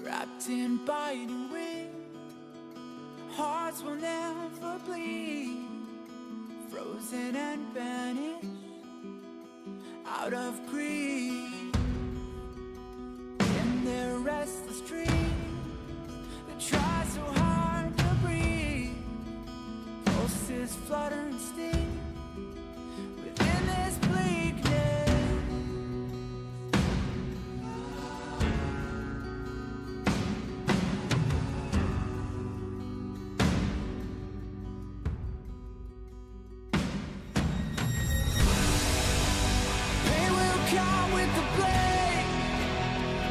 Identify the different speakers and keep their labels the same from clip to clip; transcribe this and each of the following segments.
Speaker 1: wrapped in biting wind. Hearts will never bleed, frozen and banished out of greed. In their restless dreams, they try so hard to breathe. Pulses flutter and sting within this bleakness. Pain will come with the blade.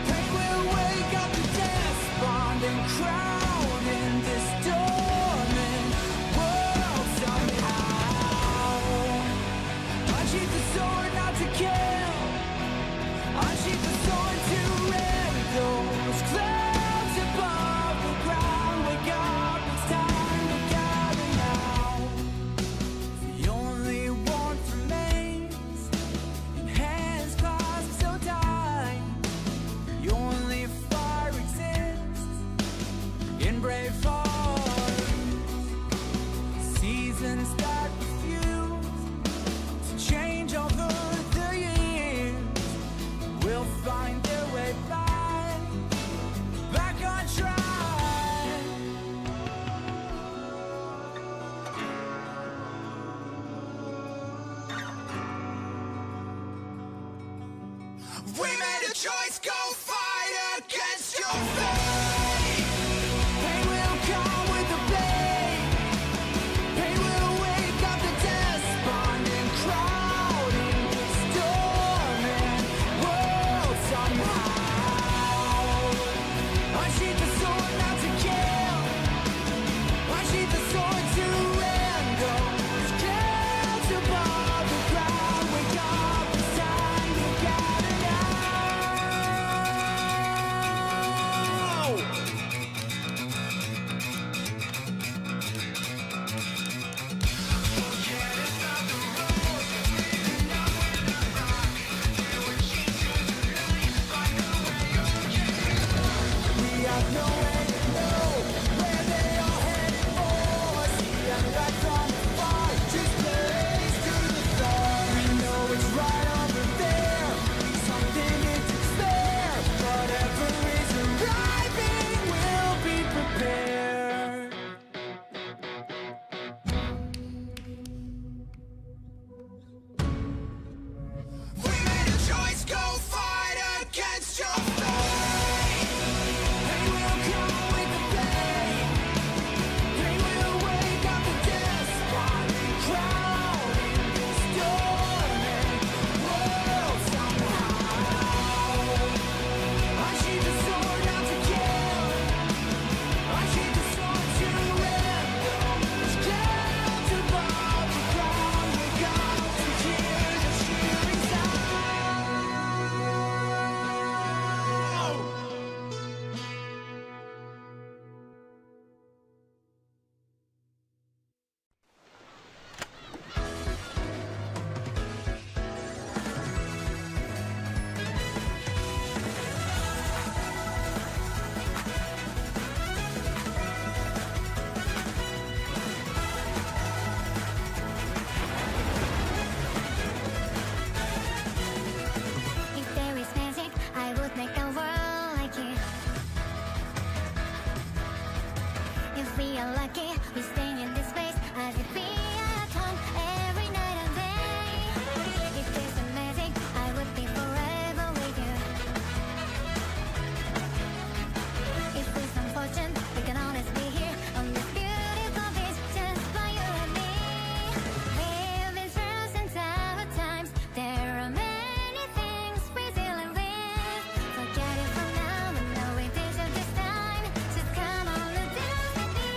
Speaker 1: Pain will wake up the despondent crowd in this dormant world somehow. Unsheath the sword not to kill. Unsheath the sword to rend those clouds above the ground. Wake up, it's time to gather now. The only warmth remains in hands clasped so tight. The only fire exists in brave hearts. Seasons that refuse to change over the years will find their way back on track. We made a choice, go fight against your fate. Pain will come with the blade. Pain will wake up the despondent crowd in this dormant world somehow. Unsheath the sword not to kill. Unsheath the sword to rend those clouds above the ground. Wake up, it's time to gather now. We have no way to know where they are headed for. See them back from afar, just blaze through the dark. We know it's right over there, something is to spare. Whatever is arriving, we'll be prepared. We made a choice, go fight against your fate. Pain will come with the blade. Pain will wake up the despondent crowd in this dormant world somehow. Unsheath the sword not to kill. Unsheath the sword to rend those clouds above the ground. Wake up to hear the cheering sound.
Speaker 2: If there is magic, I would make the world like it. If we are lucky, we stay in this place as if we are at home every night and day. If there's a magic, I would be forever with you. If we're some fortune, we can always be here on this beautiful beach, just for you and me. We've been through some tough times. There are many things we're dealing with. Forget it for now, but no it is of this time. Just come on and dance with me.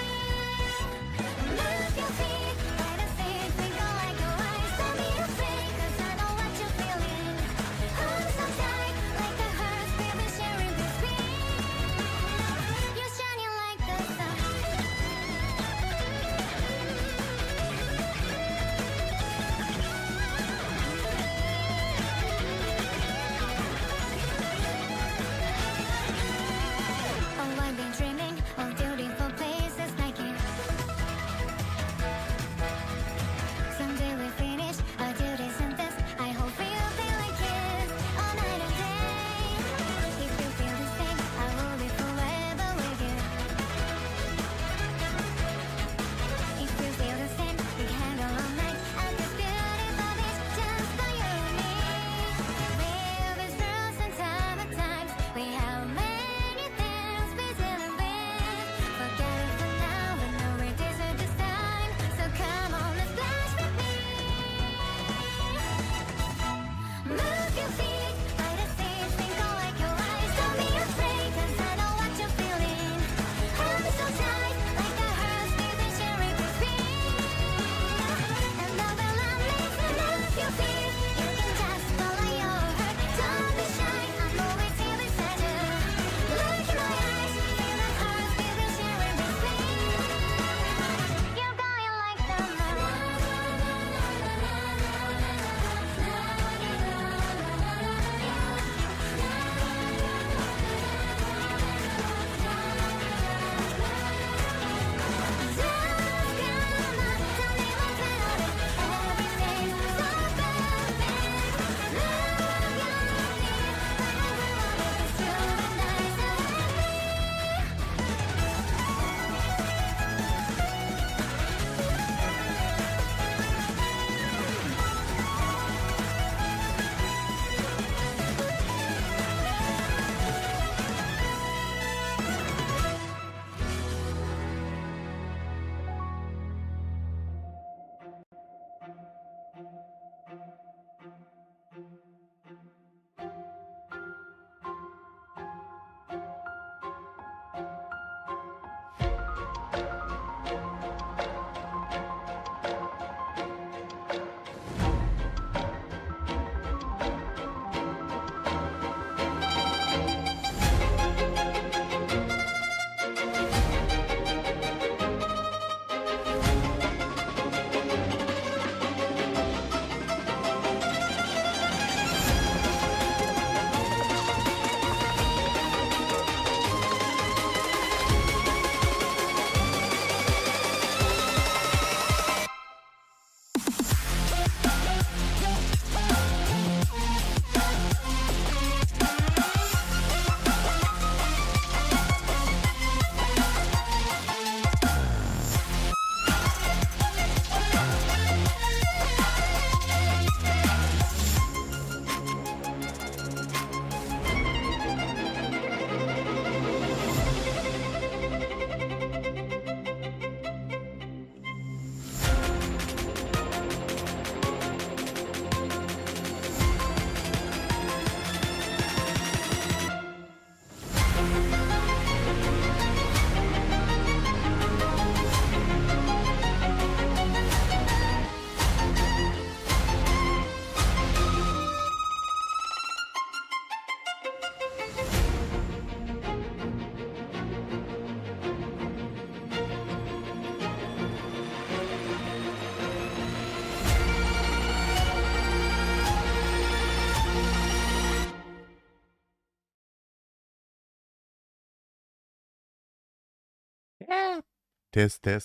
Speaker 3: เทส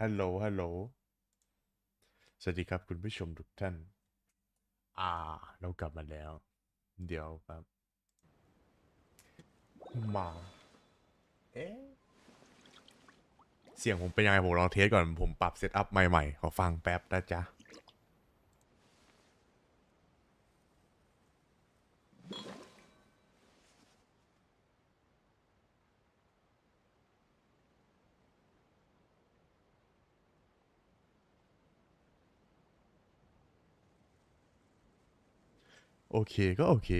Speaker 3: ฮัลโหลฮัลโหลสวัสดีครับคุณผู้ชมทุกท่านเรากลับมาแล้วเดี๋ยวครับมาเสียงผมเป็นยังไงผมลองเทสก่อนผมปรับเซตอัพใหม่ๆขอฟังแป๊บนะจ๊ะโอเคก็โอเค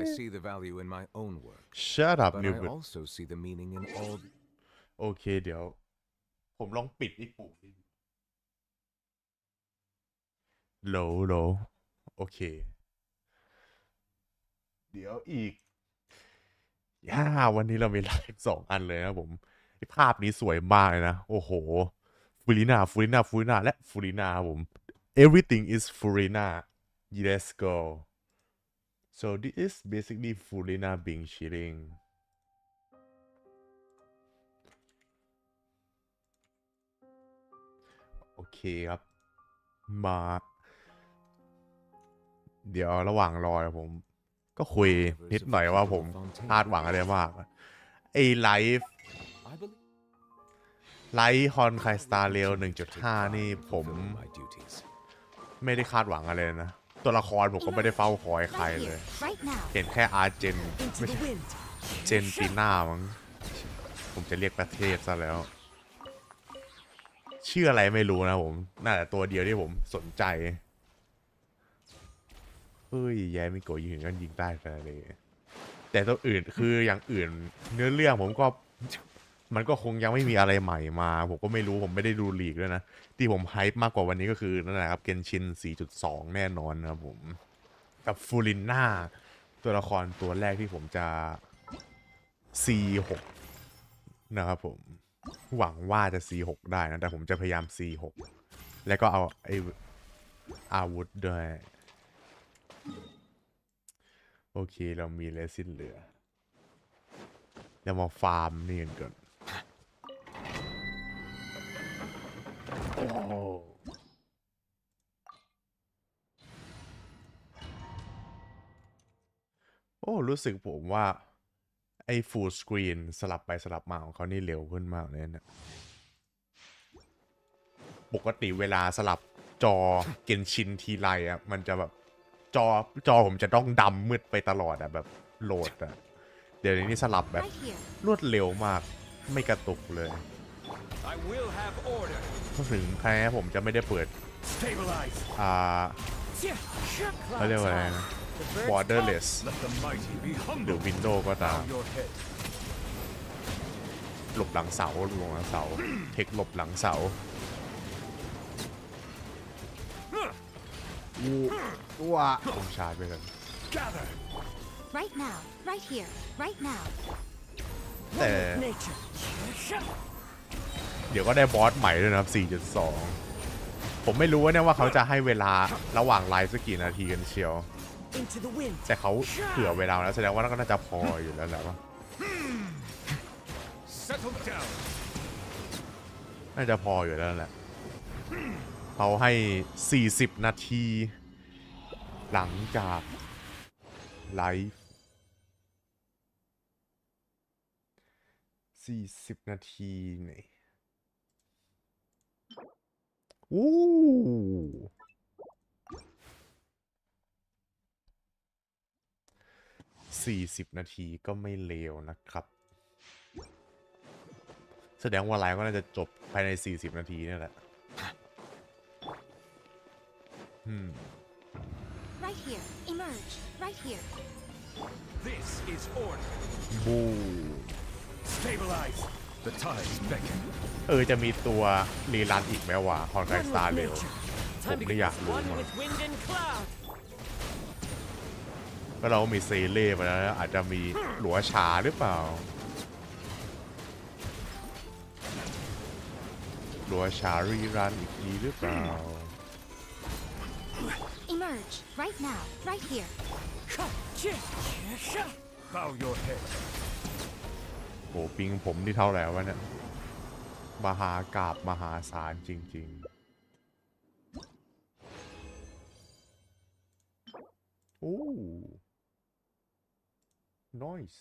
Speaker 4: I see the value in my own work,
Speaker 3: Shut up
Speaker 4: but I
Speaker 3: Newbert
Speaker 4: also see the meaning in all.
Speaker 3: โอเคเดี๋ยวผมลองปิดอีกปุ่มโหลโอเคเดี๋ยวอีกวันนี้เรามีไลฟ์2 อันเลยนะผมภาพนี้สวยมากเลยนะโอ้โหFURINAและFURINAผม everything is FURINA let's go so this is basically FURINA being chilling โอเคครับมาเดี๋ยวระหว่างรอผมก็คุยนิดหน่อยว่าผมคาดหวังอะไรมากไอ้ไลฟ์ฮอนไคสตาร์เรล 1.5 นี่ผมไม่ได้คาดหวังอะไรนะตัวละครผมก็ไม่ได้เฝ้าคอยใครเลยเห็นแค่อาร์เจนไม่ใช่เจนติน่ามั้งผมจะเรียกประเทศซะแล้วชื่ออะไรไม่รู้นะผมน่าจะตัวเดียวที่ผมสนใจเฮ้ยแย่มิโกะยิงกันยิงได้ขนาดนี้แต่ตัวอื่นคืออย่างอื่นเนื้อเรื่องผมก็มันก็คงยังไม่มีอะไรใหม่มาผมก็ไม่รู้ผมไม่ได้ดูลีกด้วยนะที่ผมไฮป์มากกว่าวันนี้ก็คือนั่นแหละครับเกนชิน 4.2 แน่นอนนะครับผมกับFURINAตัวละครตัวแรกที่ผมจะ C6 นะครับผมหวังว่าจะ C6 ได้นะแต่ผมจะพยายาม C6 แล้วก็เอาไอ้อาวุธด้วยโอเคเรามีเลสินเหลือเรามาฟาร์มนี่กันก่อนโอ้รู้สึกผมว่าไอ้ full screen สลับไปสลับมาของเขานี่เร็วขึ้นมากเลยนะปกติเวลาสลับจอเกนชินทีไรอ่ะมันจะแบบจอผมจะต้องดำมืดไปตลอดอ่ะแบบโหลดอ่ะเดี๋ยวนี้สลับแบบรวดเร็วมากไม่กระตุกเลยถึงแค่ผมจะไม่ได้เปิดเขาเรียกว่าอะไรนะ borderless หรือ Windows ก็ตามหลบหลังเสาเทคหลบหลังเสาผมชาร์จไปกัน
Speaker 2: Right now, right here, right now.
Speaker 3: แต่เดี๋ยวก็ได้บอสใหม่ด้วยนะครับ 4.2 ผมไม่รู้ว่าเนี่ยว่าเขาจะให้เวลาระหว่างไลฟ์สักกี่นาทีกันเชียวแต่เขาเผื่อเวลาแล้วแสดงว่าก็น่าจะพออยู่แล้วแหละว่าน่าจะพออยู่แล้วแหละเขาให้40 นาทีหลังจากไลฟ์40 นาทีเนี่ย40 นาทีก็ไม่เลวนะครับแสดงว่าไลฟ์ก็น่าจะจบภายใน40 นาทีนี่แหละ
Speaker 2: Right here, emerge. Right here.
Speaker 4: This is order.
Speaker 3: บู
Speaker 4: Stabilize. The tides beckon.
Speaker 3: จะมีตัวรีรันอีกไหมวะฮอนไกสตาร์เร็วผมไม่อยากรู้มากก็เรามีเซเล่ไปแล้วอาจจะมีหลัวชาหรือเปล่าหลัวชารีรันอีกทีหรือเปล่า
Speaker 2: Emerge. Right now. Right here.
Speaker 4: Bow your head.
Speaker 3: โหปิงผมที่เท่าไหร่วะเนี่ยมหากาบมหาศาลจริงๆโอ้ noise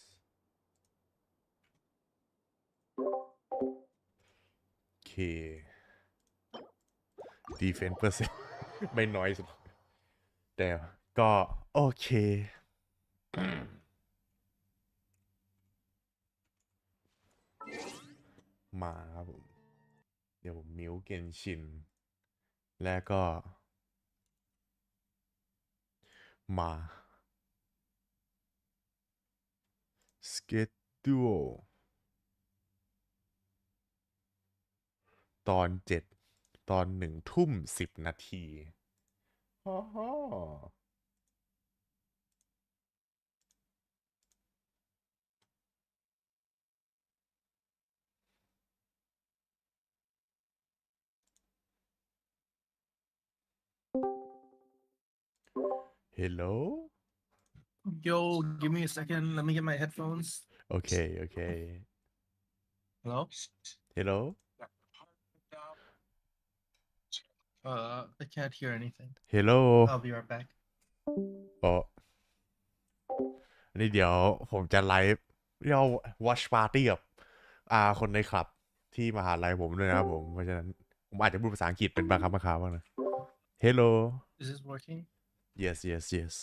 Speaker 3: โอเค defense เปอร์เซ็นต์ ไม่น้อยสุดแต่ก็โอเค มาครับผม เดี๋ยวผมมิวเกนชิน แล้วก็มา schedule ตอน7 ตอน1 ทุ่ม 10 นาทีฮ่าฮ่า hello
Speaker 5: Yo, give me a second. Let me get my headphones.
Speaker 3: โอเค โอเค
Speaker 5: Hello?
Speaker 3: hello
Speaker 5: I can't hear anything.
Speaker 3: hello
Speaker 5: I'll be right back.
Speaker 3: โอ้นี่เดี๋ยวผมจะไลฟ์เรียกว่า watch party กับคนในคลับที่มหาลัยผมด้วยนะครับผม เพราะฉะนั้นผมอาจจะพูดภาษาอังกฤษเป็นบางคำบางคราวบ้างนะ hello
Speaker 5: Is this working?
Speaker 3: yes yes yes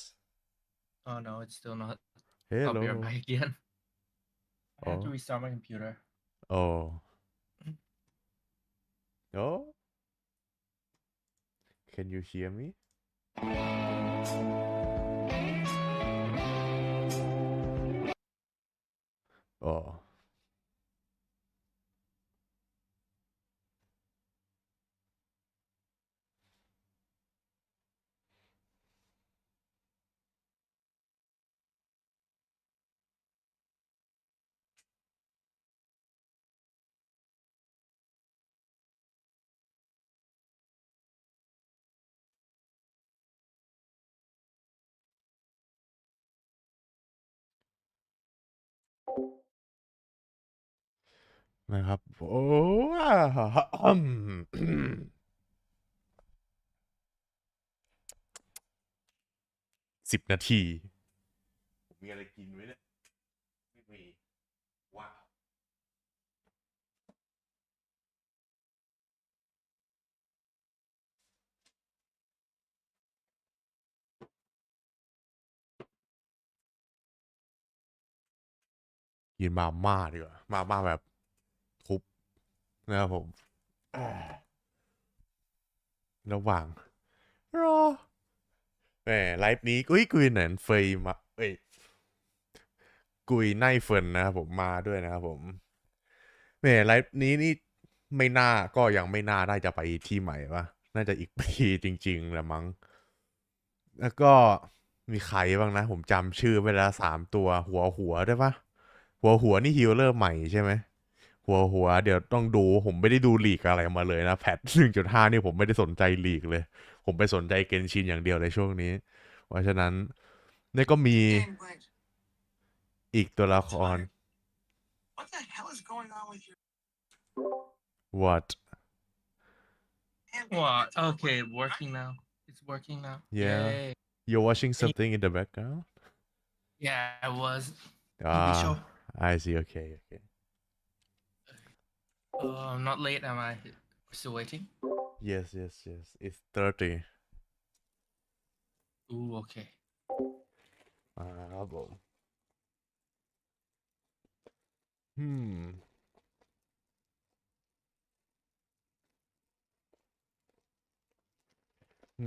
Speaker 5: Oh no, it's still not. I'll
Speaker 3: hello
Speaker 5: be right back again. I had to
Speaker 3: Oh.
Speaker 5: restart my computer.
Speaker 3: oh oh can you hear me oh นะครับโอ้10 นาทีมีอะไรกินไว้เนี่ยไม่มีว้าวกินมาม่าดีกว่ามาม่าแบบทุบนะครับผมระหว่างรอแหมไลฟ์นี้กุยกุยเหนินเฟยมาเอ้ยกุยไนเฟินนะครับผมมาด้วยนะครับผมแหมไลฟ์นี้นี่ไม่น่าก็ยังไม่น่าได้จะไปที่ใหม่ปะน่าจะอีกปีจริงๆแหละมั้งแล้วก็มีใครบ้างนะผมจำชื่อไปแล้ว3 ตัวหัวได้ปะหัวนี่ฮีลเลอร์ใหม่ใช่ไหมหัวเดี๋ยวต้องดูผมไม่ได้ดูลีกอะไรมาเลยนะแพท1.5นี่ผมไม่ได้สนใจลีกเลย ผมไปสนใจเกนชินอย่างเดียวในช่วงนี้ เพราะฉะนั้นนี่ก็มีอีกตัวละคร
Speaker 6: What the hell is going on with your
Speaker 3: what
Speaker 5: What? Okay, working now. It's working now.
Speaker 3: Yeah.
Speaker 5: Yay.
Speaker 3: you're watching something in the background
Speaker 5: Yeah, I was.
Speaker 6: show?
Speaker 3: I see okay
Speaker 5: I'm not late, am I? Still waiting?
Speaker 3: yes it's 30
Speaker 5: Ooh, okay.
Speaker 3: ครับผม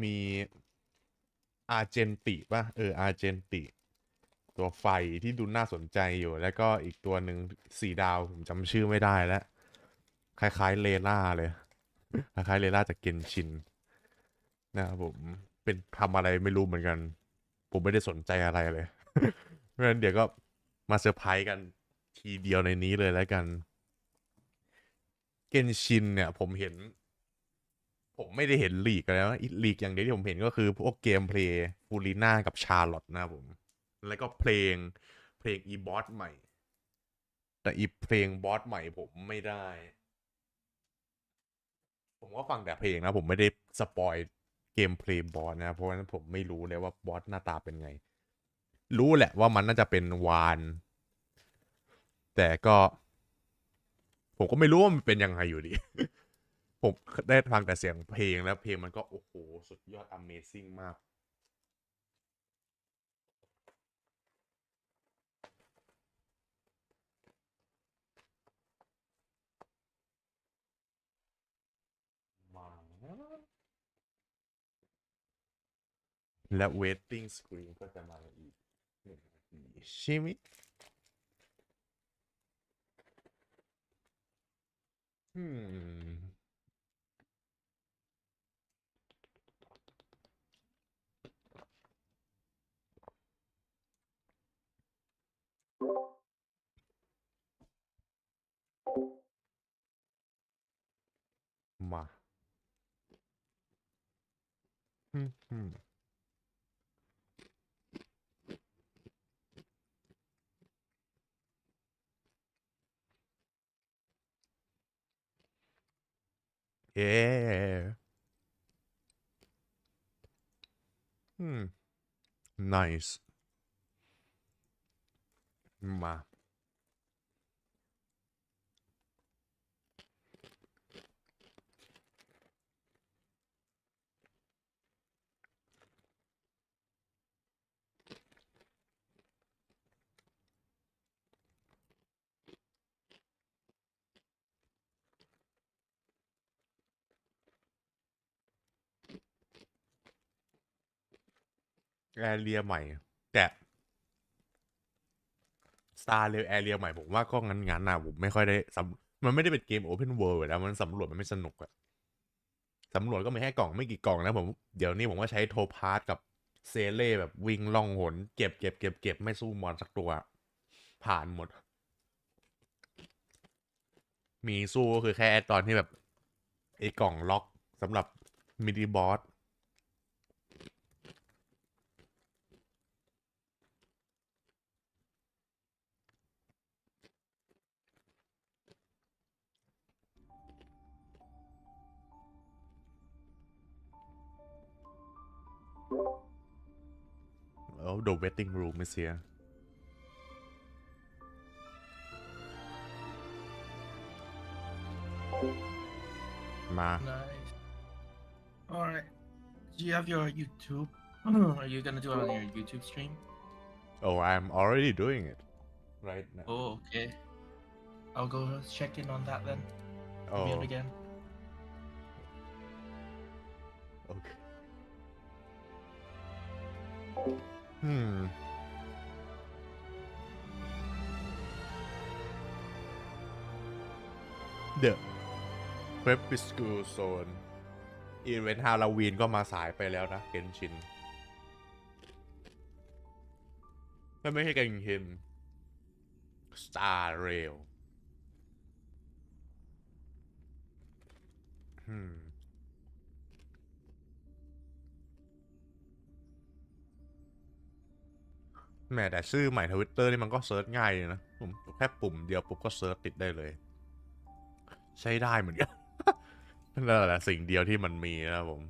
Speaker 3: มีอาร์เจนติป่ะอาร์เจนติตัวไฟที่ดูน่าสนใจอยู่ แล้วก็อีกตัวหนึ่ง4 ดาวผมจำชื่อไม่ได้แล้ว คล้ายๆเลล่าเลย คล้ายๆเลล่าจากเกนชินนะครับผมเป็นทำอะไรไม่รู้เหมือนกัน ผมไม่ได้สนใจอะไรเลย เพราะฉะนั้นเดี๋ยวก็มาเซอร์ไพรส์กันทีเดียวในนี้เลยแล้วกัน เกนชินเนี่ยผมไม่ได้เห็นลีกแล้วลีกอย่างเดียวที่ผมเห็นก็คือพวกเกมเพลย์ฟูริน่ากับชาร์ลอตนะครับผม แล้วก็เพลงอีบอสใหม่ แต่อีเพลงบอสใหม่ผมไม่ได้ ผมก็ฟังแต่เพลงนะ ผมไม่ได้สปอยเกมเพลย์บอสนะ เพราะฉะนั้นผมไม่รู้เลยว่าบอสหน้าตาเป็นไง รู้แหละว่ามันน่าจะเป็นวาน แต่ก็ ผมก็ไม่รู้ว่ามันเป็นยังไงอยู่ดี ผมได้ฟังแต่เสียงเพลงแล้วเพลงมันก็โอ้โหสุดยอด Amazing มาก มาและ waiting screen ก็จะมาอีก1 นาทีใช่ไหมอืมมาอืมเย้อืม nice มาแอเรียใหม่ แต่ Star เร e แอเรียใหม่ผมว่าก็งั้นนะผมไม่ค่อยได้มันไม่ได้เป็นเกม Open World แล้วมันสำรวจมันไม่สนุกอะสำรวจก็มีแค่กล่องไม่กี่กล่องนะผมเดี๋ยวนี้ผมก็ใช้โทพาร์ตกับเซเล่แบบวิ่งล่องหนเก็บไม่สู้มอนสักตัว ผ่านหมด มีสู้ก็คือแค่ตอนที่แบบไอ้กล่องล็อกสำหรับมินิบอสแล้ว The Waiting Room ไม่เสียมา
Speaker 5: Nice. All right. Do you have your YouTube? Are you gonna do it on your YouTube stream?
Speaker 3: oh I'm already doing it right now
Speaker 5: Oh, okay. I'll go check in on that then.
Speaker 3: oh
Speaker 5: Mute again.
Speaker 3: okay hmm The Crepuscule Zone อีเวนต์ฮาโลวีนก็มาสายไปแล้วนะเกนชินไม่ใช่เกนชิน Star Rail แหม่แต่ชื่อใหม่ทวิตเตอร์นี่มันก็เซิร์ชง่ายเลยนะผมแค่ปุ่มเดียวปุ๊บก็เซิร์ชติดได้เลย ใช้ได้เหมือนกัน นั่นแหละสิ่งเดียวที่มันมีนะครับผม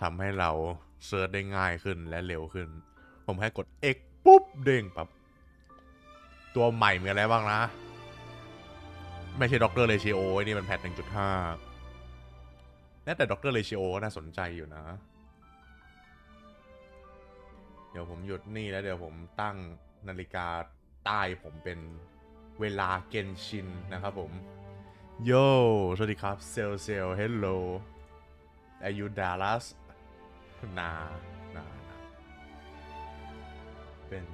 Speaker 3: ทำให้เราเซิร์ชได้ง่ายขึ้นและเร็วขึ้น ผมแค่กด X ปุ๊บเด้งปั๊บตัวใหม่มีอะไรบ้างนะ ไม่ใช่ด็อกเตอร์เรชิโอนี่มันแพท 1.5 แต่ด็อกเตอร์เรชิโอก็น่าสนใจอยู่นะ เดี๋ยวผมหยุดนี่แล้วเดี๋ยวผมตั้งนาฬิกาใต้ผมเป็นเวลาเกนชินนะครับผม โยสวัสดีครับเซลเฮลโลอายุดัลลัสนาเป็น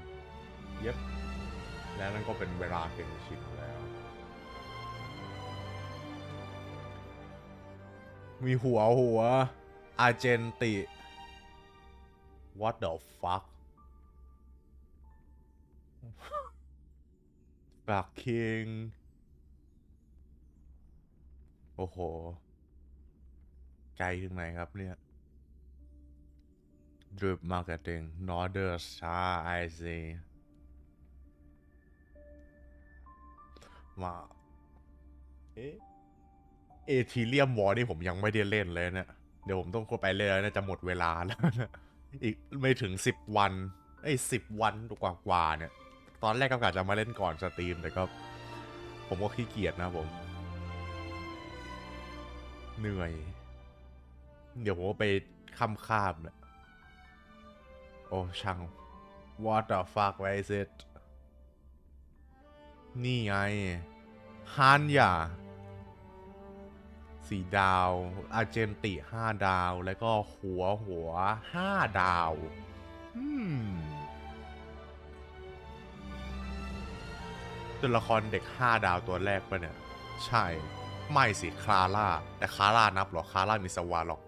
Speaker 3: เย็บแล้วนั่นก็เป็นเวลาเกนชินแล้ว มีหัวอาร์เจนติ what the fuck fucking โอ้โหไกลถึงไหนครับเนี่ย drip marketing northern star I see มาเอทีเรียมวอร์นี่ผมยังไม่ได้เล่นเลยเนี่ยเดี๋ยวผมต้องไปเล่นแล้วจะหมดเวลาแล้วนะอีกไม่ถึง10 วัน10 วันกว่าเนี่ยตอนแรกก็กะจะมาเล่นก่อนสตรีมแต่ก็ผมก็ขี้เกียจนะผมเหนื่อยเดี๋ยวผมก็ไปค่ำๆเนี่ยโอ้ช่าง what the fuck where is it นี่ไงฮันยา4 ดาวอาร์เจนติ5 ดาวแล้วก็หัว5 ดาวตัวละครเด็ก5 ดาวตัวแรกปะเนี่ยใช่ไม่สิคลาร่าแต่คลาร่านับหรอคลาร่ามีสวาหรอก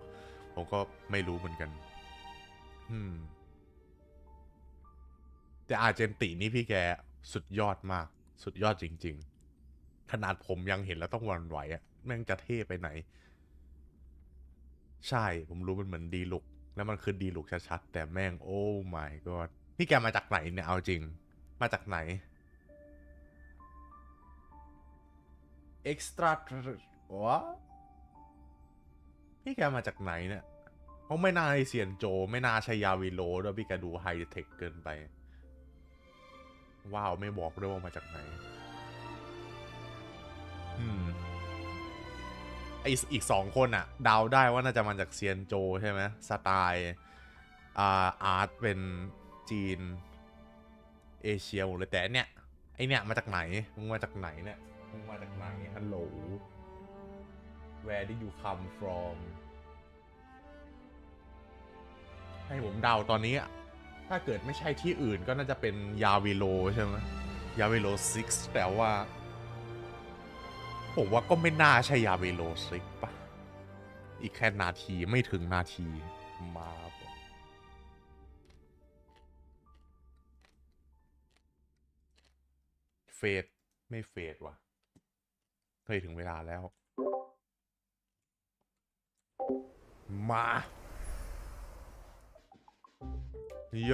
Speaker 3: ผมก็ไม่รู้เหมือนกันแต่อาร์เจนตินี่พี่แกสุดยอดมากสุดยอดจริงๆขนาดผมยังเห็นแล้วต้องหวั่นไหวอะแม่งจะเท่ไปไหนใช่ผมรู้มันเหมือนดีลุกแล้วมันคือดีลุกชัดๆแต่แม่งโอ้ my god พี่แกมาจากไหนเนี่ยเอาจริงมาจากไหน extra วะพี่แกมาจากไหนเนี่ยเขาไม่น่าให้เซียนโจไม่น่าใช่ยาวิโลด้วยพี่แกดูไฮเทคเกินไปว้าวไม่บอกด้วยว่ามาจากไหนอีก2 คนอะเดาได้ว่าน่าจะมาจากเซียนโจใช่ไหมสไตล์อาร์ตเป็นจีนเอเชียหมดเลยแต่เนี่ยไอเนี่ยมาจากไหนมึงมาจากไหนเนี่ยมึงมาจากไหนฮัลโหล Where did you come from ให้ผมเดาตอนนี้ถ้าเกิดไม่ใช่ที่อื่นก็น่าจะเป็นยาวิโลใช่ไหมยาวิโล6แต่ว่าผมว่าก็ไม่น่าใช่ยาวิโล6ป่ะอีกแค่นาทีไม่ถึงนาทีมาเฟดไม่เฟดว่ะเคยถึงเวลาแล้วมาโย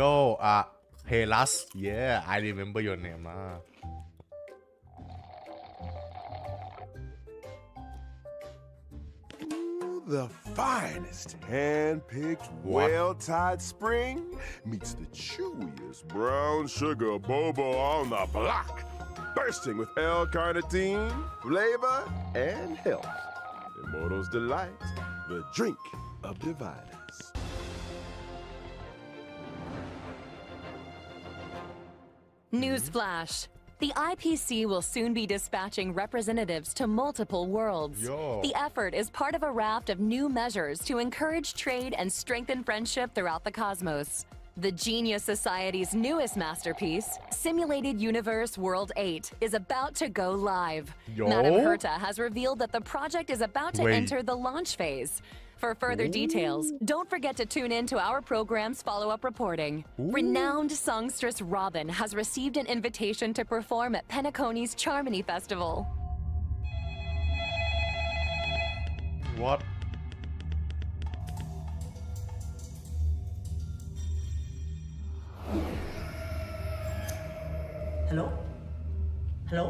Speaker 3: เฮลัส yeah I remember your name นะ
Speaker 7: The finest hand-picked, well-tied spring meets the chewiest brown sugar boba on the block, bursting with L-carnitine, flavor, and health. Immortal's Delight, the drink of diviners.
Speaker 8: Newsflash. The IPC will soon be dispatching representatives to multiple worlds.
Speaker 3: Yo.
Speaker 8: The effort is part of a raft of new measures to encourage trade and strengthen friendship throughout the cosmos. The Genius Society's newest masterpiece, Simulated Universe World 8, is about to go live.
Speaker 3: Yo.
Speaker 8: Madame Herta has revealed that the project is about to
Speaker 3: Wait.
Speaker 8: enter the launch phase. For further details, don't forget to tune in to our program's follow-up reporting. Renowned songstress Robin has received an invitation to perform at Penacony's Charmony Festival.
Speaker 3: What
Speaker 9: Hello? Hello?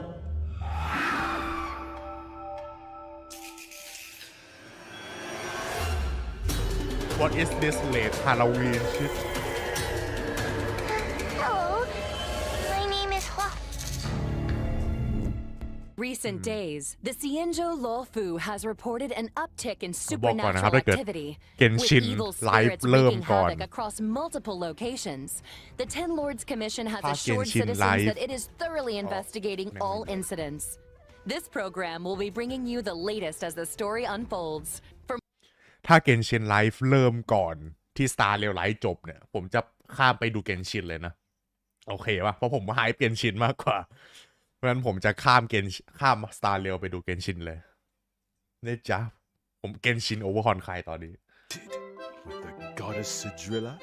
Speaker 3: What is this late Halloween shit
Speaker 2: Hello, my name is Hua.
Speaker 8: Recent days, the Xianzhou Luofu has reported an uptick in
Speaker 3: บอกก่อนนะครับ
Speaker 8: supernatural
Speaker 3: ถ้าเกิด
Speaker 8: activity,
Speaker 3: Genshin
Speaker 8: with evil
Speaker 3: Live
Speaker 8: spirits
Speaker 3: เริ่ม
Speaker 8: wreaking
Speaker 3: ก่อน
Speaker 8: havoc across multiple locations. The Ten Lords Commission has
Speaker 3: ถ้า
Speaker 8: assured
Speaker 3: Genshin
Speaker 8: citizens
Speaker 3: Live
Speaker 8: that it is thoroughly investigating all incidents. This program will be bringing you the latest as the story unfolds. For
Speaker 3: ถ้า Genshin Live เริ่มก่อนที่ Star Rail Live จบเนี่ยผมจะข้ามไปดู Genshin เลยนะโอเคป่ะเพราะผมไฮป์ Genshin มากกว่าเพราะฉะนั้นผมจะข้ามStar Rail ไปดู Genshin เลยเนี่ยจ้ะผม Genshin over Honkai ตอนนี้
Speaker 7: With the goddess Sidrilla?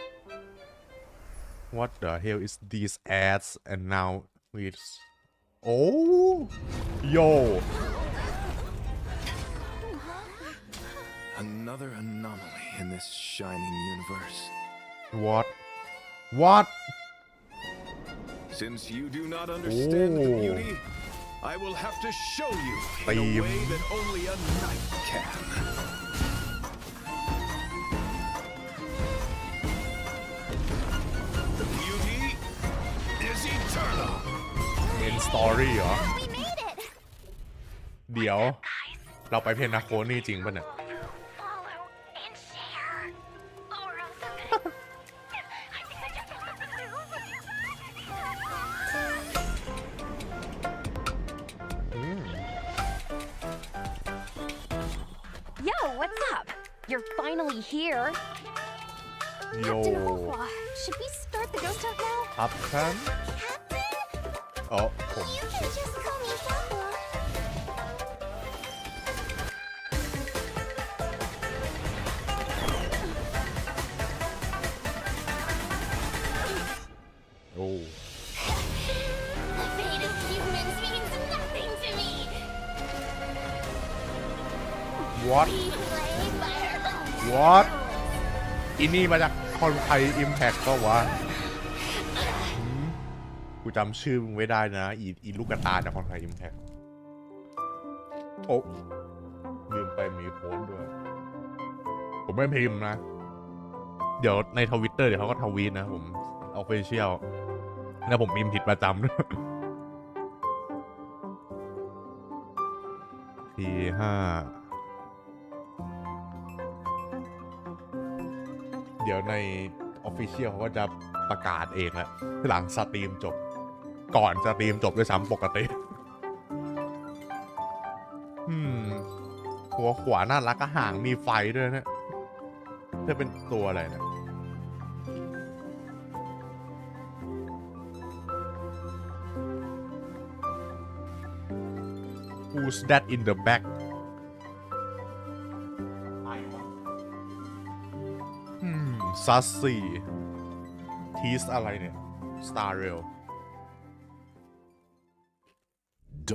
Speaker 3: What the hell is these ads and now it's oh yo
Speaker 4: Another anomaly in this shining universe.
Speaker 3: what
Speaker 4: Since you do not understand the
Speaker 3: Oh.
Speaker 4: beauty,
Speaker 7: I will have to show you in a
Speaker 3: Bam.
Speaker 7: way that only a knight can. The beauty is eternal.
Speaker 3: main story เหรอ
Speaker 2: We made it!
Speaker 3: เดี๋ยว เราไปเพนนาโคนี่จริงป่ะเนี่ย
Speaker 2: Follow and share. Or else I think I just have to move.
Speaker 8: Yo, what's up? You're finally here.
Speaker 3: โย
Speaker 2: Should we start the ghost talk now?
Speaker 3: ครับท่าน
Speaker 2: Captain?
Speaker 3: อ๋อผม
Speaker 2: You can just call me Papa.
Speaker 3: Oh.
Speaker 2: The fate of humans means nothing to me.
Speaker 3: What
Speaker 2: We play by our own
Speaker 3: What
Speaker 2: rules.
Speaker 3: อินี่มาจากคอนไทย Impact ก็วะกูจำชื่อมึงไว้ได้นะอีลูกกระตาจากคอนไทย Impact โอ้ลืมไปมีโค้ดด้วย ผมไม่พิมพ์นะ เดี๋ยวในทวิตเตอร์เดี๋ยวเขาก็ทวีตนะผมออฟฟิเชียลแล้วผมพิมพ์ผิดประจำด้วยที5เดี๋ยวใน Official เขาก็จะประกาศเองแหละหลังสตรีมจบ ก่อนสตรีมจบด้วยซ้ำปกติหัวขวาน่ารักก็ห่างมีไฟด้วยนะจะเป็นตัวอะไรนะ Who's that in the back ซัสซี่ทีสอะไรเนี่ย Star Rail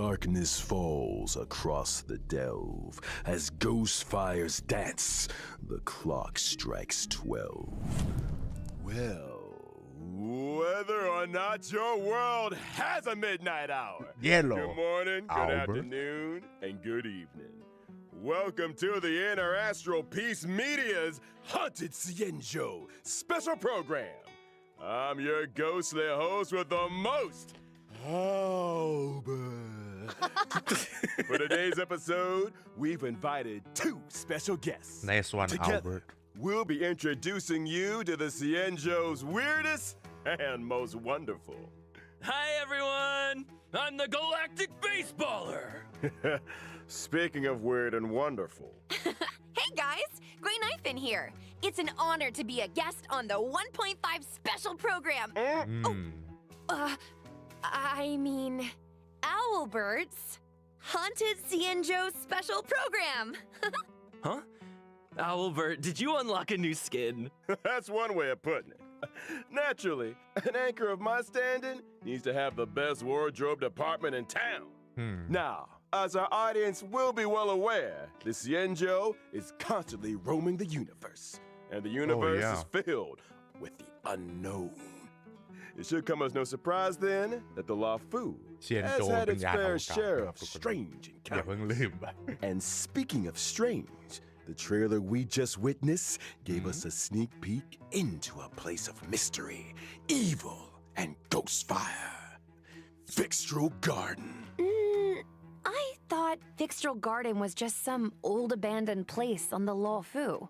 Speaker 7: Darkness falls across the delve as ghost fires dance. The clock strikes 12. Well, whether or not your world has a midnight hour.
Speaker 3: Yellow.
Speaker 7: Good morning, good
Speaker 3: Albert.
Speaker 7: afternoon, and good evening. Welcome to the Interastral Peace Media's Haunted Cienjo special program. I'm your ghostly host with the most, Albert. For today's episode, we've invited two special guests.
Speaker 3: Nice one,
Speaker 7: Together,
Speaker 3: Albert.
Speaker 7: We'll be introducing you to the Cienjo's weirdest and most wonderful.
Speaker 10: Hi, everyone! I'm the Galactic Baseballer!
Speaker 7: Speaking of weird and wonderful.
Speaker 8: Hey guys, Grey Knife in here. It's an honor to be a guest on the 1.5 special program. I mean, Owlbert's Haunted Cienjo special program.
Speaker 10: Huh? Owlbert, did you unlock a new skin?
Speaker 7: That's one way of putting it. Naturally, an anchor of my standing needs to have the best wardrobe department in town. Now, as our audience will be well aware, the Cienjo is constantly roaming the universe, and the universe is filled with the unknown. It should come as no surprise then that the Lafu has had its fair share of strange encounters. And speaking of strange, the trailer we just witnessed gave us a sneak peek into a place of mystery, evil, and ghost fire. Fixtral Garden.
Speaker 8: I thought Fixtral Garden was just some old abandoned place on the Luofu.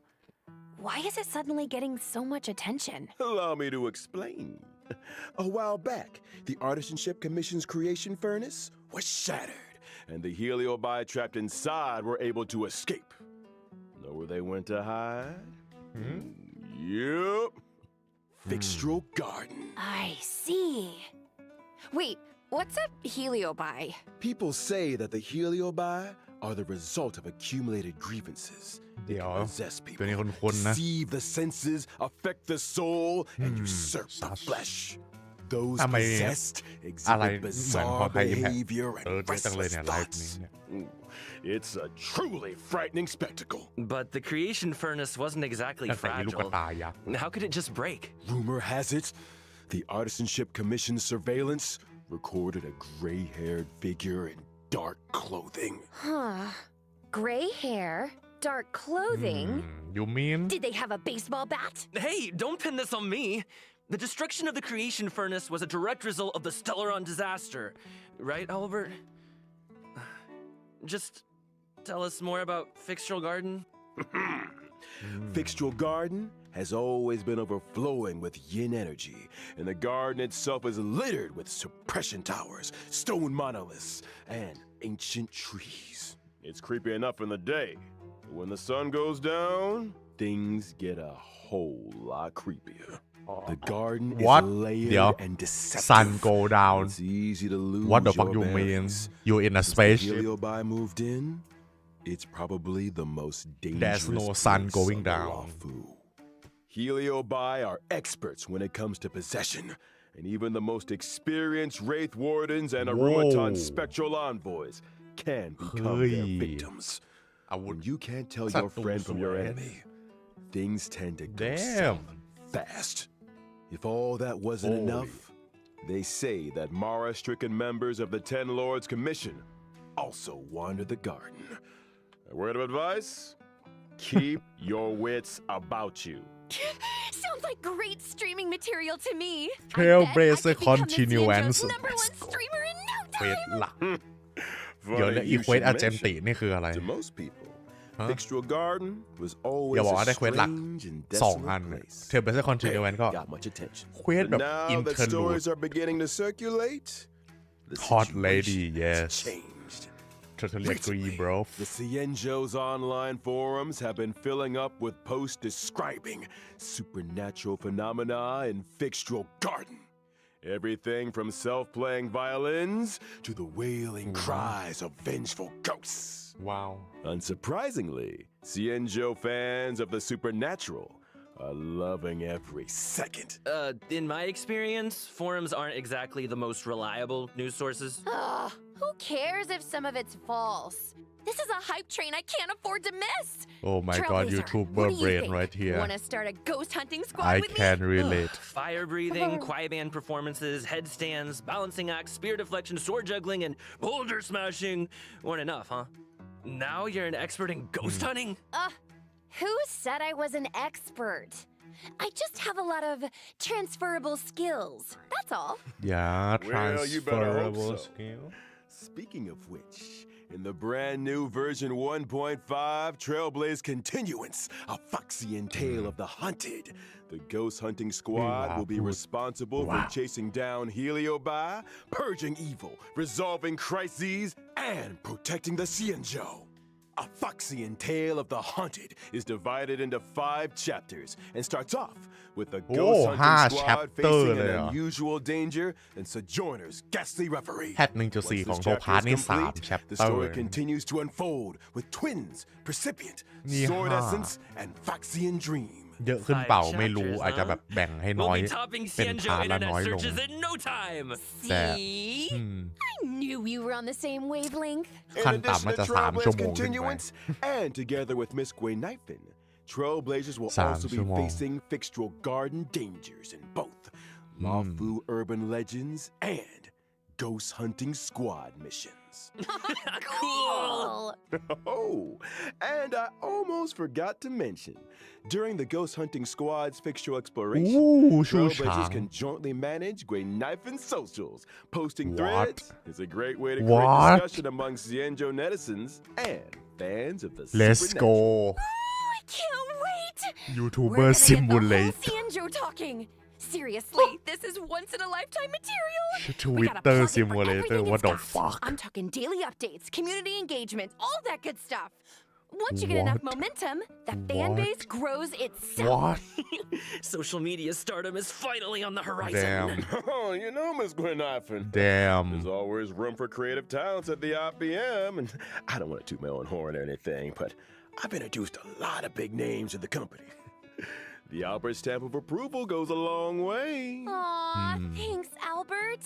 Speaker 8: Why is it suddenly getting so much attention?
Speaker 7: Allow me to explain. A while back, the Artisanship Commission's creation furnace was shattered, and the heliobi trapped inside were able to escape. Know where they went to hide? Yup. Fixtral Garden.
Speaker 8: I see. Wait, what's a heliobi?
Speaker 7: People say that the heliobi are the result of accumulated grievances. They can possess people, deceive the senses, affect the soul, and usurp the flesh. Those possessed exhibit bizarre behavior and restless thoughts. It's a truly frightening spectacle.
Speaker 10: But the creation furnace wasn't exactly fragile. How could it just break?
Speaker 7: Rumor has it, the Artisanship Commission's surveillance recorded a gray-haired figure in dark clothing.
Speaker 8: Huh. Gray hair, dark clothing.
Speaker 3: You mean
Speaker 8: Did they have a baseball bat?
Speaker 10: Hey, don't pin this on me. The destruction of the creation furnace was a direct result of the Stellaron disaster. Right, Albert? Just tell us more about Fixtural Garden.
Speaker 7: Fixtural Garden has always been overflowing with yin energy, and the garden itself is littered with suppression towers, stone monoliths, and ancient trees. It's creepy enough in the day, but when the sun goes down, things get a whole lot creepier. The garden
Speaker 3: What?
Speaker 7: is layered
Speaker 3: Yeah.
Speaker 7: and deceptive.
Speaker 3: Sun go down.
Speaker 7: It's easy to lose
Speaker 3: What the fuck
Speaker 7: your
Speaker 3: you mean?
Speaker 7: bearings.
Speaker 3: You in a
Speaker 7: Since the
Speaker 3: spaceship?
Speaker 7: Heliobi moved in, it's probably the most dangerous
Speaker 3: There's no sun
Speaker 7: place
Speaker 3: going
Speaker 7: on the
Speaker 3: down.
Speaker 7: Rafu. Heliobi are experts when it comes to possession, and even the most experienced Wraith Wardens and Arumaton
Speaker 3: Whoa.
Speaker 7: Spectral Envoys can become their
Speaker 3: Hey.
Speaker 7: victims.
Speaker 3: I would
Speaker 7: When you can't tell
Speaker 3: That's
Speaker 7: your friend from your
Speaker 3: so
Speaker 7: enemy, things tend to go
Speaker 3: Damn.
Speaker 7: south fast. If all that wasn't
Speaker 3: Holy.
Speaker 7: enough, they say that Mara-stricken members of the Ten Lords Commission also wander the garden. A word of advice? Keep your wits about you.
Speaker 8: Sounds like great streaming material to me.
Speaker 3: Trailblazer
Speaker 8: I bet I could become the
Speaker 3: Continuance.
Speaker 8: CNJ's number one streamer in no
Speaker 3: เควส
Speaker 8: time.
Speaker 3: หลัก
Speaker 7: Funny
Speaker 3: เดี๋ยวนะอี
Speaker 7: you
Speaker 3: เควส
Speaker 7: should
Speaker 3: อาเจน
Speaker 7: mention.
Speaker 3: ตินี่คืออะไร
Speaker 7: To most people,
Speaker 3: Huh?
Speaker 7: Fixtural Garden was
Speaker 3: อย่า
Speaker 7: always
Speaker 3: บอกว่า
Speaker 7: a
Speaker 3: ได้เควสหลัก
Speaker 7: strange and
Speaker 3: 2 อัน
Speaker 7: desolate place.
Speaker 3: เทอร์เบเซอร์คอนติเนียนก็
Speaker 7: Got much attention.
Speaker 3: เควส
Speaker 7: But
Speaker 3: แบบ
Speaker 7: now
Speaker 3: อิน
Speaker 7: that
Speaker 3: เทอร์ลูด
Speaker 7: stories are beginning to circulate, the
Speaker 3: Hot
Speaker 7: situation
Speaker 3: lady, yes.
Speaker 7: has changed.
Speaker 3: totally agree
Speaker 7: Recently,
Speaker 3: bro
Speaker 7: The Cienjo's online forums have been filling up with posts describing supernatural phenomena in Fixtural Garden. Everything from self-playing violins to the wailing cries of vengeful ghosts.
Speaker 3: ว้าว
Speaker 7: Unsurprisingly, Cienjo fans of the supernatural are loving every second.
Speaker 10: In my experience, forums aren't exactly the most reliable news sources.
Speaker 8: Ugh, who cares if some of it's false? This is a hype train I can't afford to miss.
Speaker 3: Oh my god
Speaker 8: Trailblazer,
Speaker 3: YouTuber
Speaker 8: what do you
Speaker 3: brain
Speaker 8: think?
Speaker 3: right here
Speaker 8: Want to start a ghost hunting squad
Speaker 3: I
Speaker 8: with
Speaker 3: can
Speaker 8: me?
Speaker 3: relate
Speaker 10: Fire breathing, quiet performances, headstands, balancing acts, spear deflection, sword juggling, and boulder smashing weren't enough, huh? Now you're an expert in ghost hunting?
Speaker 8: Who said I was an expert? I just have a lot of transferable skills. That's all.
Speaker 3: yeah
Speaker 7: Well, you better hope
Speaker 3: transferable
Speaker 7: so.
Speaker 3: skill
Speaker 7: Speaking of which, in the brand new version 1.5 Trailblaze Continuance, a Foxian Tale of the Hunted, the ghost hunting squad will be responsible for chasing down Heliobi, purging evil, resolving crises, and protecting the Cienjo. A Foxian Tale of the Haunted is divided into 5 chapters and starts off with the ghost hunting squad facing an unusual danger and Sojourner's ghastly reverie.
Speaker 3: แพท 1.4 ของโทพาร์ทนี่3 chapter
Speaker 7: the story continues to unfold with twins, Precipient, Sword Essence, and Foxian Dream.
Speaker 3: เยอะขึ้นเปล่าไม่รู้อาจจะแบบแบ่งให้น้อ
Speaker 10: We'll
Speaker 3: ย
Speaker 10: be topping
Speaker 3: เป็น
Speaker 10: Cienjo
Speaker 3: พาร์ทละ
Speaker 10: internet
Speaker 3: น้อยลง
Speaker 10: searches in no time.
Speaker 8: See? I knew we were on the same wavelength.
Speaker 3: ขั้น
Speaker 7: In
Speaker 3: ต่ำ
Speaker 7: addition
Speaker 3: น่า
Speaker 7: to
Speaker 3: จะ3 ชั่ว
Speaker 7: Trailblaze
Speaker 3: โมงขึ้นไป
Speaker 7: Continuance, and together with Miss Gwen Knifin, Trailblazers will
Speaker 3: 3
Speaker 7: also be
Speaker 3: ชั่วโมง
Speaker 7: facing Fixtural Garden dangers in both Lawfu urban legends and ghost hunting squad missions.
Speaker 10: Cool.
Speaker 7: Oh, and I almost forgot to mention, during the ghost hunting squad's fixtural exploration,
Speaker 3: อู้ชูช้าง
Speaker 7: Trailblazers can jointly manage Gwen Knife and socials. Posting
Speaker 3: What?
Speaker 7: threads is a great way to create
Speaker 3: What?
Speaker 7: discussion among Cienjo netizens and fans of the
Speaker 3: let's
Speaker 7: supernatural.
Speaker 3: go
Speaker 8: I can't wait.
Speaker 3: YouTuber
Speaker 8: We're gonna get the
Speaker 3: simulate
Speaker 8: whole Cienjo talking. Seriously, this is once in a lifetime material. We gotta
Speaker 3: Twitter
Speaker 8: plug it for
Speaker 3: simulator
Speaker 8: everything
Speaker 3: what the
Speaker 8: it's got.
Speaker 3: fuck
Speaker 8: I'm talking daily updates, community engagement, all that good stuff. Once you get enough
Speaker 3: What?
Speaker 8: momentum, the fan
Speaker 3: What?
Speaker 8: base grows itself.
Speaker 3: what
Speaker 10: Social media stardom is finally on the horizon.
Speaker 3: damn
Speaker 7: Oh, you know, Miss Gwen Knife.
Speaker 3: damn
Speaker 7: There's always room for creative talents at the IPM, and I don't want to toot my own horn or anything, but I've introduced a lot of big names in the company. The Albert stamp of approval goes a long way.
Speaker 8: Aw, thanks, Albert.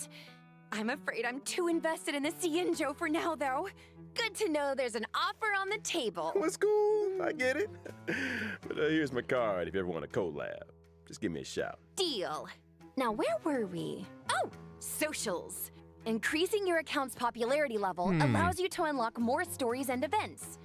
Speaker 8: I'm afraid I'm too invested in the Cienjo for now, though. Good to know there's an offer on the table.
Speaker 7: What's cool? I get it. But here's my card if you ever want a collab. Just give me a shout.
Speaker 8: Deal. Now, where were we? Oh, socials. Increasing your account's popularity level allows you to unlock more stories and events.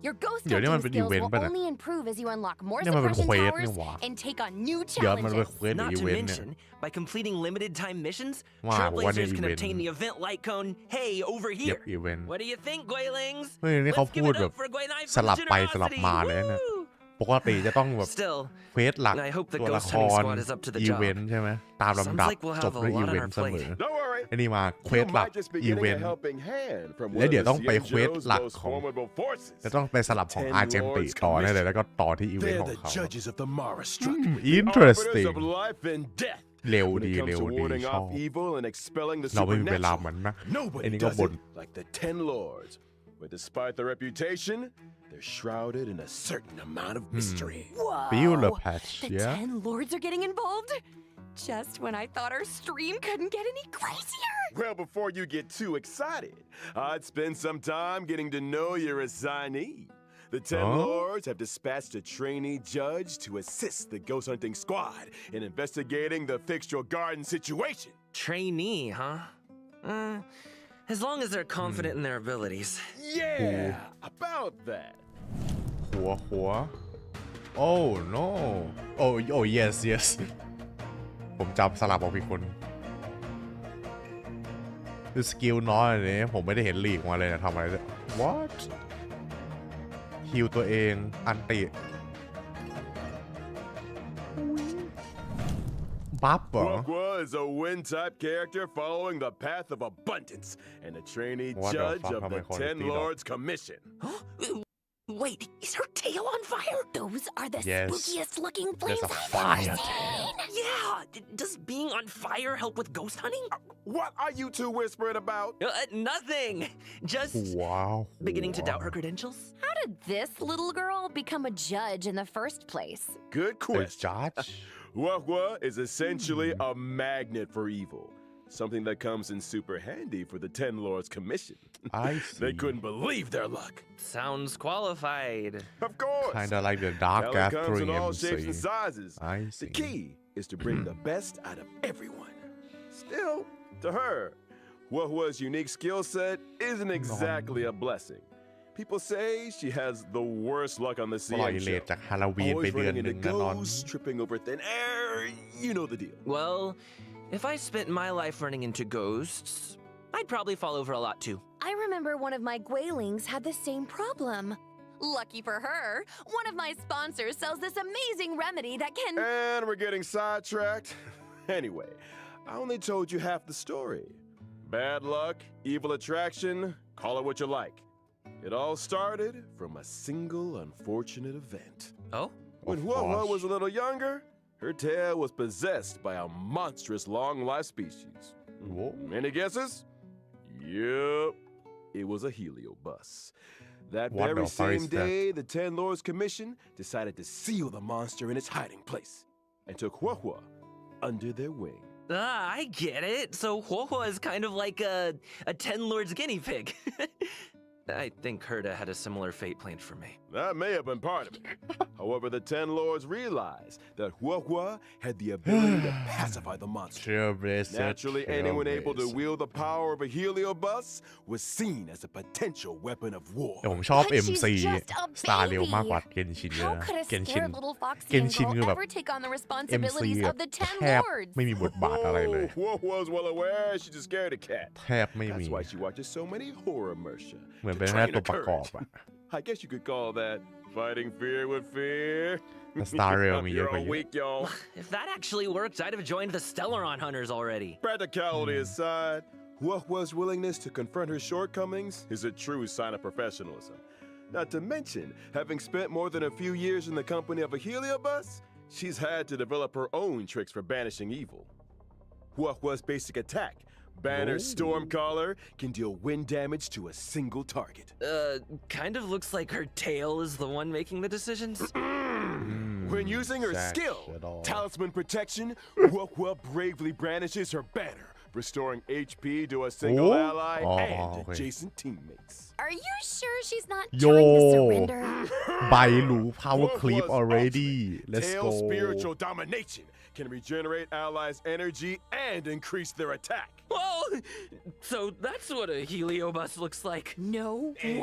Speaker 8: Your ghost
Speaker 3: เดี๋ยวนี้มัน
Speaker 8: hunting
Speaker 3: เป็นอี
Speaker 8: skills
Speaker 3: เวนต์
Speaker 8: will
Speaker 3: ป่ะเนี่ย
Speaker 8: only improve as you unlock more
Speaker 3: เนี่ยมันเป็น
Speaker 8: suppression
Speaker 3: เควส
Speaker 8: towers
Speaker 3: นี่หว่า
Speaker 8: and take on new
Speaker 3: เดี๋ยวมันเป็น
Speaker 8: challenges.
Speaker 3: เควสหรือ
Speaker 10: Not
Speaker 3: อี
Speaker 10: to
Speaker 3: เวนต์เนี่ย
Speaker 10: mention, by completing limited time missions,
Speaker 3: ว่าผมว่าใน
Speaker 10: Trailblazers
Speaker 3: อี
Speaker 10: can
Speaker 3: เวนต์
Speaker 10: obtain the event light cone, hey, over
Speaker 3: เก็บ
Speaker 10: here.
Speaker 3: อีเวนต์
Speaker 10: What do you think, Guilings?
Speaker 3: เฮ้ยนี่เขา
Speaker 10: Let's
Speaker 3: พู
Speaker 10: give
Speaker 3: ด
Speaker 10: it
Speaker 3: แบ
Speaker 10: up
Speaker 3: บ
Speaker 10: for Guilai
Speaker 3: ส
Speaker 10: for
Speaker 3: ลับ
Speaker 10: the
Speaker 3: ไปสลับ
Speaker 10: generosity.
Speaker 3: มาเลยนะ
Speaker 10: Woo!
Speaker 3: ปกติจะต้องแบบ
Speaker 10: Still,
Speaker 3: เควสหลัก
Speaker 10: I hope the
Speaker 3: ตัวละ
Speaker 10: ghost
Speaker 3: ค
Speaker 10: hunting
Speaker 3: ร
Speaker 10: squad is up to the
Speaker 3: อี
Speaker 10: job.
Speaker 3: เวนต์ใช่ไหมตามลำ
Speaker 10: Sounds
Speaker 3: ดับ
Speaker 10: like we'll
Speaker 3: จ
Speaker 10: have
Speaker 3: บ
Speaker 10: a
Speaker 3: ด้วยอี
Speaker 10: lot
Speaker 3: เว
Speaker 10: on
Speaker 3: น
Speaker 10: our
Speaker 3: ต์เสมอ
Speaker 10: plate.
Speaker 7: Don't worry.
Speaker 3: ไอ้นี่มาเควส
Speaker 7: You
Speaker 3: หลัก
Speaker 7: might just be
Speaker 3: อี
Speaker 7: getting
Speaker 3: เวน
Speaker 7: a
Speaker 3: ต์
Speaker 7: helping hand from
Speaker 3: แล้ว
Speaker 7: one
Speaker 3: เดี๋ยว
Speaker 7: of
Speaker 3: ต้องไป
Speaker 7: the
Speaker 3: เควส
Speaker 7: Xianzhou's
Speaker 3: หลัก
Speaker 7: most
Speaker 3: ของ
Speaker 7: formidable forces.
Speaker 3: จะต้องไปสลับของอาร์เจนติต่อได้เลยแล้วก็ต่อที่อีเวนต์
Speaker 7: They're
Speaker 3: ของ
Speaker 7: the
Speaker 3: เขา
Speaker 7: judges of the Mara struck.
Speaker 3: Interesting
Speaker 7: The arbiters of life and death.
Speaker 3: เร็ว
Speaker 7: When
Speaker 3: ดี
Speaker 7: it
Speaker 3: เร็
Speaker 7: comes
Speaker 3: ว
Speaker 7: to
Speaker 3: ดี
Speaker 7: warding
Speaker 3: ชอบ
Speaker 7: off evil and expelling the
Speaker 3: เราไม่มีเวลา
Speaker 7: supernatural,
Speaker 3: เหมือนนะไอ้
Speaker 7: nobody
Speaker 3: นี่ก็
Speaker 7: does
Speaker 3: บ่น
Speaker 7: it like the Ten Lords. But despite their reputation, they're shrouded in a certain amount of mystery.
Speaker 3: Feel the
Speaker 8: Whoa!
Speaker 3: patch
Speaker 8: The
Speaker 3: yeah
Speaker 8: 10 lords are getting involved? Just when I thought our stream couldn't get any crazier.
Speaker 7: Well, before you get too excited, I'd spend some time getting to know your assignee. The Ten Lords have dispatched a trainee judge to assist the ghost hunting squad in investigating the Fixtural Garden situation.
Speaker 10: Trainee, huh? As long as they're confident in their abilities.
Speaker 7: Yeah, about that.
Speaker 3: หัว oh no oh yes yes ผมจำสลับออกผิดคนคือสกิลน้อยอันนี้ผมไม่ได้เห็นลีกมาเลยนะทำอะไรเลย what ฮิวตัวเองอันติบัฟเหรอ
Speaker 7: Orca is a wind-type character following the path of abundance and a trainee
Speaker 3: What the
Speaker 7: judge
Speaker 3: fuck
Speaker 7: of
Speaker 3: am I
Speaker 7: the
Speaker 3: calling
Speaker 7: Ten
Speaker 3: it, Tito?
Speaker 7: Lords Commission.
Speaker 8: Wait, is her tail on fire? Those are the
Speaker 3: Yes.
Speaker 8: spookiest looking
Speaker 3: There's
Speaker 8: flames
Speaker 3: a
Speaker 8: I've
Speaker 3: fire
Speaker 8: ever seen.
Speaker 10: Yeah, does being on fire help with ghost hunting?
Speaker 7: What are you two whispering about?
Speaker 10: Nothing. Just
Speaker 3: ว้าว
Speaker 10: beginning to doubt her credentials.
Speaker 8: How did this little girl become a judge in the first place?
Speaker 7: Good
Speaker 3: เป็น
Speaker 7: question.
Speaker 3: จัด
Speaker 7: Wahwa is essentially a magnet for evil. Something that comes in super handy for the Ten Lords Commission.
Speaker 3: I
Speaker 7: They
Speaker 3: see
Speaker 7: couldn't believe their luck.
Speaker 10: Sounds qualified.
Speaker 7: Of course.
Speaker 3: kinda like the Dark
Speaker 7: Talent comes
Speaker 3: Gathering
Speaker 7: in all shapes and
Speaker 3: MC
Speaker 7: sizes.
Speaker 3: I
Speaker 7: The
Speaker 3: see
Speaker 7: key is to bring the best out of everyone. Still, to her, Wahwa's unique skill set isn't exactly a blessing. People say she has the worst luck on the
Speaker 3: ปล่อย
Speaker 7: CN
Speaker 3: เลท
Speaker 7: show.
Speaker 3: จากฮาโลวีนไป
Speaker 7: Always
Speaker 3: เดือน
Speaker 7: running
Speaker 3: หนึ่
Speaker 7: into
Speaker 3: งแน่นอน
Speaker 7: ghosts, tripping over thin air. You know the deal.
Speaker 10: Well, if I spent my life running into ghosts, I'd probably fall over a lot too.
Speaker 8: I remember one of my Guilings had the same problem. Lucky for her, one of my sponsors sells this amazing remedy that can.
Speaker 7: And we're getting sidetracked. Anyway, I only told you half the story. Bad luck, evil attraction, call it what you like. It all started from a single unfortunate event.
Speaker 10: Oh?
Speaker 7: When
Speaker 3: Of
Speaker 7: Wahwa
Speaker 3: course.
Speaker 7: was a little younger, her tail was possessed by a monstrous long-life species.
Speaker 3: Whoa.
Speaker 7: Any guesses? Yep, it was a heliobus. That
Speaker 3: What
Speaker 7: very
Speaker 3: the fuck
Speaker 7: same
Speaker 3: is that?
Speaker 7: day, the Ten Lords Commission decided to seal the monster in its hiding place and took Wahwa under their wing.
Speaker 10: I get it. So Huohua is kind of like a Ten Lords guinea pig. I think Herda had a similar fate planned for me.
Speaker 7: That may have been part of it. However, the Ten Lords realized that Huohua had the ability to pacify the monster.
Speaker 3: Trailblazer
Speaker 7: Naturally, anyone able to
Speaker 3: Trailblazer
Speaker 7: wield the power of a heliobus was seen as a potential weapon of war.
Speaker 3: แต่ผมชอบ
Speaker 8: But she's
Speaker 3: MC
Speaker 8: just a
Speaker 3: สตาร์เร็ว
Speaker 8: baby.
Speaker 3: มากกว่าเกนชินเย
Speaker 8: How
Speaker 3: อะนะ
Speaker 8: could a
Speaker 3: เกนชิน
Speaker 8: scared little foxy
Speaker 3: Genshin
Speaker 8: girl
Speaker 3: คือแบบ
Speaker 8: ever take on the
Speaker 3: MC
Speaker 8: responsibilities
Speaker 3: แบบ
Speaker 8: of the
Speaker 3: แท
Speaker 8: Ten
Speaker 3: บ
Speaker 8: Lords?
Speaker 3: ไม่มีบทบาทอะไรเลย
Speaker 7: Oh, Huohua's well aware she's just scared of cat.
Speaker 3: แทบไม่มี
Speaker 7: That's why she watches so many horror mercia
Speaker 3: เหมือน
Speaker 7: to
Speaker 3: เป็นแค่
Speaker 7: train
Speaker 3: ตัว
Speaker 7: her
Speaker 3: ประกอบ
Speaker 7: courage.
Speaker 3: อะ
Speaker 7: I guess you could call that fighting fear with fear.
Speaker 3: แต่ Star Rail มีเยอะ
Speaker 7: You're
Speaker 3: กว่า
Speaker 7: all
Speaker 3: เยอะ
Speaker 7: weak, y'all.
Speaker 10: If that actually worked, I'd have joined the Stellaron Hunters already.
Speaker 7: Practicality aside, Huohua's willingness to confront her shortcomings is a true sign of professionalism. Not to mention, having spent more than a few years in the company of a heliobus, she's had to develop her own tricks for banishing evil. Huohua's basic attack, Banner Stormcaller, can deal wind damage to a single target.
Speaker 10: Kind of looks like her tail is the one making the decisions.
Speaker 7: When using her
Speaker 3: Sash
Speaker 7: skill,
Speaker 3: it all.
Speaker 7: Talisman Protection, Huohua bravely brandishes her banner, restoring HP to a single ally and
Speaker 3: okay.
Speaker 7: adjacent teammates.
Speaker 8: Are you sure she's not
Speaker 3: โย
Speaker 8: trying to surrender?
Speaker 3: ใบหรู power creep already let's
Speaker 7: Tail
Speaker 3: go
Speaker 7: spiritual domination can regenerate allies' energy and increase their attack.
Speaker 10: Well, so that's what a heliobus looks like.
Speaker 8: No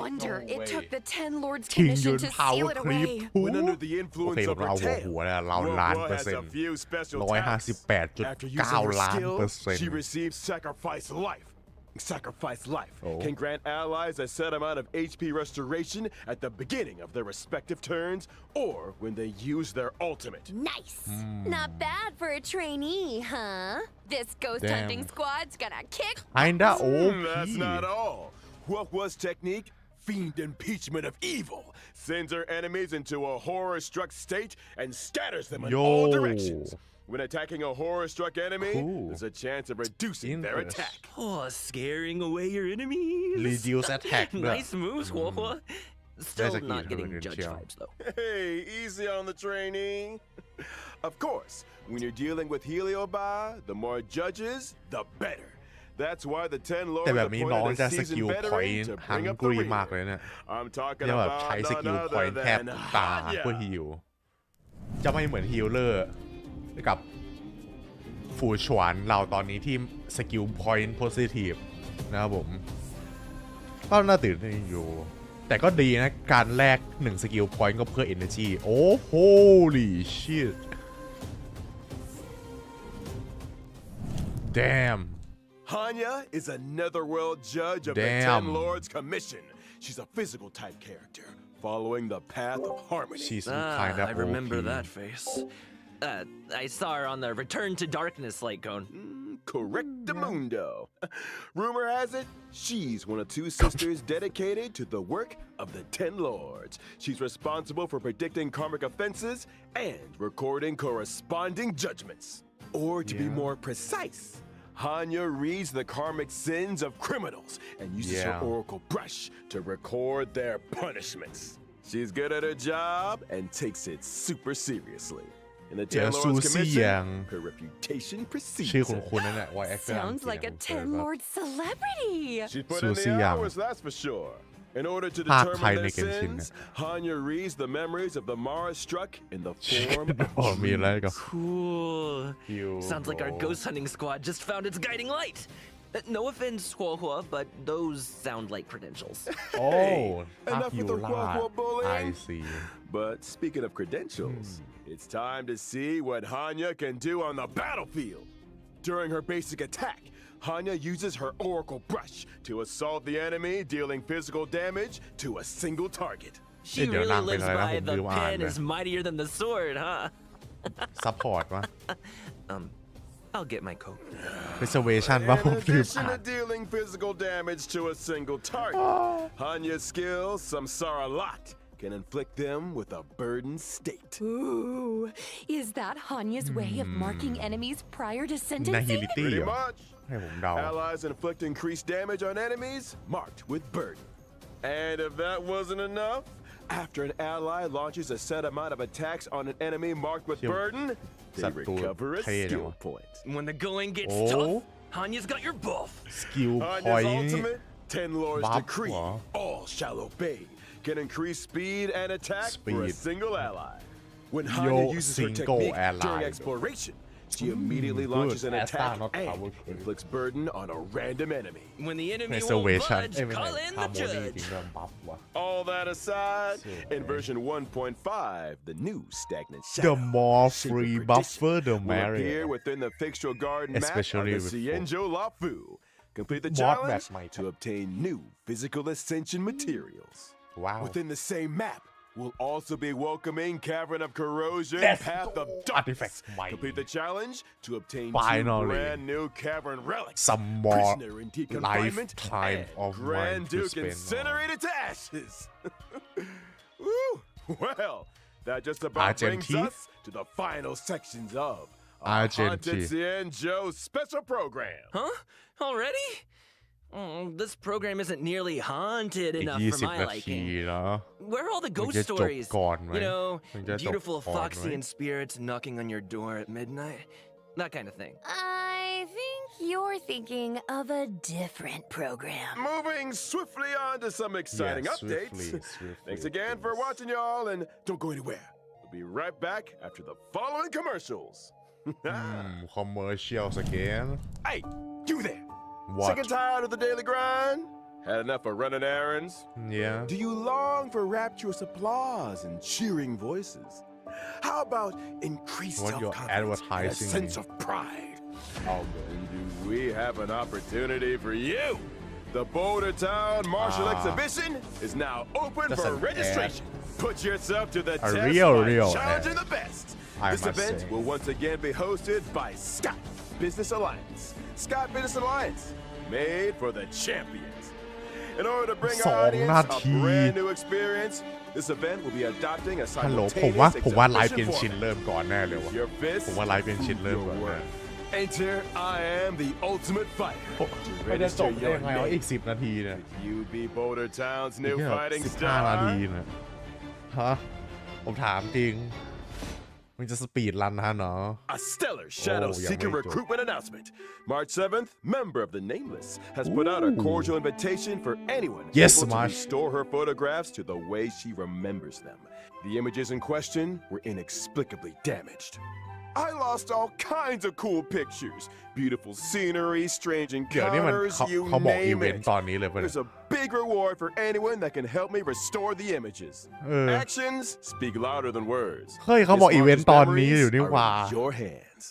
Speaker 8: wonder it took the 10 Lords
Speaker 3: คิง
Speaker 8: commission
Speaker 3: ยุน
Speaker 8: to
Speaker 3: power
Speaker 8: seal it
Speaker 3: creep
Speaker 8: away.
Speaker 7: When under the
Speaker 3: โอ
Speaker 7: influence
Speaker 3: เค
Speaker 7: of
Speaker 3: เรา
Speaker 7: her
Speaker 3: หัว
Speaker 7: tail,
Speaker 3: เนี่ยเราล้าน
Speaker 7: Orca
Speaker 3: เปอร์
Speaker 7: has
Speaker 3: เซ็น
Speaker 7: a
Speaker 3: ต์
Speaker 7: few special
Speaker 3: 158
Speaker 7: tasks. After using her
Speaker 3: 9 ล้าน
Speaker 7: skill,
Speaker 3: เปอร์เซ็น
Speaker 7: she
Speaker 3: ต์
Speaker 7: receives sacrifice life. Sacrifice life
Speaker 3: Oh.
Speaker 7: can grant allies a set amount of HP restoration at the beginning of their respective turns or when they use their ultimate.
Speaker 8: Nice. Not bad for a trainee, huh? This ghost
Speaker 3: Damn.
Speaker 8: hunting squad's gonna kick.
Speaker 3: kinda
Speaker 7: That's
Speaker 3: OP
Speaker 7: not all. What was technique? Fiend impeachment of evil sends her enemies into a horror-struck state and scatters them in
Speaker 3: Yo.
Speaker 7: all directions. When attacking a horror-struck enemy,
Speaker 3: Cool.
Speaker 7: there's a chance of reducing their
Speaker 3: Interest.
Speaker 7: attack.
Speaker 10: Oh, scaring away your enemies.
Speaker 3: reduce attack ด้วย
Speaker 10: Nice moves, Huohua. Still
Speaker 3: That's a
Speaker 10: not
Speaker 3: key
Speaker 10: getting
Speaker 3: to
Speaker 10: judge
Speaker 3: chill.
Speaker 10: vibes, though.
Speaker 7: Hey, easy on the trainee. Of course, when you're dealing with Heliobi, the more judges, the better. That's why the 10 lords
Speaker 3: แต่แบบนี้น้อง
Speaker 7: appointed
Speaker 3: จะ
Speaker 7: a
Speaker 3: สกิล
Speaker 7: seasoned
Speaker 3: พอย
Speaker 7: veteran
Speaker 3: ต์
Speaker 7: to
Speaker 3: ฮัง
Speaker 7: bring up
Speaker 3: ก
Speaker 7: the
Speaker 3: รี
Speaker 7: rear.
Speaker 3: มากเลยเนี่ย
Speaker 7: I'm talking
Speaker 3: เนี่ยแบบ
Speaker 7: about
Speaker 3: ใช้ส
Speaker 7: none
Speaker 3: กิลพอย
Speaker 7: other
Speaker 3: ต์แทบ
Speaker 7: than
Speaker 3: ทุกตาเพื่อ
Speaker 7: Hanya.
Speaker 3: ฮิลจะไม่เหมือนฮิลเลอร์กับฟูชวนเราตอนนี้ที่สกิลพอยต์โพซิทีฟนะครับผมก็น่าตื่นเต้นอยู่ แต่ก็ดีนะ การแลก1สกิลพอยต์ก็เพื่อ energy โอ้ holy shit damn
Speaker 7: Hanya is a netherworld judge of the
Speaker 3: Damn.
Speaker 7: 10 Lords Commission. She's a physical type character, following the path of harmony.
Speaker 3: she's kind of
Speaker 10: I remember
Speaker 3: OP.
Speaker 10: that face. I saw her on the Return to Darkness light cone.
Speaker 7: Correctamundo. Rumor has it, she's one of 2 sisters dedicated to the work of the 10 Lords. She's responsible for predicting karmic offenses and recording corresponding judgments. Or to be more precise, Hanya reads the karmic sins of criminals and uses her oracle brush to record their punishments. She's good at her job and takes it super seriously. In the 10 Lords Commission, her reputation
Speaker 3: ชื่อ
Speaker 7: precedes
Speaker 3: คุณ
Speaker 7: her.
Speaker 3: คุณนั่นแหละวายแอคเตอร์
Speaker 8: Sounds like a 10 Lord celebrity.
Speaker 7: She's put in
Speaker 3: Susie
Speaker 7: the
Speaker 3: Yang.
Speaker 7: hours, that's for sure. In order to
Speaker 3: ภาคไทย
Speaker 7: determine
Speaker 3: ใน
Speaker 7: their
Speaker 3: Genshin
Speaker 7: sins, Hanya reads the memories of the Mara struck in the form
Speaker 3: อ๋อ
Speaker 7: of
Speaker 3: มีอะไรก็
Speaker 10: Cool.
Speaker 3: You
Speaker 10: Sounds like our
Speaker 3: bro.
Speaker 10: ghost hunting squad just found its guiding light. No offense, Huohua, but those sound like credentials.
Speaker 3: โอ้ ภาค
Speaker 7: enough
Speaker 3: ฮิ
Speaker 7: with
Speaker 3: ว
Speaker 7: the
Speaker 3: ล่า
Speaker 7: quote-unquote bullying.
Speaker 3: I see
Speaker 7: But speaking of credentials, it's time to see what Hanya can do on the battlefield. During her basic attack, Hanya uses her oracle brush to assault the enemy, dealing physical damage to a single target.
Speaker 10: She
Speaker 3: Hey,
Speaker 10: really
Speaker 3: Nang,
Speaker 10: lives
Speaker 3: may
Speaker 10: by
Speaker 3: nalaman
Speaker 10: the
Speaker 3: kung
Speaker 10: pen
Speaker 3: dumaan
Speaker 10: is mightier than the sword, huh?
Speaker 3: ซัพพอร์ตวะ
Speaker 10: I'll get my coat.
Speaker 3: reservation
Speaker 7: In
Speaker 3: ว่าผมลืม
Speaker 7: addition
Speaker 3: อ่า
Speaker 7: to
Speaker 3: น
Speaker 7: dealing physical damage to a single target, Hanya's skills, Samsara Lot, can inflict them with a burdened state.
Speaker 8: Ooh, is that Hanya's way of marking enemies prior to
Speaker 3: นา
Speaker 8: sentencing?
Speaker 3: ฮิลิตี้
Speaker 7: Pretty
Speaker 3: เหรอ
Speaker 7: much.
Speaker 3: ให้ผมเดา
Speaker 7: Allies inflict increased damage on enemies marked with burden. And if that wasn't enough, after an ally launches a set amount of attacks on an enemy marked with
Speaker 3: Yo,
Speaker 7: burden, they
Speaker 3: Satu
Speaker 7: recover a
Speaker 3: kaya
Speaker 7: skill
Speaker 3: naman.
Speaker 7: point.
Speaker 10: When the going gets
Speaker 3: Oh.
Speaker 10: tough, Hanya's got your buff.
Speaker 3: สกิลพอย
Speaker 7: Hanya's
Speaker 3: ต์
Speaker 7: ultimate, 10 Lords
Speaker 3: Buff
Speaker 7: Decree,
Speaker 3: เหรอ
Speaker 7: all shall obey, can increase speed and attack for a
Speaker 3: Speed.
Speaker 7: single ally. When
Speaker 3: Yo,
Speaker 7: Hanya uses her
Speaker 3: single
Speaker 7: technique
Speaker 3: ally.
Speaker 7: during exploration, she immediately
Speaker 3: good.
Speaker 7: launches an
Speaker 3: Asta,
Speaker 7: attack
Speaker 3: not
Speaker 7: and
Speaker 3: power creep.
Speaker 7: inflicts burden on a random enemy.
Speaker 10: When the enemy won't
Speaker 3: reservation
Speaker 10: budge,
Speaker 3: เอ้ยไม่
Speaker 10: call
Speaker 3: ใช่
Speaker 10: in
Speaker 3: ฮา
Speaker 10: the
Speaker 3: ร์โมนีจริ
Speaker 10: judge.
Speaker 3: งเรื่องบัฟวะ
Speaker 7: All that aside,
Speaker 3: So,
Speaker 7: in version 1.5, the new stagnant
Speaker 3: The
Speaker 7: shadow,
Speaker 3: more
Speaker 7: shape of
Speaker 3: free
Speaker 7: perdition,
Speaker 3: buffer, the
Speaker 7: will
Speaker 3: merrier.
Speaker 7: appear within the Fixtural Garden
Speaker 3: Especially
Speaker 7: map of
Speaker 3: with
Speaker 7: the Cienjo Lafu. Complete the
Speaker 3: Mod
Speaker 7: challenge
Speaker 3: map might
Speaker 7: to obtain new physical ascension materials.
Speaker 3: ว้าว
Speaker 7: Within the same map, we'll also be welcoming Cavern of Corrosion,
Speaker 3: Let's
Speaker 7: Path of
Speaker 3: go.
Speaker 7: Darkness.
Speaker 3: Artifacts might.
Speaker 7: Complete the challenge to obtain
Speaker 3: Finally.
Speaker 7: 2 brand new Cavern relics.
Speaker 3: Some more
Speaker 7: Prisoner in deep confinement
Speaker 3: lifetime
Speaker 7: and
Speaker 3: of
Speaker 7: Grand
Speaker 3: mine to
Speaker 7: Duke
Speaker 3: spend on.
Speaker 7: incinerated to ashes. Woo! Well, that just about brings
Speaker 3: Argentine?
Speaker 7: us to the final sections of our
Speaker 3: Argentine.
Speaker 7: Haunted Cienjo special program.
Speaker 10: Huh? Already? This program isn't nearly haunted
Speaker 3: อีก
Speaker 10: enough for
Speaker 3: 20
Speaker 10: my
Speaker 3: นาที
Speaker 10: liking.
Speaker 3: เนาะ
Speaker 10: Where are all the
Speaker 3: มัน
Speaker 10: ghost
Speaker 3: จะจบ
Speaker 10: stories?
Speaker 3: ก่อนไหม
Speaker 10: You know,
Speaker 3: มันจะจบ
Speaker 10: beautiful
Speaker 3: ก่อนไหม
Speaker 10: foxy and spirits knocking on your door at midnight. That kind of thing.
Speaker 8: I think you're thinking of a different program.
Speaker 7: Moving swiftly on to some exciting updates. Thanks again for watching, y'all, and don't go anywhere. We'll be right back after the following commercials.
Speaker 3: Commercials again.
Speaker 7: Hey, you there?
Speaker 3: What?
Speaker 7: Sick and tired of the daily grind? Had enough of running errands?
Speaker 3: Yeah.
Speaker 7: Do you long for rapturous applause and cheering voices? How about increased
Speaker 3: What you're
Speaker 7: self-confidence and a
Speaker 3: advertising
Speaker 7: sense
Speaker 3: me.
Speaker 7: of pride? Then do we have an opportunity for you? The Boulder Town Martial Exhibition is now open
Speaker 3: That's
Speaker 7: for
Speaker 3: an
Speaker 7: registration. Put yourself to the
Speaker 3: A
Speaker 7: test
Speaker 3: real
Speaker 7: by challenging
Speaker 3: ad.
Speaker 7: the best.
Speaker 3: I
Speaker 7: This
Speaker 3: must
Speaker 7: event
Speaker 3: say.
Speaker 7: will once again be hosted by Scott Business Alliance. Scott Business Alliance, made for the champions. In order to bring our
Speaker 3: 2
Speaker 7: audience
Speaker 3: นา
Speaker 7: a
Speaker 3: ที
Speaker 7: brand new experience, this event will be adopting a
Speaker 3: ฮัลโหลผมว่า
Speaker 7: simultaneous
Speaker 3: ไลฟ์เกน
Speaker 7: exhibition
Speaker 3: ชิน
Speaker 7: format.
Speaker 3: เริ่มก่อนแน่เลยวะ
Speaker 7: Your fist,
Speaker 3: ผมว่าไลฟ์เกนชินเริ่ม
Speaker 7: your
Speaker 3: ก่อนแน่
Speaker 7: word. Enter I am the ultimate fighter.
Speaker 3: ไม่ได้จบ
Speaker 7: Register
Speaker 3: ได้
Speaker 7: your
Speaker 3: ไงวะ
Speaker 7: name.
Speaker 3: อีก 10 นาทีเนี่ย
Speaker 7: You be Boulder Town's new
Speaker 3: เนี่ย
Speaker 7: fighting
Speaker 3: 15 นาที
Speaker 7: star.
Speaker 3: เนี่ยฮะผมถามจริงมันจะสปีดรันฮะเนาะ
Speaker 7: A stellar Shadow
Speaker 3: Oh, yeah,
Speaker 7: Seeker
Speaker 3: wait,
Speaker 7: recruitment announcement. March 7th, member of the Nameless has put out a cordial invitation for anyone
Speaker 3: Yes,
Speaker 7: able to
Speaker 3: Smash.
Speaker 7: restore her photographs to the way she remembers them. The images in question were inexplicably damaged. I lost all kinds of cool pictures. Beautiful scenery, strange
Speaker 3: เดี๋ยวนี้มัน
Speaker 7: encounters,
Speaker 3: เขา
Speaker 7: you
Speaker 3: เขาบอกอี
Speaker 7: name
Speaker 3: เวนต์
Speaker 7: it.
Speaker 3: ตอนนี้เลยป่ะเนี่ย
Speaker 7: There's a big reward for anyone that can help me restore the images.
Speaker 3: เออ
Speaker 7: Actions speak louder than words.
Speaker 3: เฮ้ยเขาบอก
Speaker 7: Miss
Speaker 3: อีเวนต์
Speaker 7: Marsh's
Speaker 3: ตอนนี้
Speaker 7: memories
Speaker 3: อยู่นี่
Speaker 7: are
Speaker 3: หว่า
Speaker 7: in your hands.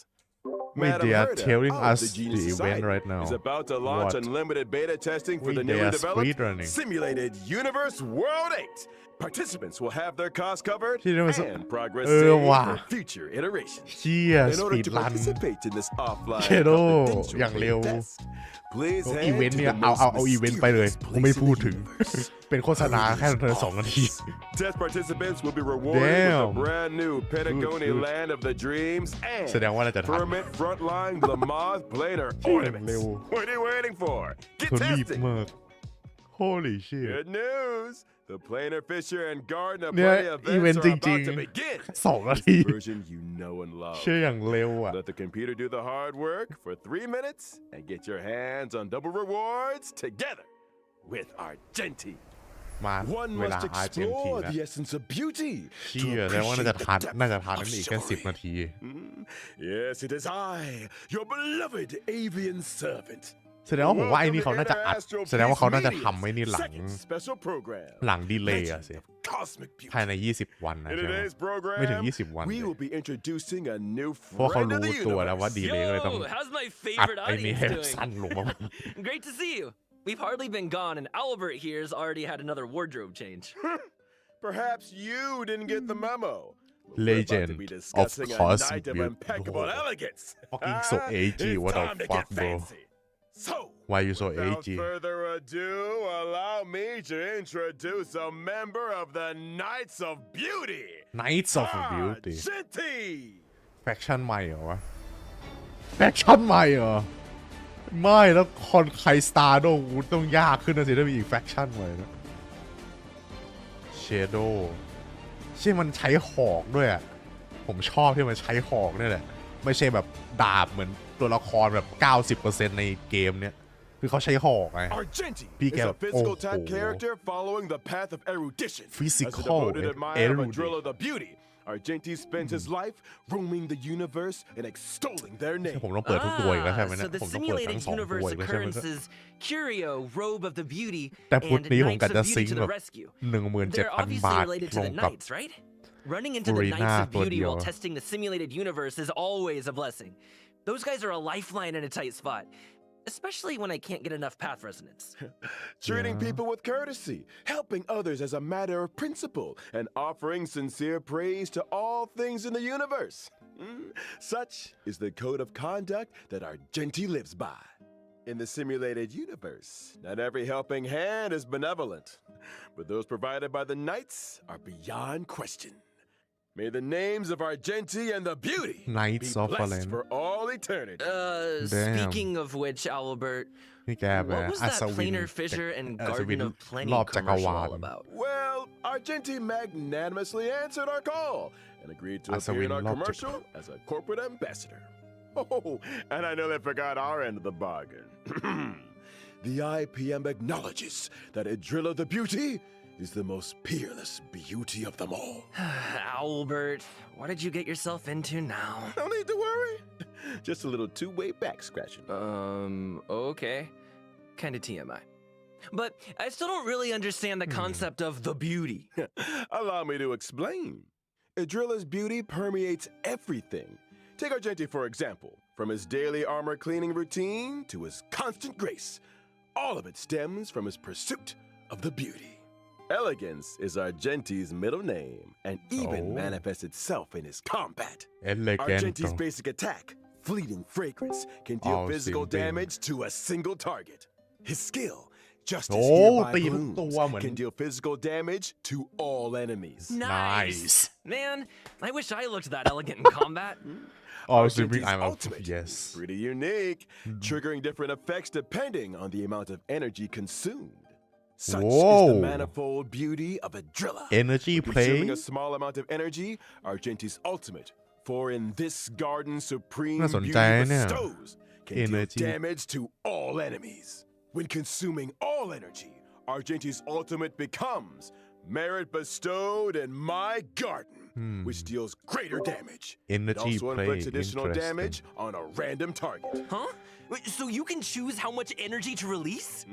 Speaker 3: Wait,
Speaker 7: Madam
Speaker 3: they are
Speaker 7: Herta
Speaker 3: telling
Speaker 7: of
Speaker 3: us
Speaker 7: the Genius
Speaker 3: the event
Speaker 7: Society
Speaker 3: right now.
Speaker 7: is about to launch
Speaker 3: What?
Speaker 7: unlimited beta testing for
Speaker 3: Wait,
Speaker 7: the
Speaker 3: they
Speaker 7: newly
Speaker 3: are
Speaker 7: developed
Speaker 3: speedrunning.
Speaker 7: simulated Universe World 8. Participants will have their costs covered
Speaker 3: ที่เรียกว่า
Speaker 7: and progress
Speaker 3: ว่ะ
Speaker 7: saved for future iterations.
Speaker 3: เชี่ย
Speaker 7: In
Speaker 3: ส
Speaker 7: order
Speaker 3: ปีด
Speaker 7: to
Speaker 3: รัน
Speaker 7: participate in this offline
Speaker 3: เชโด
Speaker 7: confidential
Speaker 3: อย่างเร็ว
Speaker 7: beta test, please
Speaker 3: อี
Speaker 7: head
Speaker 3: เวนต์
Speaker 7: to
Speaker 3: เนี่ย
Speaker 7: the
Speaker 3: เอา
Speaker 7: most
Speaker 3: อีเวนต์ไปเลย
Speaker 7: mysterious
Speaker 3: กูไม่
Speaker 7: place in
Speaker 3: พูด
Speaker 7: the
Speaker 3: ถึง
Speaker 7: universe.
Speaker 3: เป็นโฆษณาแค่เธอ2 นาที
Speaker 7: Test participants will be rewarded with
Speaker 3: Damn.
Speaker 7: a brand new Patagonia
Speaker 3: Good.
Speaker 7: land of the dreams
Speaker 3: แสดงว่า
Speaker 7: and
Speaker 3: น่าจะทัน
Speaker 7: Firmament Frontline Glamoth Planar
Speaker 3: เร็ว
Speaker 7: ornaments. What are you waiting for?
Speaker 3: เธ
Speaker 7: Get
Speaker 3: อรีบ
Speaker 7: testing.
Speaker 3: มาก Holy shit
Speaker 7: Good news. The Planar Fisher and Garden of
Speaker 3: เนี่ย
Speaker 7: Plenty
Speaker 3: อีเวน
Speaker 7: events
Speaker 3: ต์
Speaker 7: are
Speaker 3: จริง
Speaker 7: about to begin.
Speaker 3: ๆ2 นา
Speaker 7: It's
Speaker 3: ที
Speaker 7: the version you know and love.
Speaker 3: เชื่ออย่างเร็วอ่ะ
Speaker 7: Let the computer do the hard work for 3 minutes and get your hands on double rewards together with Argenti.
Speaker 3: มา
Speaker 7: One
Speaker 3: เวลา
Speaker 7: must
Speaker 3: อาร์เจนติ
Speaker 7: explore
Speaker 3: นะ
Speaker 7: the essence of beauty
Speaker 3: เชี่
Speaker 7: to
Speaker 3: ยแล้วว่าน่าจะ
Speaker 7: appreciate
Speaker 3: ทัน
Speaker 7: the depth
Speaker 3: น่าจะทัน
Speaker 7: of
Speaker 3: นั่นอีกแค่
Speaker 7: chivalry.
Speaker 3: 10 นาที
Speaker 7: Yes, it is I, your beloved avian servant.
Speaker 3: แสดงว่าผมว่าไอ้นี่เขาน่าจะอัด แสดงว่าเขาน่าจะทำไว้นี่หลัง
Speaker 7: Second special program.
Speaker 3: หลังดีเลย์อะสิ
Speaker 7: Legend of Cosmic Beauty.
Speaker 3: ภายใน 20 วันนะ
Speaker 7: In
Speaker 3: ใช่ไหม
Speaker 7: today's
Speaker 3: ไม่ถึง
Speaker 7: program,
Speaker 3: 20 วัน
Speaker 7: we will be introducing a new
Speaker 3: เพราะเขา
Speaker 7: friend of
Speaker 3: รู้
Speaker 7: the
Speaker 3: ตัวแล้วว่า
Speaker 7: universe.
Speaker 3: ดีเลย์ก็เลยต้อง
Speaker 10: Yo, how's my
Speaker 3: อัด
Speaker 10: favorite
Speaker 3: ไอ้นี่
Speaker 10: audience
Speaker 3: ให้
Speaker 10: doing?
Speaker 3: สั้นลงมา
Speaker 10: Great to see you. We've hardly been gone, and Albert here's already had another wardrobe change.
Speaker 7: Perhaps you didn't get the memo.
Speaker 3: Legend
Speaker 7: We're about to be
Speaker 3: of
Speaker 7: discussing a
Speaker 3: Cosmic
Speaker 7: night of
Speaker 3: Beauty.
Speaker 7: impeccable elegance.
Speaker 3: Fucking so edgy,
Speaker 7: It's
Speaker 3: what the
Speaker 7: time to
Speaker 3: fuck,
Speaker 7: get
Speaker 3: bro?
Speaker 7: fancy. So,
Speaker 3: Why you so
Speaker 7: without
Speaker 3: edgy?
Speaker 7: further ado, allow me to introduce a member of the Knights of Beauty.
Speaker 3: Knights of Beauty
Speaker 7: Argenti.
Speaker 3: แฟคชั่นใหม่เหรอวะ แฟคชั่นใหม่เหรอ ไม่แล้วคอนไคสตาร์ต้องยากขึ้นนะสิถ้ามีอีกแฟคชั่นใหม่นะเชโดใช่มันใช้หอกด้วยอ่ะ ผมชอบที่มันใช้หอกนี่แหละ ไม่ใช่แบบดาบเหมือนตัวละครแบบ 90% ในเกมเนี้ยคือเขาใช้หอกไง
Speaker 7: Argenti
Speaker 3: พี่
Speaker 7: is
Speaker 3: แก
Speaker 7: a
Speaker 3: แบบ
Speaker 7: physical
Speaker 3: โอ้
Speaker 7: type
Speaker 3: โห
Speaker 7: character following the path of erudition. As a
Speaker 3: Physical
Speaker 7: devoted admirer of
Speaker 3: erudite.
Speaker 7: Adrilla the Beauty, Argenti spends his life roaming the universe and extolling their name.
Speaker 3: ผมต้องเปิดทุกตัวอีกแล้วใช่ไหม
Speaker 10: So
Speaker 3: เนี่ย
Speaker 10: the
Speaker 3: ผมต้องเปิดทั้
Speaker 10: simulated
Speaker 3: ง2 ตัว
Speaker 10: universe
Speaker 3: อีกแล้วใช่ไหมเนี่ย
Speaker 10: occurrences Curio, Robe of the Beauty,
Speaker 3: แต่พุธ
Speaker 10: and
Speaker 3: นี้ผม
Speaker 10: Knights
Speaker 3: กะ
Speaker 10: of
Speaker 3: จะ
Speaker 10: Beauty
Speaker 3: ซิง
Speaker 10: to
Speaker 3: แบ
Speaker 10: the
Speaker 3: บ
Speaker 10: rescue.17,000 They're obviously
Speaker 3: บาท
Speaker 10: related
Speaker 3: ล
Speaker 10: to
Speaker 3: ง
Speaker 10: the
Speaker 3: กับ
Speaker 10: Knights, right? Running into the
Speaker 3: FURINA
Speaker 10: Knights of
Speaker 3: ตัว
Speaker 10: Beauty
Speaker 3: เดียว
Speaker 10: while testing the simulated universe is always a blessing. Those guys are a lifeline in a tight spot, especially when I can't get enough path resonance.
Speaker 7: Treating people with courtesy, helping others as a matter of principle, and offering sincere praise to all things in the universe. Such is the code of conduct that Argenti lives by. In the simulated universe, not every helping hand is benevolent, but those provided by the Knights are beyond question. May the names of Argenti and the Beauty
Speaker 3: Knights
Speaker 7: be
Speaker 3: of
Speaker 7: blessed
Speaker 3: Valen.
Speaker 7: for all eternity.
Speaker 3: Damn.
Speaker 10: Speaking of which, Albert,
Speaker 3: นี่แกแบบ
Speaker 10: what was
Speaker 3: อั
Speaker 10: that
Speaker 3: ศวิน
Speaker 10: planar fissure and
Speaker 3: อัศวิน
Speaker 10: Garden of Plenty
Speaker 3: รอบจักร
Speaker 10: commercial
Speaker 3: วาล
Speaker 10: all about?
Speaker 7: Well, Argenti magnanimously answered our call and agreed to appear in our commercial as a corporate ambassador. Oh, and I nearly forgot our end of the bargain. The IPM acknowledges that Idrilla the Beauty is the most peerless beauty of them all.
Speaker 10: Albert, what did you get yourself into now?
Speaker 7: No need to worry. Just a little two-way back scratching.
Speaker 10: Okay. Kinda TMI. But I still don't really understand the concept of the beauty.
Speaker 7: Allow me to explain. Idrilla's beauty permeates everything. Take Argenti, for example. From his daily armor cleaning routine to his constant grace, all of it stems from his pursuit of the beauty. Elegance is Argenti's middle name and even manifests itself in his combat. Argenti's basic attack, Fleeting Fragrance, can deal physical damage to a single target. His skill, Justice Hereby Blooms, can deal physical damage to all enemies.
Speaker 10: Nice. Man, I wish I looked that elegant in combat.
Speaker 7: Argenti's ultimate, yes, pretty unique, triggering different effects depending on the amount of energy consumed. Such is the manifold beauty of Idrilla.
Speaker 3: Energy play.
Speaker 7: Consuming a small amount of energy, Argenti's ultimate, for in this garden supreme beauty bestows, can deal damage to all enemies. When consuming all energy, Argenti's ultimate becomes Merit bestowed in my garden, which deals greater damage.
Speaker 3: Energy
Speaker 7: it also
Speaker 3: play.
Speaker 7: inflicts additional damage on a random target.
Speaker 10: Huh? Wait, so you can choose how much energy to release?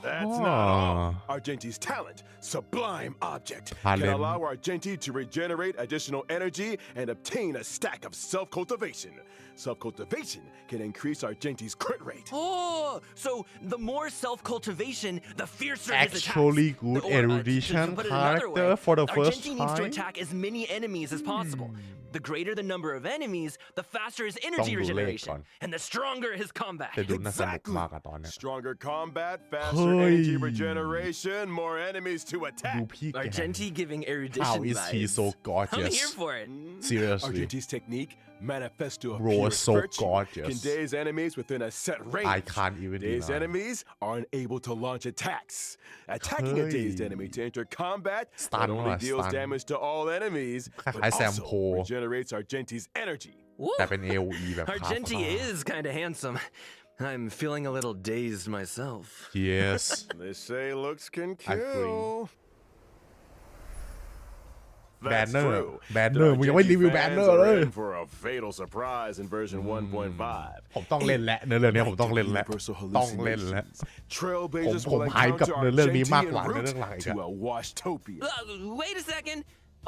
Speaker 7: That's not all. Argenti's talent, Sublime Object, can allow Argenti to regenerate additional energy and obtain a stack of self-cultivation. Self-cultivation can increase Argenti's crit rate.
Speaker 10: Oh, so the more self-cultivation, the fiercer his attacks.
Speaker 3: Actually good erudition character for the first
Speaker 10: Argenti needs to
Speaker 3: time.
Speaker 10: attack as many enemies as possible. The greater the number of enemies, the faster his energy regeneration, and the stronger his combat.
Speaker 7: Exactly. Stronger combat, faster energy regeneration, more enemies to attack.
Speaker 10: Argenti giving erudition
Speaker 3: How is he
Speaker 10: vibes.
Speaker 3: so gorgeous?
Speaker 10: I'm here for it.
Speaker 3: Seriously.
Speaker 7: Argenti's technique, Manifesto of
Speaker 3: Bro,
Speaker 7: Pure
Speaker 3: so
Speaker 7: Virtue,
Speaker 3: gorgeous.
Speaker 7: can daze enemies within a set range.
Speaker 3: I can't even
Speaker 7: Dazed
Speaker 3: deny.
Speaker 7: enemies are unable to launch attacks. Attacking a dazed enemy to enter combat not only deals damage to all enemies, but also regenerates Argenti's energy.
Speaker 3: แต่เป็น AOE แบบ
Speaker 10: Argenti is kind of handsome. I'm feeling a little dazed myself.
Speaker 3: Yes.
Speaker 7: They say looks can
Speaker 3: Agree.
Speaker 7: kill.
Speaker 3: แบน
Speaker 7: That's
Speaker 3: เนอร์
Speaker 7: true.
Speaker 3: แบนเนอร์มึงยังไม่รีวิวแบนเนอร์เลย
Speaker 7: In for a fatal surprise in version 1.5.
Speaker 3: ผมต้องเล่นแล้วเนื้อเรื่องนี้ผมต้องเล่นแล้ว
Speaker 7: Universal
Speaker 3: ต้องเล่นแล้ว
Speaker 7: Trailblazers
Speaker 3: ผม
Speaker 7: will
Speaker 3: หายกับ
Speaker 7: encounter
Speaker 3: เนื้อเรื่องนี้
Speaker 7: Argenti
Speaker 3: มากกว่า
Speaker 7: en
Speaker 3: เนื้อ
Speaker 7: route
Speaker 3: เรื่องหลักอีก
Speaker 7: to
Speaker 3: อะ
Speaker 7: a washtopia.
Speaker 10: Wait a second.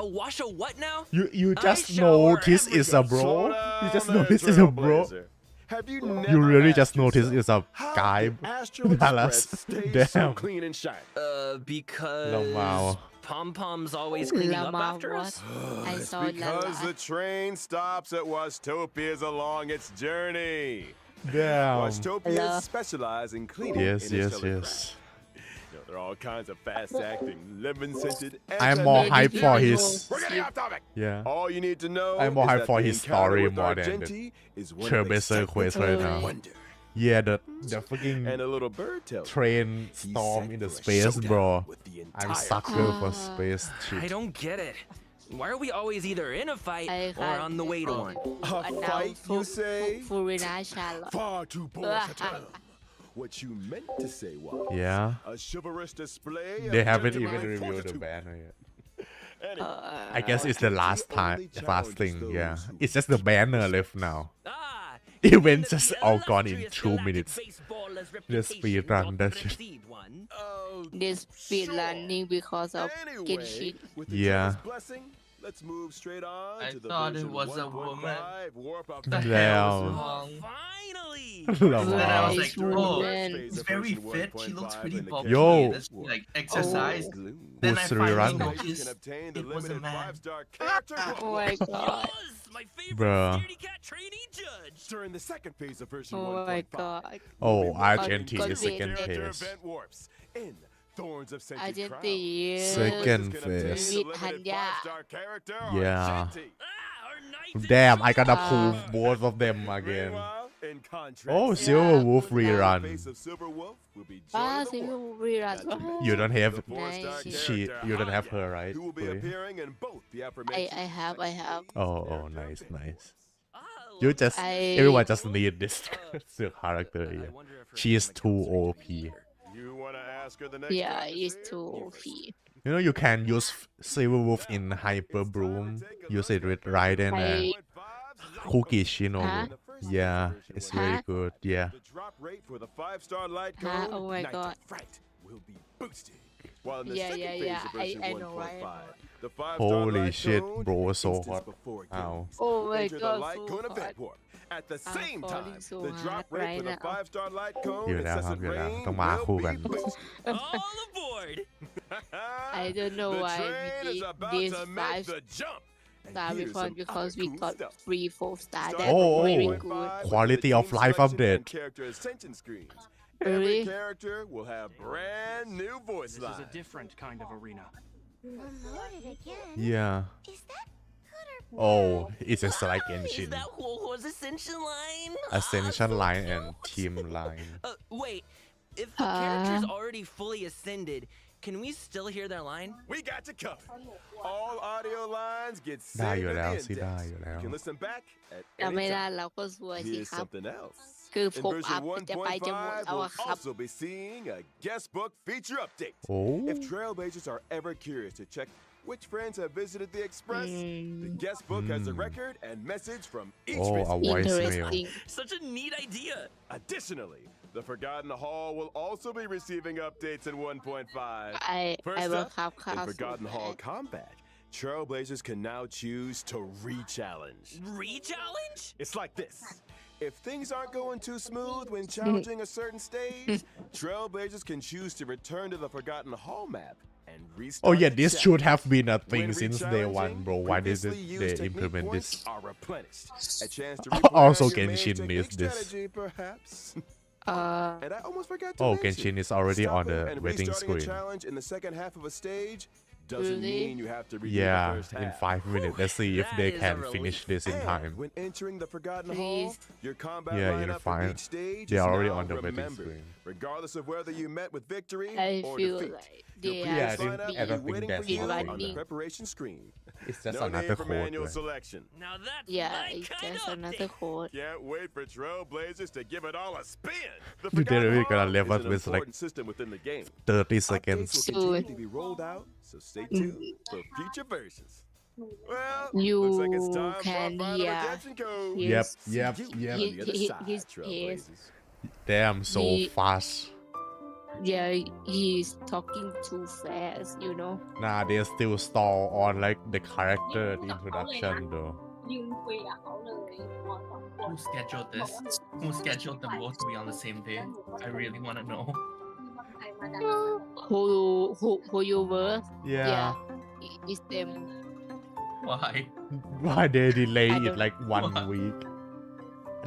Speaker 10: A wash a what now?
Speaker 3: You
Speaker 10: I
Speaker 3: just
Speaker 10: shower
Speaker 3: notice
Speaker 10: every
Speaker 3: it's
Speaker 10: day.
Speaker 3: a bro
Speaker 7: Slow
Speaker 3: you just
Speaker 7: down
Speaker 3: notice
Speaker 7: there,
Speaker 3: it's a bro
Speaker 7: Trailblazer. Have you
Speaker 3: you
Speaker 7: never
Speaker 3: really
Speaker 7: asked
Speaker 3: just notice
Speaker 7: yourself,
Speaker 3: it's a
Speaker 7: how
Speaker 3: guy
Speaker 7: did Astral
Speaker 3: Dallas
Speaker 7: Express stay so
Speaker 3: damn
Speaker 7: clean and shiny?
Speaker 10: Because
Speaker 3: Lamau.
Speaker 10: Pom-Pom's always cleaning up
Speaker 2: Lamau
Speaker 10: after us?
Speaker 2: what? I
Speaker 7: It's
Speaker 2: saw
Speaker 7: because
Speaker 2: Lala.
Speaker 7: the train stops at Wastopias along its journey.
Speaker 3: damn
Speaker 7: Wastopias specialize in cleaning
Speaker 3: yes yes
Speaker 7: interstellar
Speaker 3: yes
Speaker 7: craft. You know, there are all kinds of fast-acting, lemon-scented.
Speaker 3: I'm more hyped for his
Speaker 7: We're getting off topic.
Speaker 3: yeah
Speaker 7: All you need to know
Speaker 3: I'm more
Speaker 7: is
Speaker 3: hyped
Speaker 7: that
Speaker 3: for
Speaker 7: the
Speaker 3: his
Speaker 7: encounter
Speaker 3: story
Speaker 7: with
Speaker 3: more than the
Speaker 7: Argenti is one of
Speaker 3: Trailblazer
Speaker 7: excitement
Speaker 3: quest right
Speaker 7: and
Speaker 3: now.
Speaker 7: wonder.
Speaker 3: yeah the fucking
Speaker 7: And a little bird tells me
Speaker 3: train
Speaker 7: he's
Speaker 3: storm
Speaker 7: set
Speaker 3: in the
Speaker 7: for a
Speaker 3: space
Speaker 7: showdown
Speaker 3: bro
Speaker 7: with the
Speaker 3: I'm
Speaker 7: entire
Speaker 3: sucker for space
Speaker 10: I
Speaker 3: shit
Speaker 10: don't get it. Why are we always either in a fight or on the way to one?
Speaker 7: A fight, you say?
Speaker 2: FURINA Charlotte.
Speaker 7: Far too bold to tell. What you meant to say was
Speaker 3: yeah
Speaker 7: a chivalrous display.
Speaker 3: they
Speaker 7: of
Speaker 3: haven't even
Speaker 7: gentlemanly
Speaker 3: reviewed the
Speaker 7: fortitude.
Speaker 3: banner yet
Speaker 7: Anyway,
Speaker 3: I guess it's the last time the last thing yeah it's just the banner left now
Speaker 10: Ah,
Speaker 3: Event just all gone in 2 minutes. Just speed run that shit.
Speaker 7: oh,
Speaker 2: This speed
Speaker 7: sure.
Speaker 2: running because of
Speaker 7: Anyway,
Speaker 2: Genshin.
Speaker 7: with the
Speaker 3: Yeah.
Speaker 7: Jedi's blessing, let's move straight on
Speaker 5: I
Speaker 7: to the
Speaker 5: thought it
Speaker 7: version
Speaker 5: was a
Speaker 7: 1.5
Speaker 5: woman.
Speaker 7: warp up
Speaker 5: The
Speaker 7: to
Speaker 5: hell
Speaker 3: Damn.
Speaker 5: was wrong?
Speaker 10: Finally!
Speaker 5: Then I was
Speaker 3: Wow.
Speaker 5: like,
Speaker 2: Nice
Speaker 5: oh,
Speaker 2: woman.
Speaker 5: he's very fit. She looks pretty bubbly.
Speaker 3: Yo.
Speaker 5: Let's like exercise. Then I
Speaker 3: Who's
Speaker 5: finally
Speaker 3: rerun?
Speaker 5: noticed it was a man.
Speaker 2: Oh my god.
Speaker 10: My favorite
Speaker 3: Bruh.
Speaker 10: scaredy cat trainee judge!
Speaker 7: During the second phase of version
Speaker 2: Oh
Speaker 7: 1.5.
Speaker 2: my god.
Speaker 3: oh
Speaker 7: we will
Speaker 3: Argenti
Speaker 2: God
Speaker 3: is second
Speaker 2: damn it.
Speaker 7: enter
Speaker 3: phase
Speaker 7: event warps in Thorns of Sentient
Speaker 2: Argenti
Speaker 3: Second
Speaker 7: Players can obtain
Speaker 3: phase.
Speaker 7: the
Speaker 2: with
Speaker 7: limited
Speaker 2: Hanya.
Speaker 7: 5-star character
Speaker 3: Yeah.
Speaker 7: Argenti.
Speaker 10: Our knight
Speaker 3: damn I gotta
Speaker 2: Ah.
Speaker 3: prove both of them again
Speaker 7: Meanwhile, in contrast,
Speaker 3: oh Silver Wolf
Speaker 7: the
Speaker 3: rerun
Speaker 7: face of Silver Wolf will be Joy
Speaker 2: Ah,
Speaker 7: of the
Speaker 2: Civil
Speaker 7: Wolf.
Speaker 2: rerun.
Speaker 3: you don't have
Speaker 7: The 4-star
Speaker 2: Nice.
Speaker 3: she
Speaker 7: character
Speaker 3: you don't have
Speaker 7: Hanya,
Speaker 3: her right
Speaker 7: who will be
Speaker 3: Boy?
Speaker 7: appearing in both the aforementioned
Speaker 2: I have.
Speaker 3: oh nice nice You just
Speaker 11: I-
Speaker 3: everyone just need this character here. She is too OP.
Speaker 7: You wanna ask her the next
Speaker 11: Yeah,
Speaker 7: time
Speaker 11: it's
Speaker 7: she's
Speaker 11: too
Speaker 7: here?
Speaker 11: OP.
Speaker 3: You know you can use Silver Wolf in Hyper Bloom. Use it with Raiden and Kuki Shinobu.
Speaker 11: Huh?
Speaker 3: Yeah, it's very
Speaker 11: Huh?
Speaker 3: good. Yeah.
Speaker 7: The drop rate for the 5-star light
Speaker 11: Huh?
Speaker 7: cone,
Speaker 11: Oh my
Speaker 7: Night
Speaker 11: God.
Speaker 7: Fright, will be boosted. While in the
Speaker 11: Yeah,
Speaker 7: second
Speaker 11: yeah,
Speaker 7: phase
Speaker 11: yeah.
Speaker 7: of version
Speaker 11: I know, right?
Speaker 7: 1.5, the 5-star
Speaker 3: Holy
Speaker 7: light
Speaker 3: shit,
Speaker 7: cone,
Speaker 3: bro, so
Speaker 7: instance
Speaker 3: hot.
Speaker 7: before
Speaker 3: Ow.
Speaker 11: Oh my
Speaker 7: Enter the
Speaker 11: God,
Speaker 7: light
Speaker 11: so
Speaker 7: cone
Speaker 11: hot.
Speaker 7: event warp. At the
Speaker 11: I'm
Speaker 7: same
Speaker 11: falling
Speaker 7: time,
Speaker 11: so
Speaker 7: the drop
Speaker 11: hard
Speaker 7: rate for
Speaker 11: right
Speaker 7: the
Speaker 11: now.
Speaker 7: 5-star light cone,
Speaker 3: อยู่แล้วครับ
Speaker 7: incessant
Speaker 3: อยู่แล้ว
Speaker 7: rain
Speaker 3: ต้องมาคู่
Speaker 7: will
Speaker 3: กัน
Speaker 7: be boosted.
Speaker 10: All aboard!
Speaker 11: I don't know
Speaker 7: The
Speaker 11: why
Speaker 7: train
Speaker 11: we
Speaker 7: is
Speaker 11: did
Speaker 7: about
Speaker 11: this
Speaker 7: to make
Speaker 11: 5
Speaker 7: the jump. And
Speaker 11: star
Speaker 7: here's
Speaker 11: because
Speaker 7: some
Speaker 11: because
Speaker 7: other
Speaker 11: we
Speaker 7: cool
Speaker 11: got
Speaker 7: stuff.
Speaker 11: 3 4-star.
Speaker 7: Starting
Speaker 11: That's
Speaker 3: Oh,
Speaker 11: very
Speaker 3: oh.
Speaker 11: good.
Speaker 3: Quality of
Speaker 7: Team
Speaker 3: life
Speaker 7: selection
Speaker 3: update.
Speaker 7: and character ascension screens.
Speaker 11: Really?
Speaker 7: Every character will have brand new voice
Speaker 6: This is a
Speaker 7: lines.
Speaker 6: different kind of arena.
Speaker 2: Loaded again.
Speaker 3: Yeah.
Speaker 2: Is that good or
Speaker 3: Oh, it's just like
Speaker 10: Is
Speaker 3: Genshin.
Speaker 10: that Huohuo's ascension line?
Speaker 3: Ascension line and team line.
Speaker 10: Wait. If the character's already fully ascended, can we still hear their line?
Speaker 7: We got you covered. All audio lines get
Speaker 3: ได้
Speaker 7: saved
Speaker 3: อยู่
Speaker 7: in
Speaker 3: แล้ว
Speaker 7: the
Speaker 3: สิ ได้อ
Speaker 7: index.
Speaker 3: ยู่แล้ว
Speaker 7: You can listen back at
Speaker 11: แต่ไม่
Speaker 7: any
Speaker 11: ได้
Speaker 7: time.
Speaker 11: เราก็สวยสิ
Speaker 7: Here's
Speaker 11: ครับ
Speaker 7: something else.
Speaker 11: คือ
Speaker 7: In
Speaker 11: ผมอั
Speaker 7: version
Speaker 11: พจะไปจะหมด
Speaker 7: 1.5,
Speaker 11: เอา
Speaker 7: we'll
Speaker 11: อะครับ
Speaker 7: also be seeing a guest book feature update.
Speaker 3: Oh.
Speaker 7: If Trailblazers are ever curious to check which friends have visited the Express, the guest book has a record and message from each
Speaker 3: Oh, a
Speaker 7: visitor.
Speaker 3: voicemail.
Speaker 11: Interesting.
Speaker 10: Such a neat idea.
Speaker 7: Additionally, the Forgotten Hall will also be receiving updates in 1.5.
Speaker 11: I
Speaker 7: First
Speaker 11: will
Speaker 7: up,
Speaker 11: have
Speaker 7: in
Speaker 11: class
Speaker 7: Forgotten
Speaker 11: with
Speaker 7: Hall
Speaker 11: that.
Speaker 7: Combat, Trailblazers can now choose to re-challenge.
Speaker 10: Re-challenge?
Speaker 7: It's like this. If things aren't going too smooth when challenging a certain stage, Trailblazers can choose to return to the Forgotten Hall map and restart
Speaker 3: Oh yeah,
Speaker 7: the
Speaker 3: this
Speaker 7: challenge.
Speaker 3: should have been a
Speaker 7: When
Speaker 3: thing since day one,
Speaker 7: re-challenging,
Speaker 3: bro. Why did
Speaker 7: previously
Speaker 3: they
Speaker 7: used technique
Speaker 3: implement
Speaker 7: points
Speaker 3: this?
Speaker 7: are replenished. A chance to
Speaker 3: Also,
Speaker 7: replan your main
Speaker 3: Genshin
Speaker 7: technique
Speaker 3: needs this.
Speaker 7: strategy, perhaps.
Speaker 11: Uh,
Speaker 7: And I almost forgot to
Speaker 3: Oh,
Speaker 7: mention,
Speaker 3: Genshin is already on
Speaker 7: stopping
Speaker 3: the
Speaker 7: and
Speaker 3: waiting
Speaker 7: restarting a
Speaker 3: screen.
Speaker 7: challenge in the second half of a stage doesn't
Speaker 11: Really?
Speaker 7: mean you have to redo the
Speaker 3: Yeah,
Speaker 7: first
Speaker 3: in
Speaker 7: half.
Speaker 3: 5 minutes. Let's see if
Speaker 10: That
Speaker 3: they
Speaker 10: is a
Speaker 3: can
Speaker 10: relief.
Speaker 3: finish this in
Speaker 7: And
Speaker 3: time.
Speaker 7: when entering the Forgotten
Speaker 11: Please.
Speaker 7: Hall, your combat
Speaker 3: Yeah, you're
Speaker 7: lineup for
Speaker 3: fine.
Speaker 7: each stage
Speaker 3: They're
Speaker 7: is
Speaker 3: already
Speaker 7: now
Speaker 3: on the waiting
Speaker 7: remembered,
Speaker 3: screen.
Speaker 7: regardless of whether you met with victory
Speaker 11: I
Speaker 7: or
Speaker 11: feel
Speaker 7: defeat.
Speaker 11: like
Speaker 7: Your
Speaker 11: they
Speaker 7: previous
Speaker 3: Yeah, I didn't-
Speaker 7: lineup
Speaker 3: I
Speaker 7: will
Speaker 3: don't
Speaker 7: be
Speaker 3: think
Speaker 7: waiting
Speaker 3: that's
Speaker 7: for you
Speaker 3: one
Speaker 7: on
Speaker 3: thing.
Speaker 7: the preparation screen.
Speaker 3: It's just
Speaker 7: No
Speaker 3: another
Speaker 7: need for
Speaker 3: code.
Speaker 7: manual
Speaker 3: right?
Speaker 7: selection.
Speaker 10: Now that's
Speaker 11: yeah,
Speaker 10: my
Speaker 11: it's
Speaker 10: kind
Speaker 11: just
Speaker 10: of
Speaker 11: another
Speaker 10: update.
Speaker 11: code.
Speaker 7: Can't wait for Trailblazers to give it all a spin. The
Speaker 3: They're
Speaker 7: Forgotten
Speaker 3: really gonna
Speaker 7: Hall
Speaker 3: leave
Speaker 7: is
Speaker 3: us
Speaker 7: an
Speaker 3: with, like,
Speaker 7: important system within the game.
Speaker 3: 30
Speaker 7: Updates
Speaker 3: seconds.
Speaker 7: will continue to be rolled out, so stay tuned for future versions. Well,
Speaker 11: You
Speaker 7: looks like it's time for
Speaker 11: can
Speaker 7: our final
Speaker 11: hear
Speaker 7: redemption code.
Speaker 11: his-
Speaker 3: Yep,
Speaker 7: See
Speaker 3: yep,
Speaker 7: you
Speaker 3: yep.
Speaker 7: on the other
Speaker 11: His-
Speaker 7: side,
Speaker 11: his
Speaker 7: Trailblazers.
Speaker 3: Damn, so
Speaker 11: He-
Speaker 3: fast.
Speaker 11: Yeah, he's talking too fast, you know.
Speaker 3: Nah, they still stall on like the character introduction though.
Speaker 12: ยืนคุยกับเขาเลยตอน2 คน
Speaker 5: Who scheduled this? Who scheduled them both to be on the same day? I really want to know.
Speaker 12: มีบางใครมาจาก
Speaker 11: Who you were?
Speaker 3: Yeah.
Speaker 11: It's them.
Speaker 5: Why?
Speaker 3: Why they delay
Speaker 11: I
Speaker 3: it
Speaker 11: don't-
Speaker 3: like 1
Speaker 5: Why?
Speaker 3: week?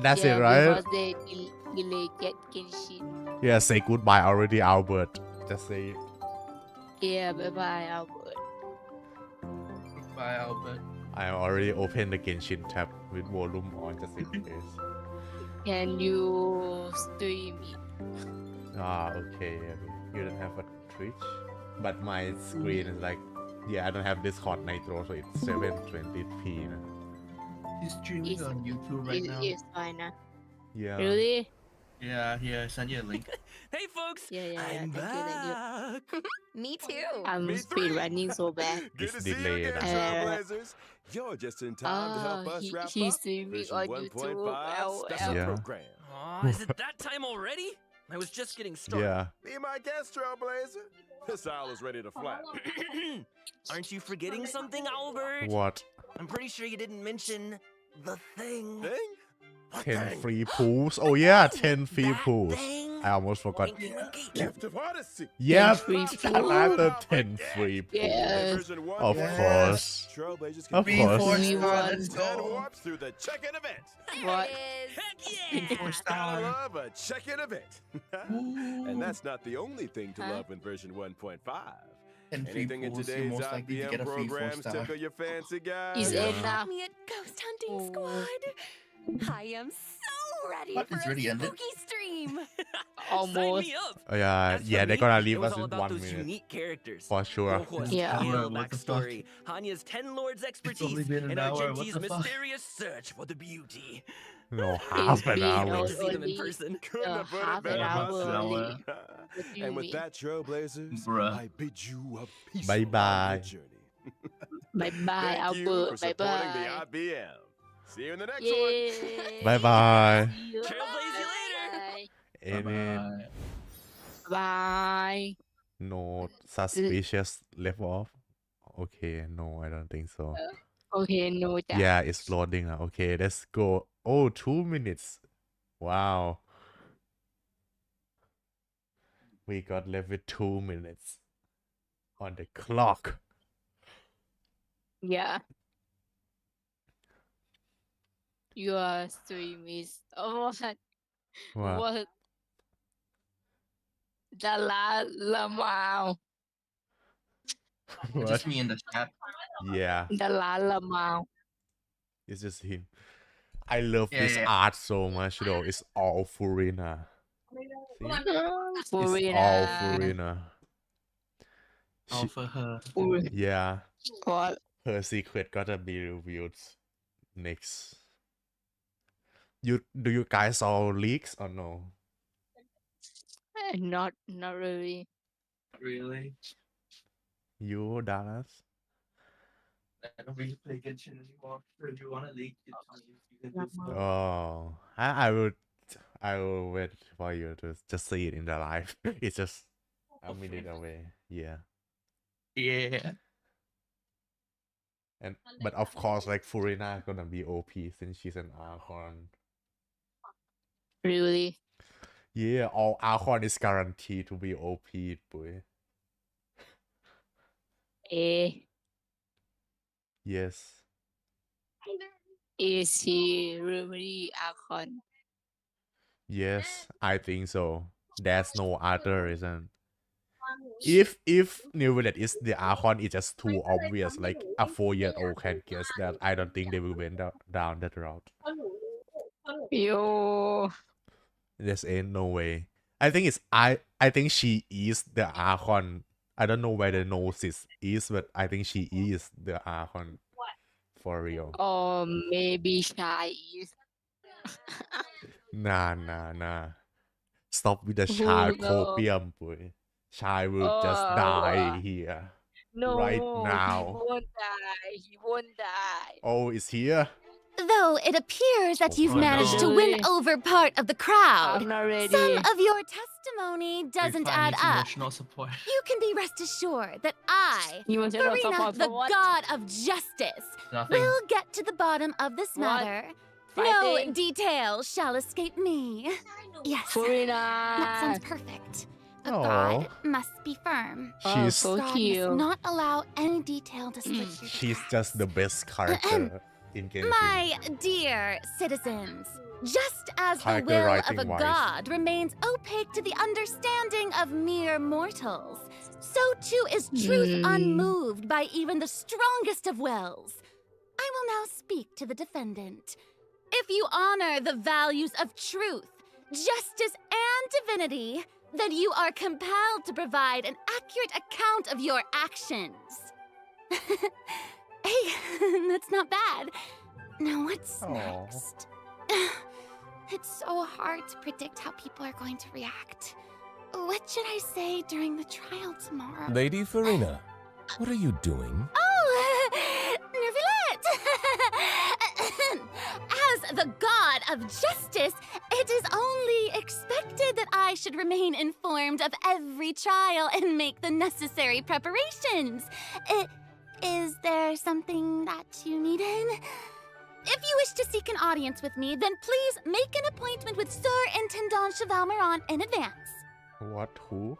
Speaker 3: That's
Speaker 11: Yeah,
Speaker 3: it, right?
Speaker 11: Because they delay get Genshin.
Speaker 3: Yeah, say goodbye already, Albert. Just say it.
Speaker 11: Yeah, bye bye, Albert.
Speaker 5: Bye, Albert.
Speaker 3: I already opened the Genshin tab with volume on just in case.
Speaker 11: Can you stream it?
Speaker 3: Ah, okay. You don't have a Twitch, but my screen is like, yeah, I don't have Discord Nitro, so it's 720p. Now.
Speaker 5: He's streaming
Speaker 11: It's-
Speaker 5: on YouTube right now.
Speaker 11: It's fine, huh?
Speaker 3: Yeah.
Speaker 11: Really?
Speaker 5: Yeah, here, I sent you a link.
Speaker 10: Hey, folks.
Speaker 11: Yeah, yeah,
Speaker 10: I'm
Speaker 11: thank you, thank you.
Speaker 10: back.
Speaker 8: Me too.
Speaker 11: I'm
Speaker 7: Me
Speaker 11: speed
Speaker 7: three.
Speaker 11: running so bad.
Speaker 7: Good
Speaker 3: It's
Speaker 7: to see you
Speaker 3: delayed.
Speaker 7: again, Trailblazers. You're just in time to help us wrap
Speaker 11: he's
Speaker 7: up
Speaker 11: streaming
Speaker 7: version
Speaker 11: on
Speaker 7: 1.5
Speaker 11: YouTube.
Speaker 7: special
Speaker 3: Yeah.
Speaker 7: program.
Speaker 10: Aw, is it that time already? I was just getting started.
Speaker 3: Yeah.
Speaker 7: Be my guest, Trailblazer. This owl is ready to fly.
Speaker 10: Aren't you forgetting something, Albert?
Speaker 3: What?
Speaker 10: I'm pretty sure you didn't mention the thing.
Speaker 7: Thing? What
Speaker 3: 10
Speaker 7: thing?
Speaker 3: free pools? Oh yeah, 10 free
Speaker 10: That
Speaker 3: pools.
Speaker 10: thing?
Speaker 3: I almost forgot.
Speaker 10: Winky, winky.
Speaker 7: Gift of Odyssey.
Speaker 3: Yep,
Speaker 11: free
Speaker 3: another
Speaker 11: pools.
Speaker 3: 10 free pools.
Speaker 11: Yes.
Speaker 7: Version
Speaker 3: Of
Speaker 7: 1.5.
Speaker 3: course.
Speaker 7: Trailblazers
Speaker 3: Of
Speaker 7: can
Speaker 3: course.
Speaker 5: Four
Speaker 11: We
Speaker 5: star,
Speaker 11: won.
Speaker 5: let's
Speaker 7: and
Speaker 5: go.
Speaker 7: warps through the check-in event.
Speaker 11: What?
Speaker 10: Heck
Speaker 5: Four
Speaker 10: yeah!
Speaker 5: star.
Speaker 7: Gotta love a check-in event. And that's not the only thing to
Speaker 11: Huh?
Speaker 7: love in version 1.5.
Speaker 5: And free
Speaker 7: Anything in
Speaker 5: pools, you're
Speaker 7: today's
Speaker 5: most likely to
Speaker 7: IBM
Speaker 5: get a free 4
Speaker 7: programs
Speaker 5: star.
Speaker 7: tickle your fancy guys?
Speaker 11: Is
Speaker 3: Yeah.
Speaker 11: enough.
Speaker 8: Me a ghost hunting
Speaker 11: Oh.
Speaker 8: squad. I am so ready
Speaker 5: What,
Speaker 8: for
Speaker 5: it's
Speaker 8: a
Speaker 5: already ended?
Speaker 8: spooky stream.
Speaker 11: Almost.
Speaker 10: Sign me up.
Speaker 3: Oh yeah,
Speaker 10: As
Speaker 3: yeah,
Speaker 10: for
Speaker 3: they're
Speaker 10: me,
Speaker 3: gonna
Speaker 10: it
Speaker 3: leave
Speaker 10: was
Speaker 3: us
Speaker 10: all
Speaker 3: in
Speaker 10: about
Speaker 3: 1
Speaker 10: those
Speaker 3: minute
Speaker 10: unique characters.
Speaker 3: for sure.
Speaker 10: Goku's
Speaker 11: Yeah.
Speaker 10: hero
Speaker 5: What the fuck?
Speaker 10: backstory, Hanya's 10 lords expertise,
Speaker 5: only been an
Speaker 10: and
Speaker 5: hour, what
Speaker 10: Argenti's
Speaker 5: the fuck?
Speaker 10: mysterious search for the beauty.
Speaker 3: No, half an
Speaker 11: been
Speaker 3: hour.
Speaker 10: Wait to see them in
Speaker 11: only-
Speaker 10: person.
Speaker 7: Couldn't have put
Speaker 11: half
Speaker 7: it better
Speaker 11: an hour
Speaker 7: myself.
Speaker 11: only. What do you
Speaker 7: And with
Speaker 11: mean?
Speaker 7: that, trailblazers,
Speaker 5: Bruh.
Speaker 7: I bid you a peaceful
Speaker 3: Bye-bye.
Speaker 7: journey.
Speaker 11: Bye bye,
Speaker 7: Thank you
Speaker 11: Albert.
Speaker 7: for
Speaker 11: Bye
Speaker 7: supporting the
Speaker 11: bye.
Speaker 7: IBM. See you in the next one.
Speaker 11: Yay.
Speaker 3: Bye bye.
Speaker 11: See you.
Speaker 10: Trailblaze you later.
Speaker 11: Bye.
Speaker 3: Any
Speaker 11: Bye.
Speaker 3: no suspicious left off? Okay, no, I don't think so.
Speaker 11: Okay, no จ้ะ
Speaker 3: Yeah, it's loading now. Okay, let's go. Oh, 2 minutes. Wow. We got left with 2 minutes on the clock.
Speaker 11: Yeah. Your stream is what?
Speaker 3: What?
Speaker 11: What? Dala Lamau.
Speaker 5: It's just me in the chat.
Speaker 3: Yeah,
Speaker 11: Dala Lamau.
Speaker 3: it's just him. I love
Speaker 5: Yeah,
Speaker 3: this
Speaker 5: yeah.
Speaker 3: art so much though. It's all FURINA. See? It's all
Speaker 11: Furina.
Speaker 3: FURINA.
Speaker 5: All
Speaker 3: She-
Speaker 5: for her.
Speaker 3: yeah,
Speaker 11: What?
Speaker 3: her secret gotta be revealed next. Do you guys saw leaks or no?
Speaker 11: Not really.
Speaker 5: Really?
Speaker 3: You, Dallas?
Speaker 5: I don't really play Genshin anymore. So if you want to leak it to me, you can do so.
Speaker 3: Oh, I will wait for you to just see it in the live. It's just a minute away. Yeah.
Speaker 5: Yeah.
Speaker 3: But of course, like FURINA gonna be OP since she's an Archon.
Speaker 11: Really?
Speaker 3: Yeah, all Archon is guaranteed to be OP, boy.
Speaker 11: Eh.
Speaker 3: Yes.
Speaker 11: Is he really Archon?
Speaker 3: Yes, I think so. There's no other reason. If New Village is the Archon, it's just too obvious. Like a 4-year-old can guess that. I don't think they will went down that route.
Speaker 11: Yo.
Speaker 3: There's ain't no way. I think I think she is the Archon. I don't know where the Gnosis is, but I think she is the Archon. For real.
Speaker 11: Or maybe Shy is.
Speaker 3: Nah. Stop with the
Speaker 11: Who
Speaker 3: child
Speaker 11: knows?
Speaker 3: copium, boy. Child will just die here.
Speaker 11: No,
Speaker 3: Right now.
Speaker 11: He won't die. He won't die.
Speaker 3: Oh, it's here?
Speaker 2: Though it appears that you've
Speaker 3: Oh,
Speaker 2: managed to
Speaker 11: no.
Speaker 2: win over part of the crowd,
Speaker 11: I'm not ready.
Speaker 2: some of your testimony
Speaker 5: We
Speaker 2: doesn't
Speaker 5: finally
Speaker 2: add
Speaker 5: need
Speaker 2: up.
Speaker 5: Emotional support.
Speaker 2: You can be rest assured that I,
Speaker 11: Emotional
Speaker 2: FURINA,
Speaker 11: support
Speaker 2: the
Speaker 11: for what?
Speaker 2: god of justice,
Speaker 5: Nothing.
Speaker 2: will get to the bottom of this
Speaker 11: What?
Speaker 2: matter. No
Speaker 11: Fighting?
Speaker 2: detail shall escape me. Yes, that
Speaker 11: Furina.
Speaker 2: sounds perfect. A
Speaker 3: Aw.
Speaker 2: god must be firm.
Speaker 11: Oh,
Speaker 3: She's
Speaker 11: so
Speaker 2: God
Speaker 11: cute.
Speaker 2: must not allow any detail to slip through the
Speaker 3: she's
Speaker 2: cracks.
Speaker 3: just the best character in Genshin.
Speaker 2: My dear citizens, just as the
Speaker 3: Character
Speaker 2: will of
Speaker 3: writing
Speaker 2: a
Speaker 3: wise.
Speaker 2: god remains opaque to the understanding of mere mortals, so too is truth unmoved by even the strongest of wills. I will now speak to the defendant. If you honor the values of truth, justice, and divinity, then you are compelled to provide an accurate account of your actions. Hey, that's not bad. Now what's
Speaker 3: Aw.
Speaker 2: next? It's so hard to predict how people are going to react. What should I say during the trial tomorrow?
Speaker 13: Lady FURINA, what are you doing?
Speaker 2: Oh, Nervillette! As the god of justice, it is only expected that I should remain informed of every trial and make the necessary preparations. Is there something that you needed? If you wish to seek an audience with me, then please make an appointment with Sir Intendant Chevalmeron in advance.
Speaker 3: What? Who?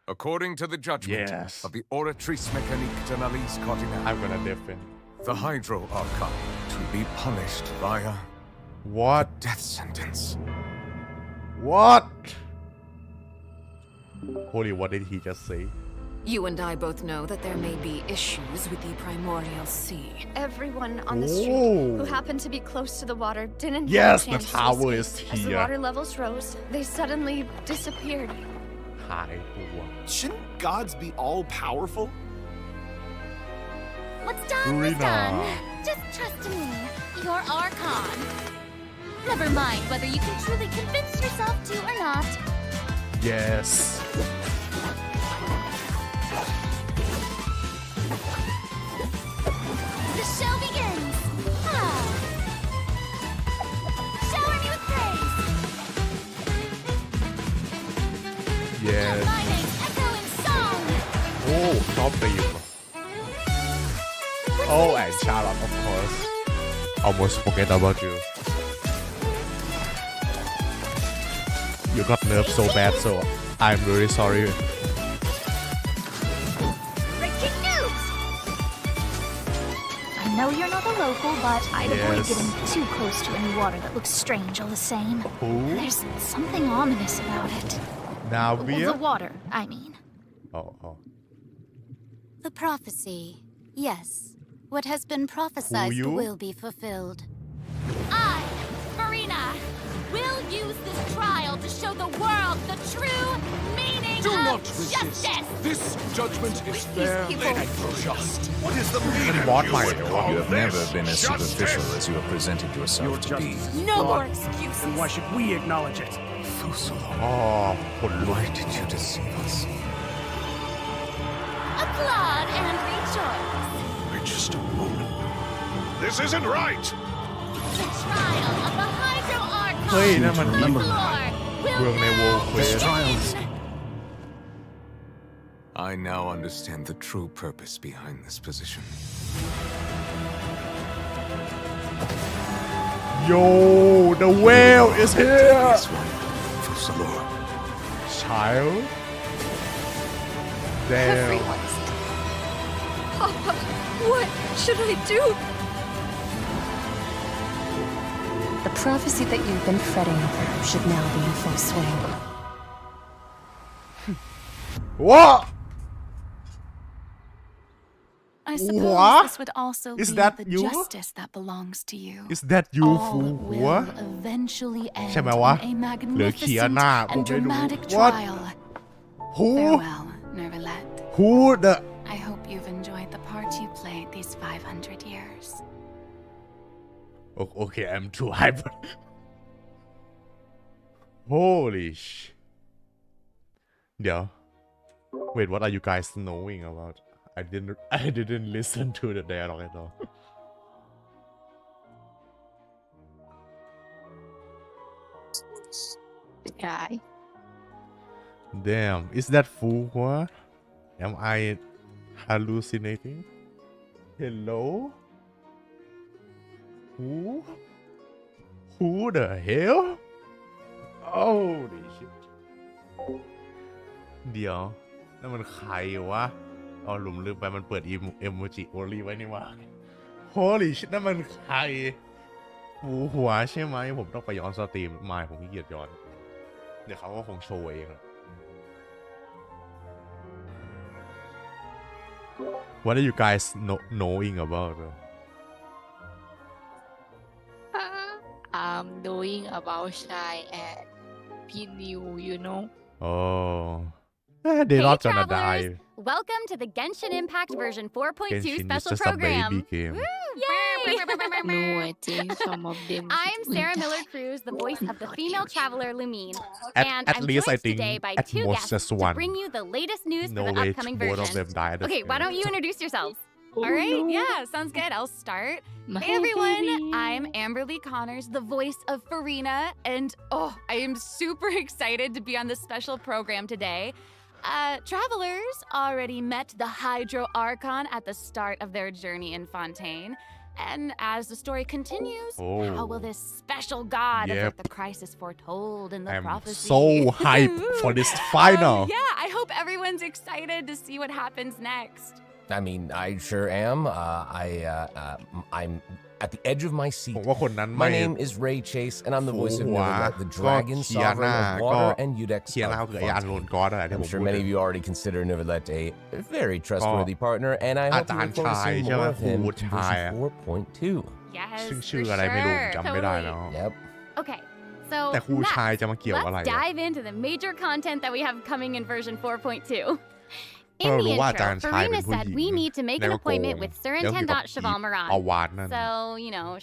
Speaker 13: According to the judgment
Speaker 3: Yes.
Speaker 13: of the Oratrice Mécanique d'Analyse Cardinale,
Speaker 3: I'm gonna defend.
Speaker 13: the Hydro Archon to be punished via
Speaker 3: What?
Speaker 13: death sentence.
Speaker 3: What? Holy, what did he just say?
Speaker 8: You and I both know that there may be issues with the primordial sea.
Speaker 2: Everyone on the street who happened to be close to the water didn't
Speaker 3: Yes,
Speaker 2: have a
Speaker 3: the
Speaker 2: chance to
Speaker 3: tower
Speaker 2: escape.
Speaker 3: is
Speaker 2: As the
Speaker 3: here.
Speaker 2: water levels rose, they suddenly disappeared.
Speaker 3: หายตัว
Speaker 4: Shouldn't gods be all powerful?
Speaker 2: What's done was
Speaker 3: FURINA.
Speaker 2: done. Just trust me. You're Archon. Never mind whether you can truly convince yourself to or not.
Speaker 3: yes
Speaker 2: The show begins. Ah. Shower me with praise.
Speaker 3: yes
Speaker 2: My name's Echo in song.
Speaker 3: โอ้ชอบตีม Oh and Charlotte of course almost forget about you you got nerfed so bad so I'm very sorry
Speaker 2: Breaking news. I know you're not a local, but I'd avoid
Speaker 3: Yes.
Speaker 2: getting too close to any water that looks strange all the same.
Speaker 3: Who?
Speaker 2: There's something ominous about it.
Speaker 3: Navia
Speaker 2: The water, I mean.
Speaker 3: oh
Speaker 2: The prophecy. Yes. What has been prophesied
Speaker 3: you?
Speaker 2: will be fulfilled. I, FURINA, will use this trial to show the world the true meaning
Speaker 13: Do
Speaker 2: of
Speaker 13: not resist.
Speaker 2: justice.
Speaker 13: This judgment is fair
Speaker 2: people-
Speaker 13: and just.
Speaker 4: What is the meaning
Speaker 3: บอส
Speaker 4: of
Speaker 3: ใหม่
Speaker 4: you
Speaker 3: เหร
Speaker 4: would
Speaker 3: อวะ
Speaker 4: call
Speaker 13: You have never
Speaker 4: this?
Speaker 13: been as superficial as you have presented yourself to be.
Speaker 2: No more excuses.
Speaker 6: Then why should we acknowledge it?
Speaker 3: อ๋อคนลุก
Speaker 13: Why did you deceive us?
Speaker 2: Applaud and rejoice.
Speaker 4: Wait just a moment. This isn't right.
Speaker 2: The trial of the Hydro Archon.
Speaker 3: เฮ้ยนั่นมัน
Speaker 2: Remember. Lord
Speaker 3: เมืองใน
Speaker 2: will
Speaker 3: World
Speaker 2: now
Speaker 3: Quest
Speaker 2: begin.
Speaker 13: I now understand the true purpose behind this position.
Speaker 3: Yo the whale is here
Speaker 13: This one, Fusalor.
Speaker 3: child damn
Speaker 2: Everyone's Papa, what should I do?
Speaker 8: The prophecy that you've been fretting over should now be in full swing.
Speaker 3: what
Speaker 2: I suppose
Speaker 3: What?
Speaker 2: this would also
Speaker 3: Is
Speaker 2: be
Speaker 3: that
Speaker 2: the
Speaker 3: you?
Speaker 2: justice that belongs to you.
Speaker 3: is that you
Speaker 2: All
Speaker 3: fool
Speaker 2: will eventually end
Speaker 3: ใช่ไหมวะ
Speaker 2: in a
Speaker 3: หรือเคีย
Speaker 2: magnificent
Speaker 3: น่าผม
Speaker 2: and
Speaker 3: ไม่รู้
Speaker 2: dramatic
Speaker 3: what
Speaker 2: trial.
Speaker 3: who
Speaker 2: Farewell, Nervalet.
Speaker 3: who the
Speaker 2: I hope you've enjoyed the part you played these 500 years.
Speaker 3: okay I'm too hyper holyเดี๋ยว wait what are you guys knowing about I didn't listen to the dialogue at all
Speaker 11: The guy.
Speaker 3: damn is that fool what am I hallucinating hello who the hell holy shit เดี๋ยวนั่นมันใครวะเอาหลุมลึกไปมันเปิดเอโมจิโอลีไว้นี่วะ holy shit นั่นมันใครหูหัวใช่ไหมผมต้องไปย้อนสตรีมไม่ผมขี้เกียจย้อน เดี๋ยวเขาก็คงโชว์เองแหละ What are you guys knowing about
Speaker 11: I'm knowing about Shy and Pinu, you know.
Speaker 3: oh they not gonna die
Speaker 2: Welcome to the Genshin Impact version 4.2
Speaker 3: Genshin is
Speaker 2: special
Speaker 3: just a
Speaker 2: program.
Speaker 3: baby game
Speaker 2: Yay!
Speaker 11: No, I think some of them.
Speaker 2: I'm Sarah Miller Cruz, the voice of the female traveler Lumine, and
Speaker 3: at
Speaker 2: I'm
Speaker 3: least I
Speaker 2: joined
Speaker 3: think
Speaker 2: today by
Speaker 3: at
Speaker 2: two
Speaker 3: most
Speaker 2: guests
Speaker 3: just
Speaker 2: to
Speaker 3: one
Speaker 2: bring you the latest news
Speaker 3: no
Speaker 2: for the
Speaker 3: way
Speaker 2: upcoming
Speaker 3: both of
Speaker 2: version.
Speaker 3: them die at the
Speaker 2: Okay,
Speaker 3: same
Speaker 2: why don't you
Speaker 3: time.
Speaker 2: introduce yourselves?
Speaker 11: Oh,
Speaker 2: All right,
Speaker 11: no.
Speaker 2: yeah, sounds good. I'll start. Hey everyone, I'm Amberly Connors, the voice of FURINA, and I am super excited to be on this special program today. Travelers already met the Hydro Archon at the start of their journey in Fontaine. And as the story continues, how will this special god avert the crisis foretold in the
Speaker 3: I'm
Speaker 2: prophecy?
Speaker 3: so hyped for this final
Speaker 2: Yeah, I hope everyone's excited to see what happens next.
Speaker 14: I mean, I sure am. I'm at the edge of my
Speaker 3: ผ
Speaker 14: seat.
Speaker 3: มว่าคนนั้น
Speaker 14: My
Speaker 3: ไม่
Speaker 14: name is Ray Chase, and I'm the
Speaker 3: ฟู
Speaker 14: voice of
Speaker 3: หัว
Speaker 14: Novella, the
Speaker 3: ก็
Speaker 14: dragon
Speaker 3: เคีย
Speaker 14: sovereign
Speaker 3: ร่า
Speaker 14: of
Speaker 3: ก็
Speaker 14: water and Udex
Speaker 3: เคียร่า
Speaker 14: of
Speaker 3: คือไออันโลน
Speaker 14: Fontaine.
Speaker 3: กอสอะไรที่ผ
Speaker 14: I'm
Speaker 3: ม
Speaker 14: sure
Speaker 3: พูด
Speaker 14: many of you already consider Novella a very trustworthy partner, and I hope you look forward to seeing more of him in version 4.2.
Speaker 2: Yes,
Speaker 3: ซึ่ง
Speaker 2: for
Speaker 3: ชื่ออะไรไม่รู้
Speaker 2: sure.
Speaker 3: จำไม่ได้
Speaker 2: Totally.
Speaker 3: แล้ว
Speaker 14: Yep.
Speaker 2: Okay, so
Speaker 3: แต่ครูชายจะมาเกี่ยวอะไร
Speaker 2: let's dive into the major content that we have coming in version 4.2.
Speaker 3: เพราะ
Speaker 2: In
Speaker 3: เรา
Speaker 2: the
Speaker 3: รู้ว่าอาจาร
Speaker 2: intro,
Speaker 3: ย์ชายเป็น
Speaker 2: Farina
Speaker 3: ผู้ห
Speaker 2: said
Speaker 3: ญิง
Speaker 2: we need to make
Speaker 3: แล้
Speaker 2: an
Speaker 3: วก็โกง
Speaker 2: appointment with
Speaker 3: แล้วเกี่ยวกับ
Speaker 2: Surintendant
Speaker 3: อี
Speaker 2: Shivalmaran.
Speaker 3: ปาวานนั่น
Speaker 2: So,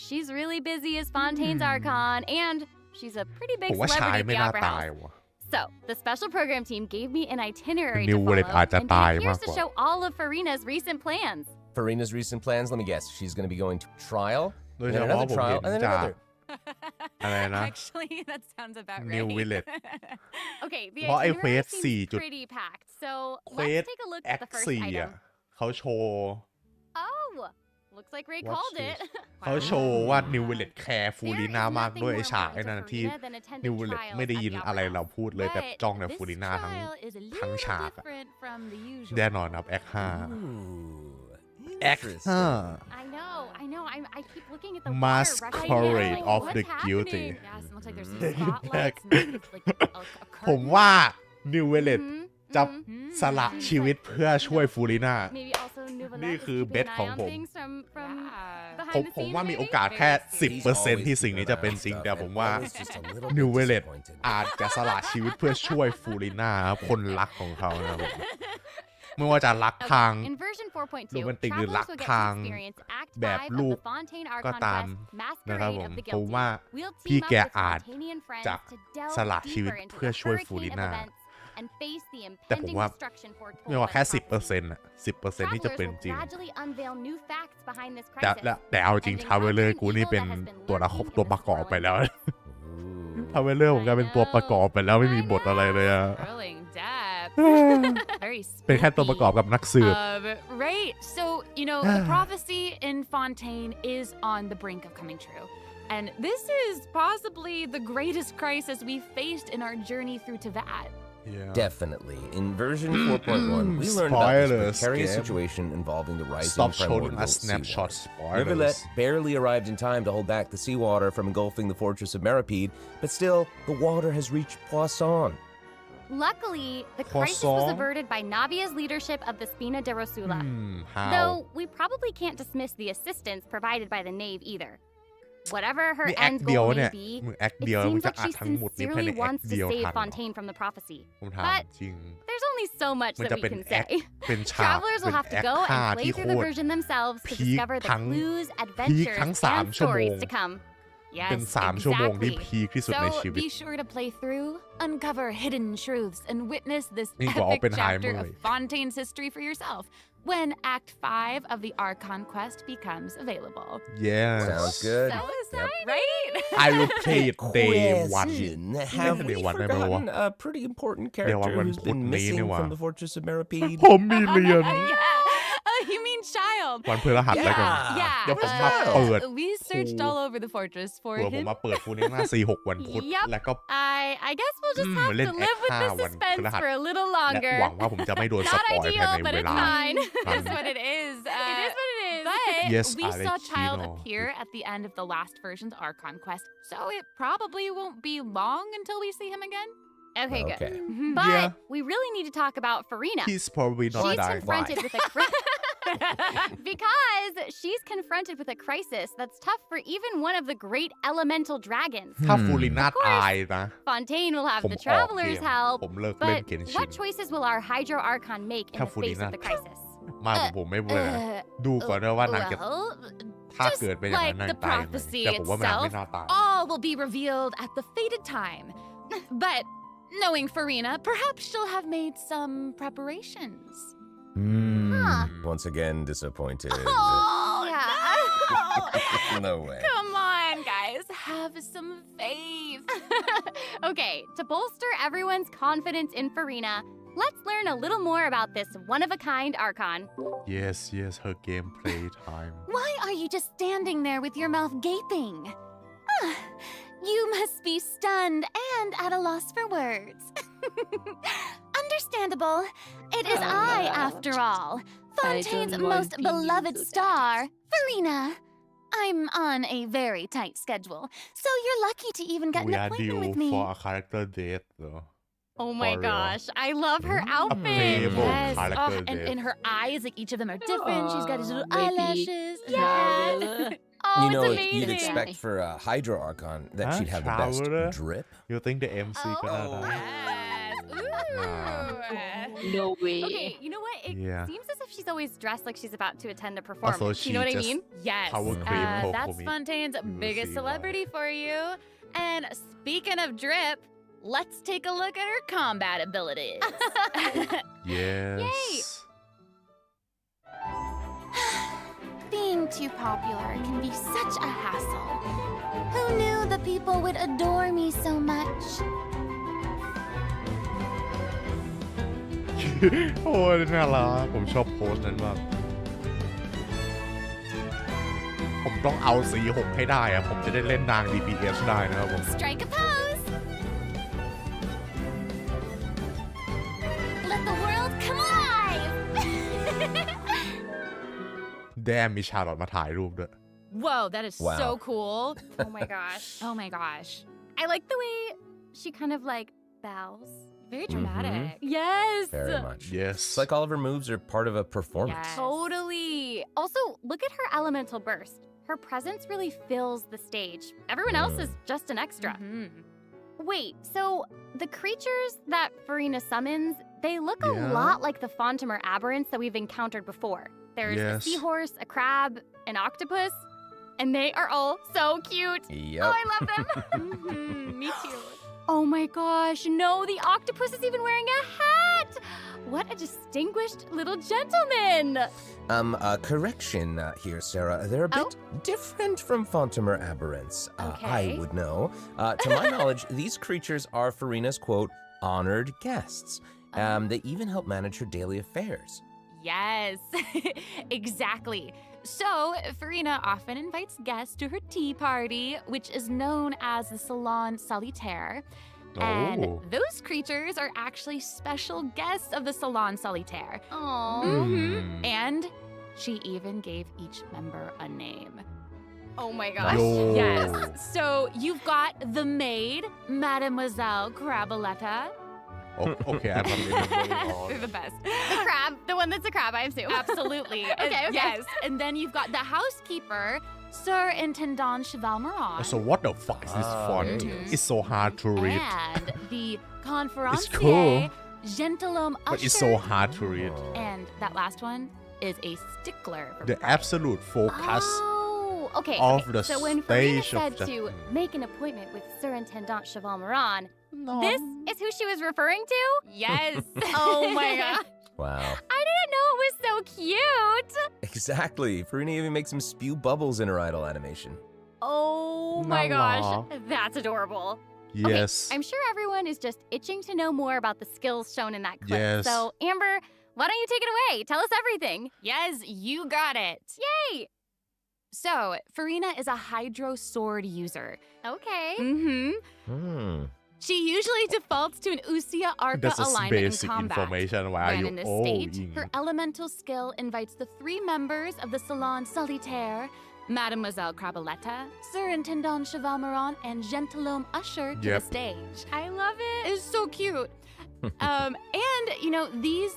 Speaker 2: she's really busy as Fontaine's Archon, and she's a pretty
Speaker 3: ผ
Speaker 2: big
Speaker 3: มว่าชาย
Speaker 2: celebrity at
Speaker 3: ไม่
Speaker 2: the
Speaker 3: น่า
Speaker 2: Opera
Speaker 3: ตาย
Speaker 2: House.
Speaker 3: ว่ะ
Speaker 2: So, the special program team gave me an itinerary to
Speaker 3: New
Speaker 2: follow,
Speaker 3: Willet อาจจะ
Speaker 2: and
Speaker 3: ตาย
Speaker 2: it
Speaker 3: มา
Speaker 2: appears
Speaker 3: ก
Speaker 2: to
Speaker 3: กว่า
Speaker 2: show all of Farina's recent plans.
Speaker 14: Farina's recent plans, let me guess, she's going to be going to trial,
Speaker 3: โดย
Speaker 14: and
Speaker 3: เฉ
Speaker 14: then
Speaker 3: พาะ
Speaker 14: another
Speaker 3: ผม
Speaker 14: trial,
Speaker 3: เห็น
Speaker 14: and then
Speaker 3: จาก
Speaker 14: another.
Speaker 3: อะไรนะ
Speaker 2: Actually, that sounds about right.
Speaker 3: New Willet
Speaker 2: Okay, the
Speaker 3: เพราะไอ้เควส
Speaker 2: itinerary seems
Speaker 3: 4 จุด
Speaker 2: pretty packed. So,
Speaker 3: เควส
Speaker 2: let's take a look
Speaker 3: แอ
Speaker 2: at
Speaker 3: ค
Speaker 2: the first
Speaker 3: 4
Speaker 2: item.
Speaker 3: อ่ะเขาโชว์
Speaker 2: Oh, looks like Ray
Speaker 3: Watch
Speaker 2: called
Speaker 3: this.
Speaker 2: it.
Speaker 3: เขาโชว์ว่า New Willet แคร์ฟูริน่ามากด้วยไอ้ฉากไอ้นั่นที่ New Willet ไม่ได้ยินอะไรเราพูดเลยแต่จ้องแต่ฟูริน่าทั้งฉากอะแน่นอนครับแอค5 แอค
Speaker 2: I know. I keep looking at the
Speaker 3: Masquerade of the Guilty.
Speaker 2: Yes, it looks like there's some spotlights. and like a
Speaker 3: ผมว่า New Willet จะสละชีวิตเพื่อช่วยฟูริน่า
Speaker 2: Maybe also Nouvelle
Speaker 3: นี่
Speaker 2: is
Speaker 3: คือ
Speaker 2: keeping
Speaker 3: เบส
Speaker 2: an
Speaker 3: ของ
Speaker 2: eye on
Speaker 3: ผม
Speaker 2: things from
Speaker 3: ผม
Speaker 2: behind the
Speaker 3: ผม
Speaker 2: scenes,
Speaker 3: ว่ามี
Speaker 2: maybe?
Speaker 3: โอกาสแค่ 10% ที่สิ่งนี้จะเป็นจริงแต่ผมว่า New Willet อาจจะสละชีวิตเพื่อช่วยฟูริน่าครับคนรักของเขานะครับผมไม่ว่าจะรักทาง
Speaker 2: In version 4.2,
Speaker 3: โรแมนติกหรือ
Speaker 2: travelers
Speaker 3: รัก
Speaker 2: will get
Speaker 3: ทาง
Speaker 2: to experience Act
Speaker 3: แบบ
Speaker 2: 5
Speaker 3: ลู
Speaker 2: of
Speaker 3: ก
Speaker 2: the Fontaine
Speaker 3: ก็
Speaker 2: Archon
Speaker 3: ตาม
Speaker 2: Quest
Speaker 3: นะครับ
Speaker 2: Masquerade
Speaker 3: ผม
Speaker 2: of the
Speaker 3: ผมว่า
Speaker 2: Guilty. We'll
Speaker 3: พี่
Speaker 2: team
Speaker 3: แก
Speaker 2: up with
Speaker 3: อาจ
Speaker 2: Fontanian friends
Speaker 3: จะ
Speaker 2: to delve
Speaker 3: สละชีวิต
Speaker 2: deeper into
Speaker 3: เพื่อ
Speaker 2: the
Speaker 3: ช่วยฟู
Speaker 2: hurricane
Speaker 3: ริ
Speaker 2: of
Speaker 3: น่า
Speaker 2: events and face the
Speaker 3: แต่ผม
Speaker 2: impending
Speaker 3: ว่า
Speaker 2: destruction foretold
Speaker 3: ไม่ว่า
Speaker 2: by
Speaker 3: แค่
Speaker 2: the prophecy.
Speaker 3: 10% อะ 10% ที่จะ
Speaker 2: Travelers
Speaker 3: เป็น
Speaker 2: will
Speaker 3: จริง
Speaker 2: gradually unveil new facts behind this
Speaker 3: แต่
Speaker 2: crisis.
Speaker 3: แต่เอาจริง
Speaker 2: ending
Speaker 3: ทาวเวลเลอ
Speaker 2: after
Speaker 3: ร์
Speaker 2: an
Speaker 3: กูนี่
Speaker 2: evil
Speaker 3: เป็น
Speaker 2: that has been
Speaker 3: ตัวละคร
Speaker 2: lurking
Speaker 3: ตัว
Speaker 2: in
Speaker 3: ป
Speaker 2: the
Speaker 3: ระกอบไป
Speaker 2: swirling
Speaker 3: แล้ว
Speaker 2: depths.
Speaker 3: ทาวเวลเลอร์ผมกลายเป็นตัวประกอบไปแล้วไม่มีบทอะไรเลยอะ
Speaker 2: Swirling depths. Very
Speaker 3: เป็นแค่ตัวประกอบกับนักสืบ
Speaker 15: Right. So, the prophecy in Fontaine is on the brink of coming true. And this is possibly the greatest crisis we've faced in our journey through Teyvat.
Speaker 14: Definitely. In version 4.1, we learned about this precarious situation involving the rising
Speaker 3: Stop showing
Speaker 14: primordial
Speaker 3: us snapshot
Speaker 14: seawater.
Speaker 3: spoilers.
Speaker 14: Novella barely arrived in time to hold back the seawater from engulfing the fortress of Meripede, but still, the water has reached Poisson.
Speaker 2: Luckily, the crisis was
Speaker 3: Croissant?
Speaker 2: averted by Navia's leadership of the Spina de Rosula.
Speaker 3: how?
Speaker 2: Though we probably can't dismiss the assistance provided by the Knave either. Whatever her
Speaker 3: นี่แอค
Speaker 2: end
Speaker 3: เดียว
Speaker 2: goal
Speaker 3: เนี่
Speaker 2: may
Speaker 3: ย
Speaker 2: be,
Speaker 3: มึงแอค
Speaker 2: it
Speaker 3: เดียวมึง
Speaker 2: seems
Speaker 3: จะ
Speaker 2: like
Speaker 3: อัด
Speaker 2: she
Speaker 3: ทั้งหมดนี้ภายใน
Speaker 2: sincerely
Speaker 3: แอค
Speaker 2: wants to
Speaker 3: เดียว
Speaker 2: save
Speaker 3: ทันเหรอ
Speaker 2: Fontaine from the prophecy.
Speaker 3: ผมถาม
Speaker 2: But
Speaker 3: จริง
Speaker 2: there's only so much
Speaker 3: มัน
Speaker 2: that
Speaker 3: จะ
Speaker 2: we
Speaker 3: เป็น
Speaker 2: can
Speaker 3: แอค
Speaker 2: say.
Speaker 3: เป็นฉาก
Speaker 2: Travelers
Speaker 3: เป็
Speaker 2: will
Speaker 3: น
Speaker 2: have
Speaker 3: แอ
Speaker 2: to
Speaker 3: ค
Speaker 2: go
Speaker 3: ฆ่า
Speaker 2: and
Speaker 3: ที่
Speaker 2: play
Speaker 3: โค
Speaker 2: through the
Speaker 3: ตร
Speaker 2: version themselves to
Speaker 3: พีค
Speaker 2: discover the
Speaker 3: ทั้ง
Speaker 2: clues,
Speaker 3: พีค
Speaker 2: adventures,
Speaker 3: ทั้ง
Speaker 2: and
Speaker 3: 3 ชั่วโมง
Speaker 2: stories to come.
Speaker 3: เป็น
Speaker 15: Yes,
Speaker 3: 3 ชั่วโมงที่
Speaker 15: exactly.
Speaker 3: พีคที่สุดใน
Speaker 15: So
Speaker 3: ชีวิต
Speaker 15: be sure to play through, uncover hidden truths, and witness this
Speaker 3: ยิ่งกว่า
Speaker 15: epic chapter
Speaker 3: Oppenheimer
Speaker 15: of
Speaker 3: อีก
Speaker 15: Fontaine's history for yourself when Act 5 of the Archon Quest becomes available.
Speaker 3: yes
Speaker 14: Sounds good.
Speaker 15: So exciting, right?
Speaker 3: I will play it day one
Speaker 14: Question. Have we
Speaker 3: Day one ได้ไหมวะ
Speaker 14: forgotten a pretty important
Speaker 3: Day one
Speaker 14: character
Speaker 3: วัน
Speaker 14: who's
Speaker 3: พุธ
Speaker 14: been
Speaker 3: นี้นี่
Speaker 14: missing
Speaker 3: หว่า
Speaker 14: from the fortress of Meripede?
Speaker 3: ผมมีเรียน
Speaker 15: Yeah. Oh, you mean child?
Speaker 3: วันพฤหัสแล้วกัน
Speaker 15: Yeah.
Speaker 3: เดี๋ยวผมมาเปิด
Speaker 15: We searched all over the fortress for
Speaker 3: เผื่อผม
Speaker 15: him.
Speaker 3: มาเปิดฟูนิน่า 4-6 วันพุธ
Speaker 2: Yep.
Speaker 3: แล้วก็
Speaker 2: I guess we'll just have
Speaker 3: เล่น
Speaker 2: to
Speaker 3: แอค
Speaker 2: live with
Speaker 3: 5
Speaker 2: the
Speaker 3: วันพ
Speaker 2: suspense
Speaker 3: ฤหัส
Speaker 2: for a little
Speaker 3: และ
Speaker 2: longer.
Speaker 3: หวังว่าผมจะไม่โดนส
Speaker 2: Not
Speaker 3: ปอยภาย
Speaker 2: ideal,
Speaker 3: ใน
Speaker 2: but
Speaker 3: เว
Speaker 2: it's
Speaker 3: ลา
Speaker 2: fine.
Speaker 3: นั้น
Speaker 15: That's what it is.
Speaker 2: It is what it is.
Speaker 15: But
Speaker 3: Yes,
Speaker 15: we saw Child
Speaker 3: Alechino.
Speaker 15: appear at the end of the last version's Archon Quest, so it probably won't be long until we see him again.
Speaker 2: Okay,
Speaker 14: Okay.
Speaker 2: good. But
Speaker 3: Yeah.
Speaker 2: we really need to talk about FURINA.
Speaker 3: he's probably not
Speaker 2: She's
Speaker 3: dying
Speaker 2: confronted with a because she's confronted with a crisis that's tough for even one of the great elemental dragons.
Speaker 3: ถ้าฟูริน่าตายนะ
Speaker 2: Fontaine will have
Speaker 3: ผม
Speaker 2: the
Speaker 3: ออกเก
Speaker 2: travelers
Speaker 3: ม
Speaker 2: help,
Speaker 3: ผมเลิกเล่น
Speaker 2: but
Speaker 3: เกนชิ
Speaker 2: what
Speaker 3: น
Speaker 2: choices will our Hydro Archon make in
Speaker 3: ถ้า
Speaker 2: the
Speaker 3: ฟู
Speaker 2: face
Speaker 3: ริน่า
Speaker 2: of the crisis?
Speaker 3: ไมาผมไม่เบื่อดูก่อนด้วยว่านางจะ
Speaker 2: Well,
Speaker 3: ถ้า
Speaker 2: just
Speaker 3: เกิดเป็นอย่างนั้น
Speaker 2: like
Speaker 3: นาง
Speaker 15: the
Speaker 3: ตายไหม
Speaker 15: prophecy
Speaker 3: แต่ผมว่านางไม่
Speaker 15: itself,
Speaker 3: น่าตาย
Speaker 15: all will be revealed at the fated time. But knowing FURINA, perhaps she'll have made some preparations.
Speaker 14: Once again, disappointed.
Speaker 15: Oh,
Speaker 2: yeah.
Speaker 14: No way.
Speaker 15: Come on, guys. Have some faith.
Speaker 2: Okay, to bolster everyone's confidence in FURINA, let's learn a little more about this one-of-a-kind Archon.
Speaker 3: yes her gameplay time
Speaker 15: Why are you just standing there with your mouth gaping? You must be stunned and at a loss for words.
Speaker 2: understandable. It is I, after all, Fontaine's
Speaker 11: don't want
Speaker 2: most
Speaker 11: to
Speaker 2: beloved
Speaker 11: use
Speaker 2: star, FURINA. I'm on a very tight schedule, so you're lucky to even get
Speaker 3: we
Speaker 2: an
Speaker 3: are
Speaker 2: appointment
Speaker 3: due
Speaker 2: with me.
Speaker 3: for a character date เหรอ
Speaker 15: Oh my
Speaker 3: For real.
Speaker 15: gosh, I love her outfit.
Speaker 3: playable
Speaker 15: Yes.
Speaker 3: character
Speaker 15: and
Speaker 3: date.
Speaker 15: her eyes, like each of them are different. She's got these little
Speaker 11: Maybe.
Speaker 15: eyelashes.
Speaker 11: Yeah.
Speaker 15: Oh,
Speaker 14: you
Speaker 15: it's
Speaker 14: know,
Speaker 15: amazing.
Speaker 14: you'd expect for a Hydro Archon that she'd have the best
Speaker 3: Traveler?
Speaker 14: drip.
Speaker 3: You think the MC ก็น่าได้
Speaker 15: Yes. Ooh.
Speaker 11: No way.
Speaker 15: Okay, you know what? It
Speaker 3: Yeah.
Speaker 15: seems as if she's always dressed like she's about to attend a performance.
Speaker 3: Also,
Speaker 15: you know what I
Speaker 3: she just
Speaker 15: mean? Yes.
Speaker 3: power cream
Speaker 15: That's
Speaker 3: Kokomi.
Speaker 15: Fontaine's
Speaker 3: You will
Speaker 15: biggest
Speaker 3: see why.
Speaker 15: celebrity for you. And speaking of drip, let's take a look at her combat abilities.
Speaker 3: yes
Speaker 2: Being too popular can be such a hassle. Who knew the people would adore me so much?
Speaker 3: โอ้ยน่ารักผมชอบโพสต์นั้นมากผมต้องเอาC6ให้ได้อะผมจะได้เล่นนาง DPS ได้นะครับผม
Speaker 2: Strike a pose. Let the world come alive.
Speaker 3: แดมมีชาร์ลอตมาถ่ายรูปด้วย
Speaker 15: Whoa, that is
Speaker 14: Wow.
Speaker 15: so cool. Oh my gosh. Oh my gosh. I like the way she kind of like bows. Very dramatic. Yes.
Speaker 14: Very much.
Speaker 3: yes
Speaker 14: It's like all of her moves are part of a performance.
Speaker 15: Totally. Also, look at her elemental burst. Her presence really fills the stage. Everyone else is just an extra. Wait, so the creatures that FURINA summons, they look a
Speaker 3: Yeah.
Speaker 15: lot like the Fontimer aberrants that we've encountered before. There's a
Speaker 3: Yes.
Speaker 15: seahorse, a crab, an octopus, and they are all so cute.
Speaker 14: Yep.
Speaker 15: Oh, I love them. Me too. Oh my gosh, no, the octopus is even wearing a hat. What a distinguished little gentleman.
Speaker 14: Correction here, Sarah. They're a bit different from Fontimer aberrants.
Speaker 15: Okay.
Speaker 14: I would know. To my knowledge, these creatures are FURINA's, quote, honored guests. They even help manage her daily affairs.
Speaker 15: Yes, exactly. So, FURINA often invites guests to her tea party, which is known as the Salon Solitaire. And
Speaker 3: Oh.
Speaker 15: those creatures are actually special guests of the Salon Solitaire.
Speaker 2: Aww.
Speaker 15: And she even gave each member a name. Oh my gosh.
Speaker 3: Yo.
Speaker 15: Yes. So you've got the maid, Mademoiselle Craboletta.
Speaker 3: Oh, okay I'm not remembering
Speaker 15: They're the best. The crab, the one that's a crab, I assume. Absolutely.
Speaker 2: Okay.
Speaker 15: Yes. And then you've got the housekeeper, Sir Intendant Cheval Moran.
Speaker 3: so what the fuck is this font
Speaker 14: there it is.
Speaker 3: it's so hard to read
Speaker 15: And the conferencier,
Speaker 3: cool.
Speaker 15: Gentilhomme Usher.
Speaker 3: but it's so hard to read
Speaker 15: And that last one is a stickler for
Speaker 3: the
Speaker 15: price.
Speaker 3: absolute focus
Speaker 15: Oh, okay.
Speaker 3: of
Speaker 15: okay.
Speaker 3: the
Speaker 15: So when FURINA
Speaker 3: stage of
Speaker 15: said
Speaker 3: just-
Speaker 15: to make an appointment with Sir Intendant Cheval Moran, this is who she was referring to? Yes. Oh my god.
Speaker 14: Wow.
Speaker 15: I didn't know it was so cute.
Speaker 14: Exactly. FURINA even makes him spew bubbles in her idol animation.
Speaker 15: Oh my gosh.
Speaker 3: Nala.
Speaker 15: That's adorable.
Speaker 3: yes
Speaker 15: Okay, I'm sure everyone is just itching to know more about the skills shown in that clip.
Speaker 3: Yes.
Speaker 15: So, Amber, why don't you take it away? Tell us everything. Yes, you got it. Yay! So, FURINA is a Hydro Sword user.
Speaker 2: Okay.
Speaker 14: Hmm.
Speaker 15: She usually defaults to an Usia Arca
Speaker 3: that's just
Speaker 15: alignment in
Speaker 3: basic
Speaker 15: combat.
Speaker 3: information why are
Speaker 15: When
Speaker 3: you
Speaker 15: in this
Speaker 3: oh
Speaker 15: stage,
Speaker 3: Ying.
Speaker 15: her elemental skill invites the 3 members of the Salon Solitaire, Mademoiselle Craboletta, Sir Intendant Cheval Moran, and Gentilhomme Usher to
Speaker 3: Yep.
Speaker 15: the stage. I love it. It's so cute. And, you know, these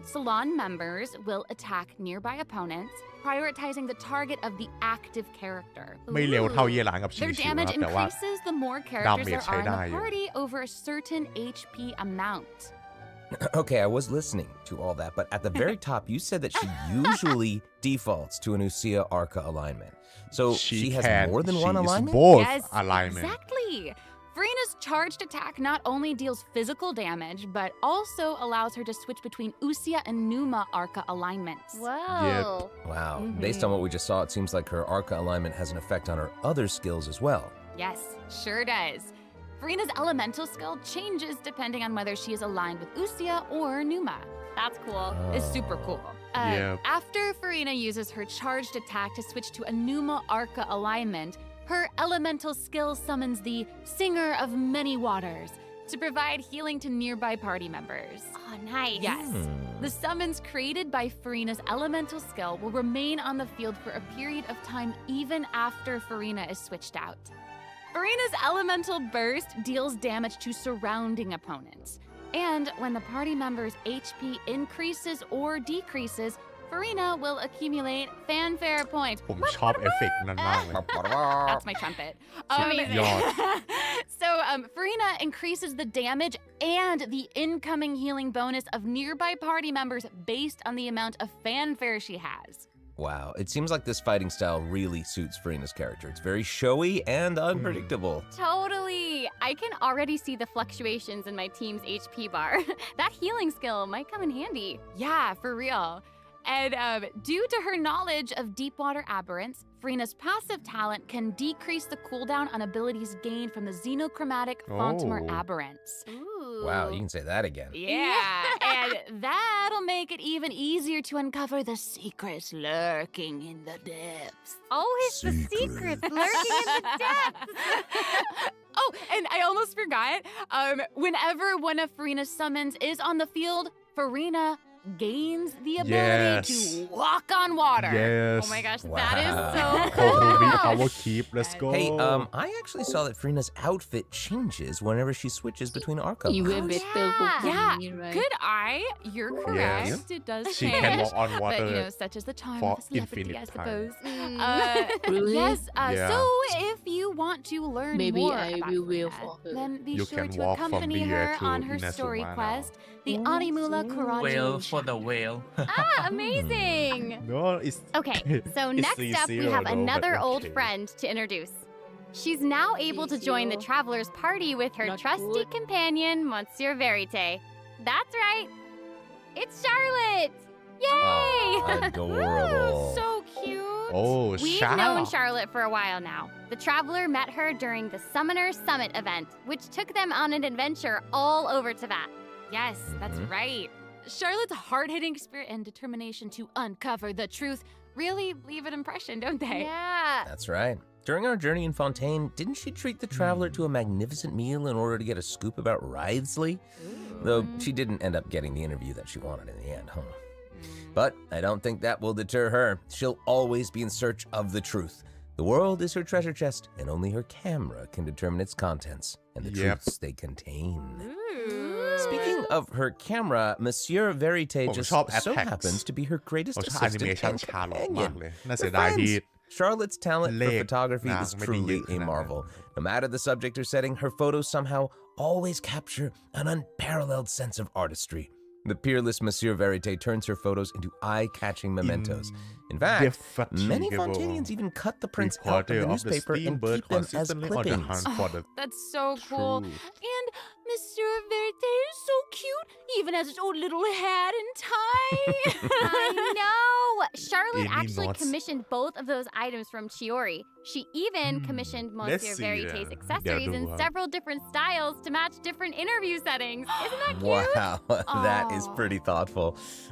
Speaker 15: salon members will attack nearby opponents, prioritizing the target of the active character.
Speaker 3: ไม่เร็วเท่าเย่หลานกับชิ
Speaker 15: Their
Speaker 3: วๆนะ
Speaker 15: damage
Speaker 3: ครับแต่ว่า
Speaker 15: increases the more characters there
Speaker 3: damage
Speaker 15: are in
Speaker 3: ใช้ได้
Speaker 15: the
Speaker 3: อยู่
Speaker 15: party over a certain HP amount.
Speaker 14: Okay, I was listening to all that, but at the very top, you said that she usually defaults to an Usia Arca alignment. So she has
Speaker 3: can
Speaker 14: more than one
Speaker 3: she is
Speaker 14: alignment?
Speaker 3: both
Speaker 15: Yes,
Speaker 3: alignment
Speaker 15: exactly. FURINA's charged attack not only deals physical damage, but also allows her to switch between Usia and Numa Arca alignments.
Speaker 2: Whoa.
Speaker 14: Wow. Based on what we just saw, it seems like her Arca alignment has an effect on her other skills as well.
Speaker 15: Yes, sure does. FURINA's elemental skill changes depending on whether she is aligned with Usia or Numa. That's cool. It's super cool.
Speaker 3: Yep.
Speaker 15: After FURINA uses her charged attack to switch to a Numa Arca alignment, her elemental skill summons the Singer of Many Waters
Speaker 16: to provide healing to nearby party members.
Speaker 15: Oh, nice.
Speaker 16: Yes. The summons created by FURINA's elemental skill will remain on the field for a period of time even after FURINA is switched out. FURINA's elemental burst deals damage to surrounding opponents. And when the party member's HP increases or decreases, FURINA will accumulate fanfare points.
Speaker 3: ผมชอบเอฟเฟกต์นั้นมากเลย
Speaker 16: That's my trumpet. So FURINA increases the damage and the incoming healing bonus of nearby party members based on the amount of fanfare she has.
Speaker 14: Wow, it seems like this fighting style really suits FURINA's character. It's very showy and unpredictable.
Speaker 15: Totally. I can already see the fluctuations in my team's HP bar. That healing skill might come in handy.
Speaker 16: Yeah, for real. And due to her knowledge of deep water aberrants, FURINA's passive talent can decrease the cooldown on abilities gained from the xenochromatic Fontamer aberrants.
Speaker 15: Ooh.
Speaker 14: Wow, you can say that again.
Speaker 16: Yeah, and that'll make it even easier to uncover the secrets lurking in the depths.
Speaker 15: Always the secrets lurking in the depths.
Speaker 16: Oh, and I almost forgot. Whenever one of FURINA's summons is on the field, FURINA gains the ability to walk on water.
Speaker 3: Yes.
Speaker 15: Oh my gosh,
Speaker 14: Wow.
Speaker 15: that is so
Speaker 3: Holy
Speaker 15: cool.
Speaker 3: power keep. Let's go.
Speaker 14: Hey, I actually saw that FURINA's outfit changes whenever she switches between Arca.
Speaker 11: Even better
Speaker 16: Yeah,
Speaker 11: cooking, right?
Speaker 16: good eye. You're correct.
Speaker 3: Yes.
Speaker 16: It does
Speaker 3: She
Speaker 16: change.
Speaker 3: can walk on
Speaker 16: But,
Speaker 3: water
Speaker 16: you know, such is the charm
Speaker 3: for
Speaker 16: of a celebrity,
Speaker 3: infinite
Speaker 16: I
Speaker 3: time.
Speaker 16: suppose.
Speaker 11: Really?
Speaker 16: Yes,
Speaker 3: Yeah.
Speaker 16: so if you want to learn
Speaker 11: Maybe
Speaker 16: more
Speaker 11: I
Speaker 16: about
Speaker 11: will wait
Speaker 16: FURINA,
Speaker 11: for her.
Speaker 16: then be
Speaker 3: You
Speaker 16: sure
Speaker 3: can
Speaker 16: to
Speaker 3: walk from
Speaker 16: accompany
Speaker 3: here
Speaker 16: her
Speaker 3: to
Speaker 16: on her
Speaker 3: Inazuma
Speaker 16: story
Speaker 3: now.
Speaker 16: quest, the Animula Karaji.
Speaker 5: Whale for the whale.
Speaker 15: Ah, amazing.
Speaker 3: No, it's
Speaker 15: Okay, so
Speaker 3: It's
Speaker 15: next up we
Speaker 3: 3-0
Speaker 15: have
Speaker 3: though, but
Speaker 15: another old
Speaker 3: okay.
Speaker 15: friend to introduce. She's now able to join the
Speaker 11: 3-0.
Speaker 15: traveler's party with her
Speaker 11: Not
Speaker 15: trusty
Speaker 11: good.
Speaker 15: companion, Monsieur Verite. That's right. It's Charlotte. Yay!
Speaker 14: Adorable.
Speaker 15: So cute.
Speaker 3: Oh,
Speaker 15: We've
Speaker 3: Charlotte.
Speaker 15: known Charlotte for a while now. The traveler met her during the Summoner Summit event, which took them on an adventure all over Teyvat.
Speaker 16: Yes, that's right. Charlotte's hard-hitting spirit and determination to uncover the truth really leave an impression, don't they?
Speaker 15: Yeah.
Speaker 14: That's right. During our journey in Fontaine, didn't she treat the traveler to a magnificent meal in order to get a scoop about Wriothesley? Though she didn't end up getting the interview that she wanted in the end, huh? But I don't think that will deter her. She'll always be in search of the truth. The world is her treasure chest, and only her camera can determine its contents and the
Speaker 3: Yep.
Speaker 14: truths they contain. Speaking of her camera, Monsieur Verite
Speaker 3: ผม
Speaker 14: just
Speaker 3: ชอบ
Speaker 14: so
Speaker 3: attacks
Speaker 14: happens to be her
Speaker 3: ผม
Speaker 14: greatest
Speaker 3: ชอบแอนิเม
Speaker 14: assistant
Speaker 3: ชัน
Speaker 14: and
Speaker 3: ชาร์ลอตมาก
Speaker 14: companion.
Speaker 3: เลย น่า
Speaker 14: They're
Speaker 3: เสียดายที่
Speaker 14: friends. Charlotte's talent for
Speaker 3: เลข
Speaker 14: photography
Speaker 3: นาง
Speaker 14: is
Speaker 3: ไม่ได้เย
Speaker 14: truly
Speaker 3: อะข
Speaker 14: a
Speaker 3: นาดนั้น
Speaker 14: marvel. No matter the subject or setting, her photos somehow always capture an unparalleled sense of artistry. The peerless Monsieur Verite turns her photos into eye-catching mementos. In fact, many
Speaker 3: Indefatigable
Speaker 14: Fontanians even cut the prints out of
Speaker 3: reporter
Speaker 14: the
Speaker 3: of the
Speaker 14: newspaper and
Speaker 3: steamboat
Speaker 14: keep them as
Speaker 3: consistently on the
Speaker 14: clippings.
Speaker 3: hunt for the
Speaker 16: That's so cool.
Speaker 3: truth.
Speaker 16: And Monsieur Verite is so cute, even has his own little hat and tie.
Speaker 15: I know. Charlotte
Speaker 3: Any
Speaker 15: actually
Speaker 3: knots?
Speaker 15: commissioned both of those items from Chiori. She even commissioned
Speaker 3: Let's
Speaker 15: Monsieur
Speaker 3: see
Speaker 15: Verite's
Speaker 3: then.
Speaker 15: accessories in
Speaker 3: Yeah,
Speaker 15: several different styles to match different interview settings. Isn't that cute?
Speaker 14: Wow, that is
Speaker 16: Aw.
Speaker 14: pretty thoughtful.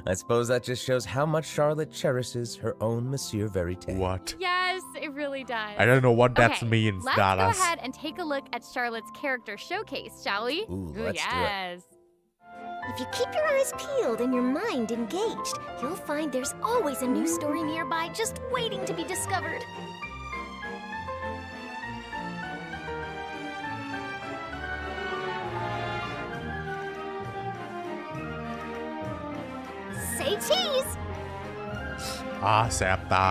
Speaker 14: I suppose that just shows how much Charlotte cherishes her own Monsieur Verite.
Speaker 3: what
Speaker 15: Yes, it really does.
Speaker 3: I don't know what that
Speaker 15: Okay,
Speaker 3: means
Speaker 15: let's go
Speaker 3: Dallas
Speaker 15: ahead and take a look at Charlotte's character showcase, shall we?
Speaker 14: Ooh,
Speaker 16: Ooh,
Speaker 14: let's do it.
Speaker 16: yes.
Speaker 2: If you keep your eyes peeled and your mind engaged, you'll find there's always a new story nearby just waiting to be discovered. Say cheese!
Speaker 3: แสบตา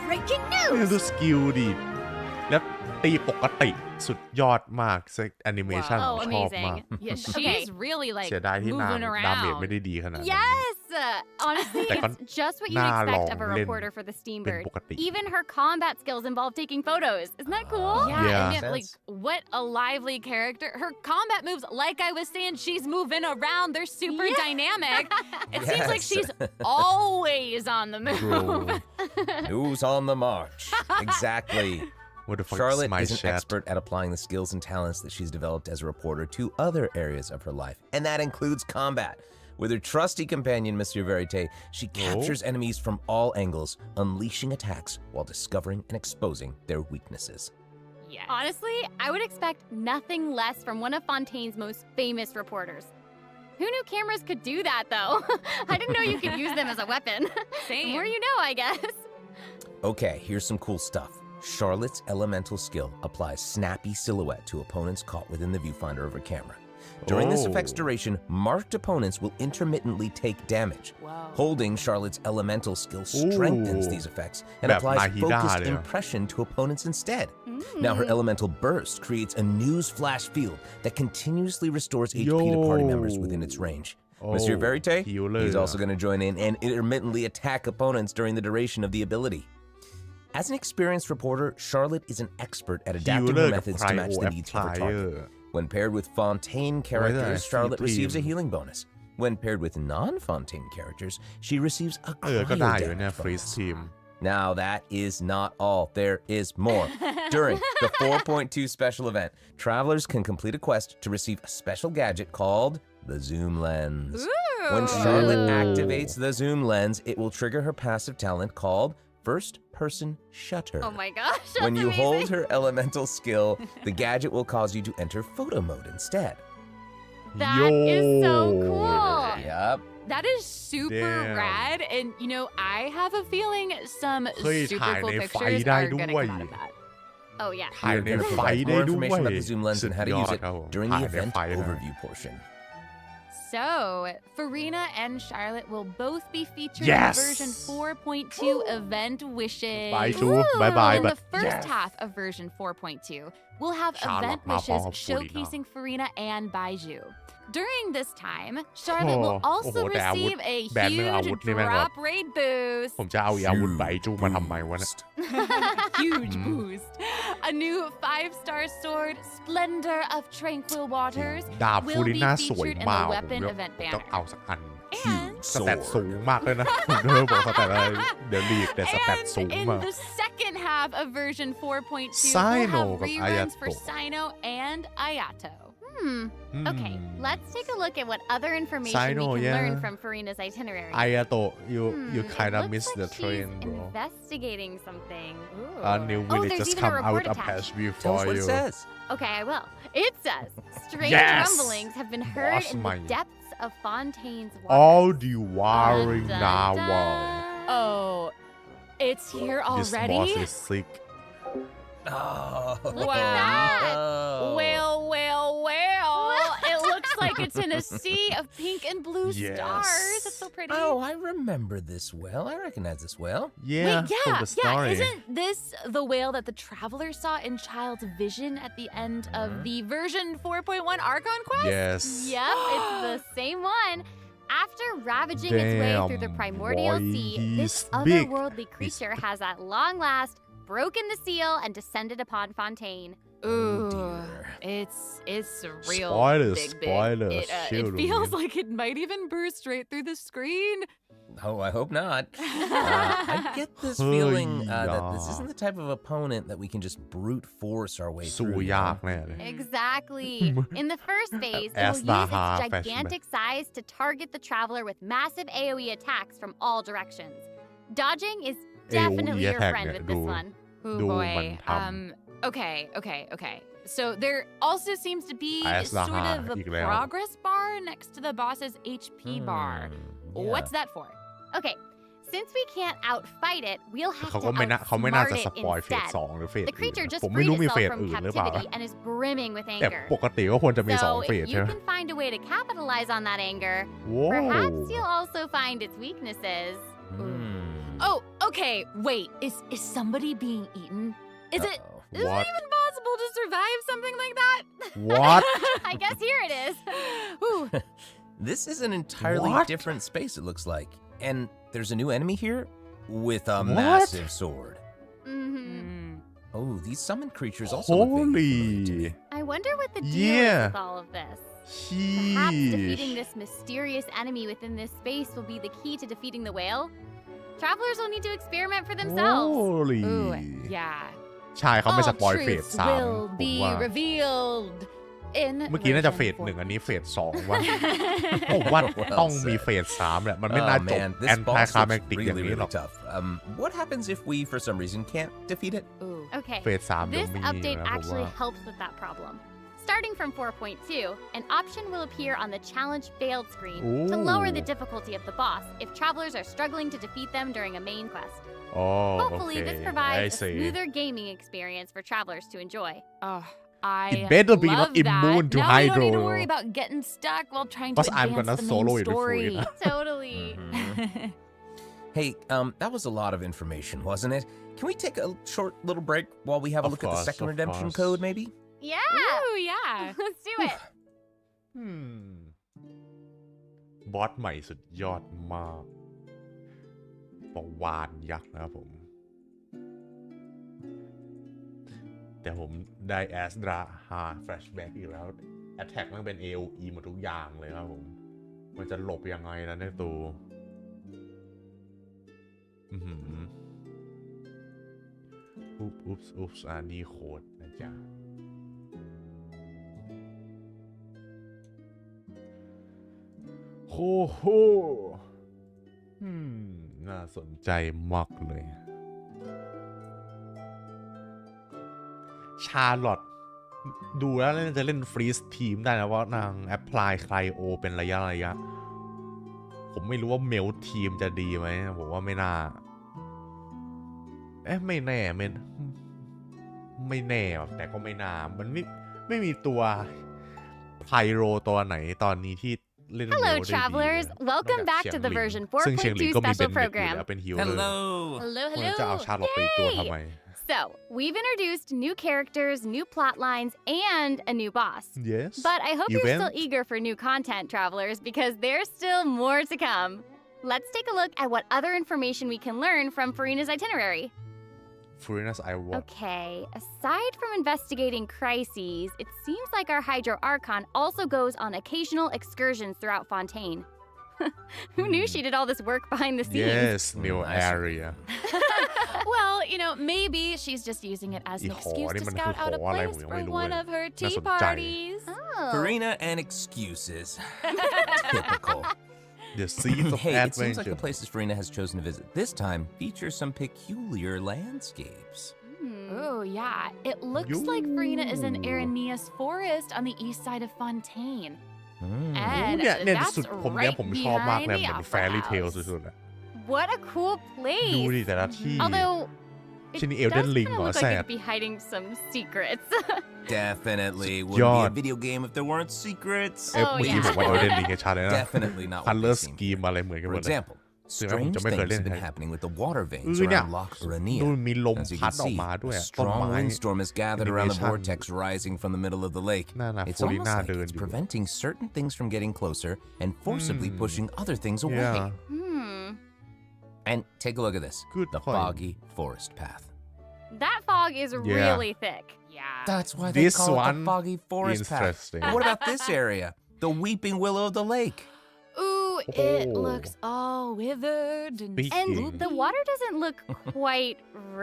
Speaker 2: Breaking
Speaker 3: ดู
Speaker 2: news!
Speaker 3: สกิลดิ แล้วตีปกติสุดยอดมากแอนิเมชัน
Speaker 15: Wow.
Speaker 3: ผมชอบมาก
Speaker 16: Yeah, she's
Speaker 15: Okay.
Speaker 16: really like
Speaker 3: เสียดายที่นาง
Speaker 16: moving
Speaker 3: ดาเมจ
Speaker 16: around.
Speaker 3: ไม่ได้ดีขนาดนั้น
Speaker 15: Yes! Honestly,
Speaker 3: แต่ก็
Speaker 15: it's just what you'd
Speaker 3: น่า
Speaker 15: expect
Speaker 3: ล
Speaker 15: of
Speaker 3: อง
Speaker 15: a
Speaker 3: เล่น
Speaker 15: reporter for the
Speaker 3: เป็น
Speaker 15: Steambird.
Speaker 3: ปกติ
Speaker 15: Even her combat skills involve taking photos. Isn't that cool?
Speaker 16: Yeah,
Speaker 3: Yeah.
Speaker 16: and yet, like, what a lively character. Her combat moves, like I was saying, she's moving around. They're super dynamic. It seems like
Speaker 14: Yes.
Speaker 16: she's always on the move.
Speaker 3: Bro.
Speaker 14: News on the march. Exactly.
Speaker 3: What the fuck
Speaker 14: Charlotte
Speaker 3: is my
Speaker 14: is an
Speaker 3: chat
Speaker 14: expert at applying the skills and talents that she's developed as a reporter to other areas of her life, and that includes combat. With her trusty companion, Monsieur Verite, she captures enemies from all angles, unleashing attacks while discovering and exposing their weaknesses.
Speaker 16: Yes.
Speaker 15: Honestly, I would expect nothing less from one of Fontaine's most famous reporters. Who knew cameras could do that, though? I didn't know you could use them as a weapon.
Speaker 16: Same.
Speaker 15: The more you know, I guess.
Speaker 14: Okay, here's some cool stuff. Charlotte's elemental skill applies snappy silhouette to opponents caught within the viewfinder of her camera. During this effect's duration, marked opponents will intermittently take damage.
Speaker 16: Wow.
Speaker 14: Holding Charlotte's elemental skill strengthens these effects and applies focused impression to opponents instead. Now her elemental burst creates a news flash field that continuously restores HP to party members within its range. Monsieur Verite, he's also going to join in and intermittently attack opponents during the duration of the ability. As an experienced reporter, Charlotte is an expert at adapting her methods to match the needs of her target. When paired with Fontaine characters, Charlotte receives a healing bonus. When paired with non-Fontaine characters, she receives a cryo bonus. Now that is not all. There is more. During the 4.2 special event, travelers can complete a quest to receive a special gadget called the Zoom Lens. When Charlotte activates the Zoom Lens, it will trigger her passive talent called First-Person Shutter.
Speaker 15: Oh my gosh, that's
Speaker 14: When you
Speaker 15: amazing.
Speaker 14: hold her elemental skill, the gadget will cause you to enter photo mode instead.
Speaker 15: That is so cool.
Speaker 14: Yup.
Speaker 16: That is super rad, and you know, I have a feeling some super cool pictures are gonna come out of that.
Speaker 15: Oh yeah.
Speaker 14: We're going to provide more information about the zoom lens and how to use it during the event overview portion.
Speaker 16: So, Furina and Charlotte will both be featured
Speaker 3: Yes!
Speaker 16: in version 4.2 Event Wishes.
Speaker 3: Bye, too. Bye-bye,
Speaker 16: In the
Speaker 3: but
Speaker 16: first
Speaker 3: yes.
Speaker 16: half of version 4.2, we'll have
Speaker 3: Charlotte
Speaker 16: Event
Speaker 3: ma
Speaker 16: Wishes
Speaker 3: pom Furina.
Speaker 16: showcasing Furina and Baiju. During this time, Charlotte will also
Speaker 3: แต่อาวุธ
Speaker 16: receive a
Speaker 3: แบนเรื่องอาวุธ
Speaker 16: huge
Speaker 3: นี่แม่งแบบ
Speaker 16: drop rate boost.
Speaker 3: ผมจะเอาอีอาวุธใบจูมาทำไมวะเนี่ย
Speaker 16: Huge boost. A new 5-star sword, Splendor of Tranquil Waters,
Speaker 3: ดาบฟู
Speaker 16: will
Speaker 3: ริ
Speaker 16: be
Speaker 3: น่าสวย
Speaker 16: featured in
Speaker 3: มา
Speaker 16: the
Speaker 3: กผม
Speaker 16: weapon
Speaker 3: เลือก
Speaker 16: event
Speaker 3: ต้อง
Speaker 16: banner.
Speaker 3: เอาสักอัน
Speaker 16: And
Speaker 3: สแตทสูงมากเลยนะผมเดินบอกสแตทอะไรเดี๋ยวลีกแต่สแตทสูง
Speaker 16: in
Speaker 3: มาก
Speaker 16: the second half of version 4.2,
Speaker 3: Sino
Speaker 16: we'll
Speaker 3: กับ
Speaker 16: have reruns for
Speaker 3: Ayato.
Speaker 16: Sino and Ayato.
Speaker 15: Okay, let's take a look at what other information
Speaker 3: Sino,
Speaker 15: we can
Speaker 3: yeah.
Speaker 15: learn from Furina's itinerary.
Speaker 3: อายาโตะ you kind of
Speaker 15: Looks
Speaker 3: miss
Speaker 15: like
Speaker 3: the
Speaker 15: she's
Speaker 3: train bro
Speaker 15: investigating something.
Speaker 3: a new
Speaker 15: Oh,
Speaker 3: village
Speaker 15: there's
Speaker 3: just
Speaker 15: even a
Speaker 3: come out
Speaker 15: report
Speaker 3: a
Speaker 15: attached.
Speaker 3: patch view
Speaker 14: Tell us
Speaker 3: for
Speaker 14: what
Speaker 3: you
Speaker 14: it says.
Speaker 15: Okay, I will. It says, strange
Speaker 3: Yes!
Speaker 15: rumblings have been heard
Speaker 3: Boss
Speaker 15: in the
Speaker 3: mine.
Speaker 15: depths of Fontaine's
Speaker 3: all
Speaker 15: waters.
Speaker 3: the wiring
Speaker 15: Dun,
Speaker 3: now
Speaker 15: dun,
Speaker 3: wow
Speaker 15: dun.
Speaker 16: Oh, it's here
Speaker 3: this boss
Speaker 16: already?
Speaker 3: is sick
Speaker 14: Oh,
Speaker 15: Look at that!
Speaker 14: no.
Speaker 16: Well. It looks like it's in a sea of pink and blue
Speaker 3: Yes.
Speaker 16: stars. It's so pretty.
Speaker 14: Oh, I remember this well. I recognize this well.
Speaker 3: yeah
Speaker 16: Wait,
Speaker 3: from the story
Speaker 16: Isn't this the whale that the traveler saw in Child's vision at the end of the version 4.1 Archon quest?
Speaker 3: yes
Speaker 15: Yep, it's the same one. After ravaging its way through the
Speaker 3: Damn,
Speaker 15: primordial
Speaker 3: boy,
Speaker 15: sea,
Speaker 3: he's
Speaker 15: this
Speaker 3: big.
Speaker 15: otherworldly creature has at long last broken the seal and descended upon Fontaine.
Speaker 16: Ooh,
Speaker 14: dear.
Speaker 16: it's real
Speaker 3: Spoilers,
Speaker 16: big.
Speaker 3: spoilers,
Speaker 16: It
Speaker 3: shield
Speaker 16: feels
Speaker 3: me.
Speaker 16: like it might even burst right through the screen.
Speaker 14: Oh, I hope not. I get this feeling that this isn't the type of opponent that we can just brute force our way
Speaker 3: สู้
Speaker 14: through.
Speaker 3: ยากแน่เลย
Speaker 15: Exactly. In the first phase, it will use
Speaker 3: Asdaha
Speaker 15: its
Speaker 3: flashback.
Speaker 15: gigantic size to target the traveler with massive AoE attacks from all directions. Dodging is definitely your
Speaker 3: attack
Speaker 15: friend
Speaker 3: เนี่ย
Speaker 15: with
Speaker 3: ดู
Speaker 15: this one.
Speaker 16: Oh
Speaker 3: ดู
Speaker 16: boy.
Speaker 3: มันทำ
Speaker 16: Okay. So there also seems to be
Speaker 3: Asdaha
Speaker 16: sort of a
Speaker 3: อีกแล้ว
Speaker 16: progress bar next to the boss's HP bar. What's that for?
Speaker 15: Okay, since we can't outfight it, we'll have
Speaker 3: เขา
Speaker 15: to
Speaker 3: ก็ไม่น่า
Speaker 15: outsmart
Speaker 3: เขาไม่น่าจะ
Speaker 15: it
Speaker 3: สปอยเฟส
Speaker 15: instead.
Speaker 3: 2หรือเฟส
Speaker 15: The creature
Speaker 3: อื่น
Speaker 15: just
Speaker 3: ผมไม่
Speaker 15: freed
Speaker 3: รู้มีเฟ
Speaker 15: itself
Speaker 3: ส
Speaker 15: from
Speaker 3: อื่นหรือเปล่า
Speaker 15: captivity and is brimming with
Speaker 3: แต่
Speaker 15: anger.
Speaker 3: ปกติก็ควรจะมี2
Speaker 15: So
Speaker 3: เฟส
Speaker 15: if
Speaker 3: ใช่
Speaker 15: you
Speaker 3: ไหม
Speaker 15: can find a way to capitalize on that anger,
Speaker 3: Whoa.
Speaker 15: perhaps you'll also find its weaknesses.
Speaker 16: Oh, okay. Wait, is somebody being eaten? Is it
Speaker 3: What?
Speaker 16: even possible to survive something like that?
Speaker 3: What?
Speaker 15: I guess here it is.
Speaker 16: Ooh.
Speaker 14: This is an entirely
Speaker 3: What?
Speaker 14: different space, it looks like. And there's a new enemy here with a
Speaker 3: What?
Speaker 14: massive sword.
Speaker 15: Mm-hmm.
Speaker 14: Oh, these summoned creatures also look very familiar to me.
Speaker 3: holy
Speaker 15: I wonder what the deal is
Speaker 3: Yeah.
Speaker 15: with all of this. Perhaps defeating
Speaker 3: sheesh
Speaker 15: this mysterious enemy within this space will be the key to defeating the whale. Travelers will need to experiment for themselves.
Speaker 3: holy
Speaker 16: Ooh, yeah.
Speaker 3: ใช่เขาไม่
Speaker 16: All
Speaker 3: สปอยเฟส
Speaker 16: truths
Speaker 3: 3
Speaker 16: will
Speaker 3: ผม
Speaker 16: be
Speaker 3: ว่า
Speaker 16: revealed in
Speaker 3: เมื่อกี้น่าจะเฟส
Speaker 16: version
Speaker 3: 1อันนี้เฟส2ว่ะผมว่าต้องมีเฟส3แหละมันไม่น่าจบ
Speaker 14: this
Speaker 3: แอนตี้
Speaker 14: boss
Speaker 3: คาแม
Speaker 14: looks
Speaker 3: ติกอย่าง
Speaker 14: really
Speaker 3: นี้หรอก
Speaker 14: really tough. What happens if we for some reason can't defeat it?
Speaker 15: Okay,
Speaker 3: เฟส3เดี๋ยว
Speaker 15: this
Speaker 3: มี
Speaker 15: update
Speaker 3: นะผม
Speaker 15: actually
Speaker 3: ว่า
Speaker 15: helps with that problem. Starting from 4.2, an option will appear on the challenge failed screen to lower the difficulty of the boss if travelers are struggling to defeat them during a main quest.
Speaker 3: อ๋อ
Speaker 15: Hopefully,
Speaker 3: โอเค
Speaker 15: this provides
Speaker 3: I
Speaker 15: a
Speaker 3: see
Speaker 15: smoother gaming experience for travelers to enjoy.
Speaker 16: I
Speaker 3: It better be not
Speaker 16: love that.
Speaker 3: immune to
Speaker 16: now we don't need to
Speaker 3: hydro.
Speaker 16: worry about getting stuck while trying to
Speaker 3: Plus, I'm
Speaker 16: advance
Speaker 3: gonna
Speaker 16: the
Speaker 3: solo
Speaker 16: main
Speaker 3: it before
Speaker 16: story.
Speaker 3: you know.
Speaker 15: Totally.
Speaker 14: Hey, that was a lot of information, wasn't it? Can we take a short little break while we have a
Speaker 3: Of
Speaker 14: look at the
Speaker 3: course,
Speaker 14: second
Speaker 3: of
Speaker 14: redemption
Speaker 3: course.
Speaker 14: code, maybe?
Speaker 15: Yeah,
Speaker 16: Ooh, yeah.
Speaker 15: let's do it.
Speaker 3: บอสใหม่สุดยอดมากปะวานยักษ์นะครับผม แต่ผมได้แอสดราฮาแฟลชแบ็กอีกแล้ว แอตแทกมันเป็น AOE หมดทุกอย่างเลยครับผม มันจะหลบยังไงนะในตัวอุ๊บอันนี้โคตรนะจ๊ะโหน่าสนใจมากเลย ชาร์ลอตดูแล้วน่าจะเล่นฟรีสทีมได้นะว่านางแอพพลายไคลโอเป็นระยะ ผมไม่รู้ว่าเมลทีมจะดีไหมผมว่าไม่น่า ไม่แน่ไม่แน่แต่ก็ไม่น่ามันไม่มีตัวไพโรตัวไหนตอนนี้ที่เล่น
Speaker 15: Hello, travelers. Welcome back to the version 4.2 special program. Hello.
Speaker 3: จะเอาชาร์ลอตไปอีกตัวทำไม
Speaker 15: So, we've introduced new characters, new plot lines, and a new boss.
Speaker 3: Yes.
Speaker 15: But I hope you're
Speaker 3: Event?
Speaker 15: still eager for new content, travelers, because there's still more to come. Let's take a look at what other information we can learn from FURINA's itinerary.
Speaker 3: FURINA's Eye
Speaker 15: Okay, aside from investigating crises, it seems like our Hydro Archon also goes on occasional excursions throughout Fontaine. Who knew she did all this work behind the scenes?
Speaker 3: Yes, new area.
Speaker 16: Well, you know, maybe she's just using it as an excuse to scout out a place for one of her tea parties.
Speaker 14: FURINA and excuses. Typical.
Speaker 3: The Seeds of
Speaker 14: Hey, it seems like
Speaker 3: Adventure.
Speaker 14: the places FURINA has chosen to visit this time feature some peculiar landscapes.
Speaker 16: Oh, yeah. It looks like FURINA is in Aranea's forest on the east side of Fontaine. And
Speaker 3: เนี่ย
Speaker 16: that's
Speaker 3: สุดผมเนี่ย
Speaker 16: right
Speaker 3: ผมชอบมาก
Speaker 16: behind
Speaker 3: เลย
Speaker 16: the
Speaker 3: เหมือน
Speaker 16: opera
Speaker 3: แฟรี่เทล
Speaker 16: house.
Speaker 3: สุดๆอะ
Speaker 15: What a cool
Speaker 3: ดู
Speaker 15: place.
Speaker 3: ดิแต่ละที่
Speaker 15: Although, it
Speaker 3: ที่นี่
Speaker 15: does
Speaker 3: Elden
Speaker 15: kind
Speaker 3: Ring
Speaker 15: of
Speaker 3: เหรอ
Speaker 15: look
Speaker 3: แซ
Speaker 15: like it
Speaker 3: ด
Speaker 15: could be hiding some secrets.
Speaker 14: Definitely
Speaker 3: Such
Speaker 14: wouldn't be a
Speaker 3: yard.
Speaker 14: video game if there weren't secrets.
Speaker 3: เมื่อกี้ผมว่า Elden Ring ชัดเลยนะ
Speaker 14: Definitely not what
Speaker 3: Color
Speaker 14: they seem
Speaker 3: scheme อะไรเหมือนกันหม
Speaker 14: For
Speaker 3: ดเลย
Speaker 14: example,
Speaker 3: ซึ่งผม
Speaker 14: strange
Speaker 3: จะไม่เคย
Speaker 14: things
Speaker 3: เล่น
Speaker 14: have been happening with the water veins
Speaker 3: เนี่ย
Speaker 14: around Loch Orania.
Speaker 3: ดูมีลม
Speaker 14: As you
Speaker 3: พัด
Speaker 14: can
Speaker 3: ออก
Speaker 14: see,
Speaker 3: มาด้วย
Speaker 14: a
Speaker 3: ต้น
Speaker 14: strong
Speaker 3: ไม้
Speaker 14: windstorm has gathered around the
Speaker 3: Animation
Speaker 14: vortex rising from the middle of the lake.
Speaker 3: น่า
Speaker 14: It's
Speaker 3: ฟูริ
Speaker 14: almost
Speaker 3: น่า
Speaker 14: like
Speaker 3: เดิน
Speaker 14: it's
Speaker 3: อยู่
Speaker 14: preventing certain things from getting closer and forcibly pushing other things away.
Speaker 3: Yeah.
Speaker 14: And take a look at this.
Speaker 3: Good
Speaker 14: the
Speaker 3: point.
Speaker 14: foggy forest path.
Speaker 15: That fog is
Speaker 3: Yeah.
Speaker 15: really thick.
Speaker 16: Yeah.
Speaker 14: That's why they
Speaker 3: This
Speaker 14: call it
Speaker 3: one
Speaker 14: the foggy forest path.
Speaker 3: interesting.
Speaker 14: But what about this area? The weeping willow of the lake.
Speaker 16: Ooh, it
Speaker 3: Oh.
Speaker 16: looks all withered and
Speaker 3: Speaking.
Speaker 15: And the water doesn't look quite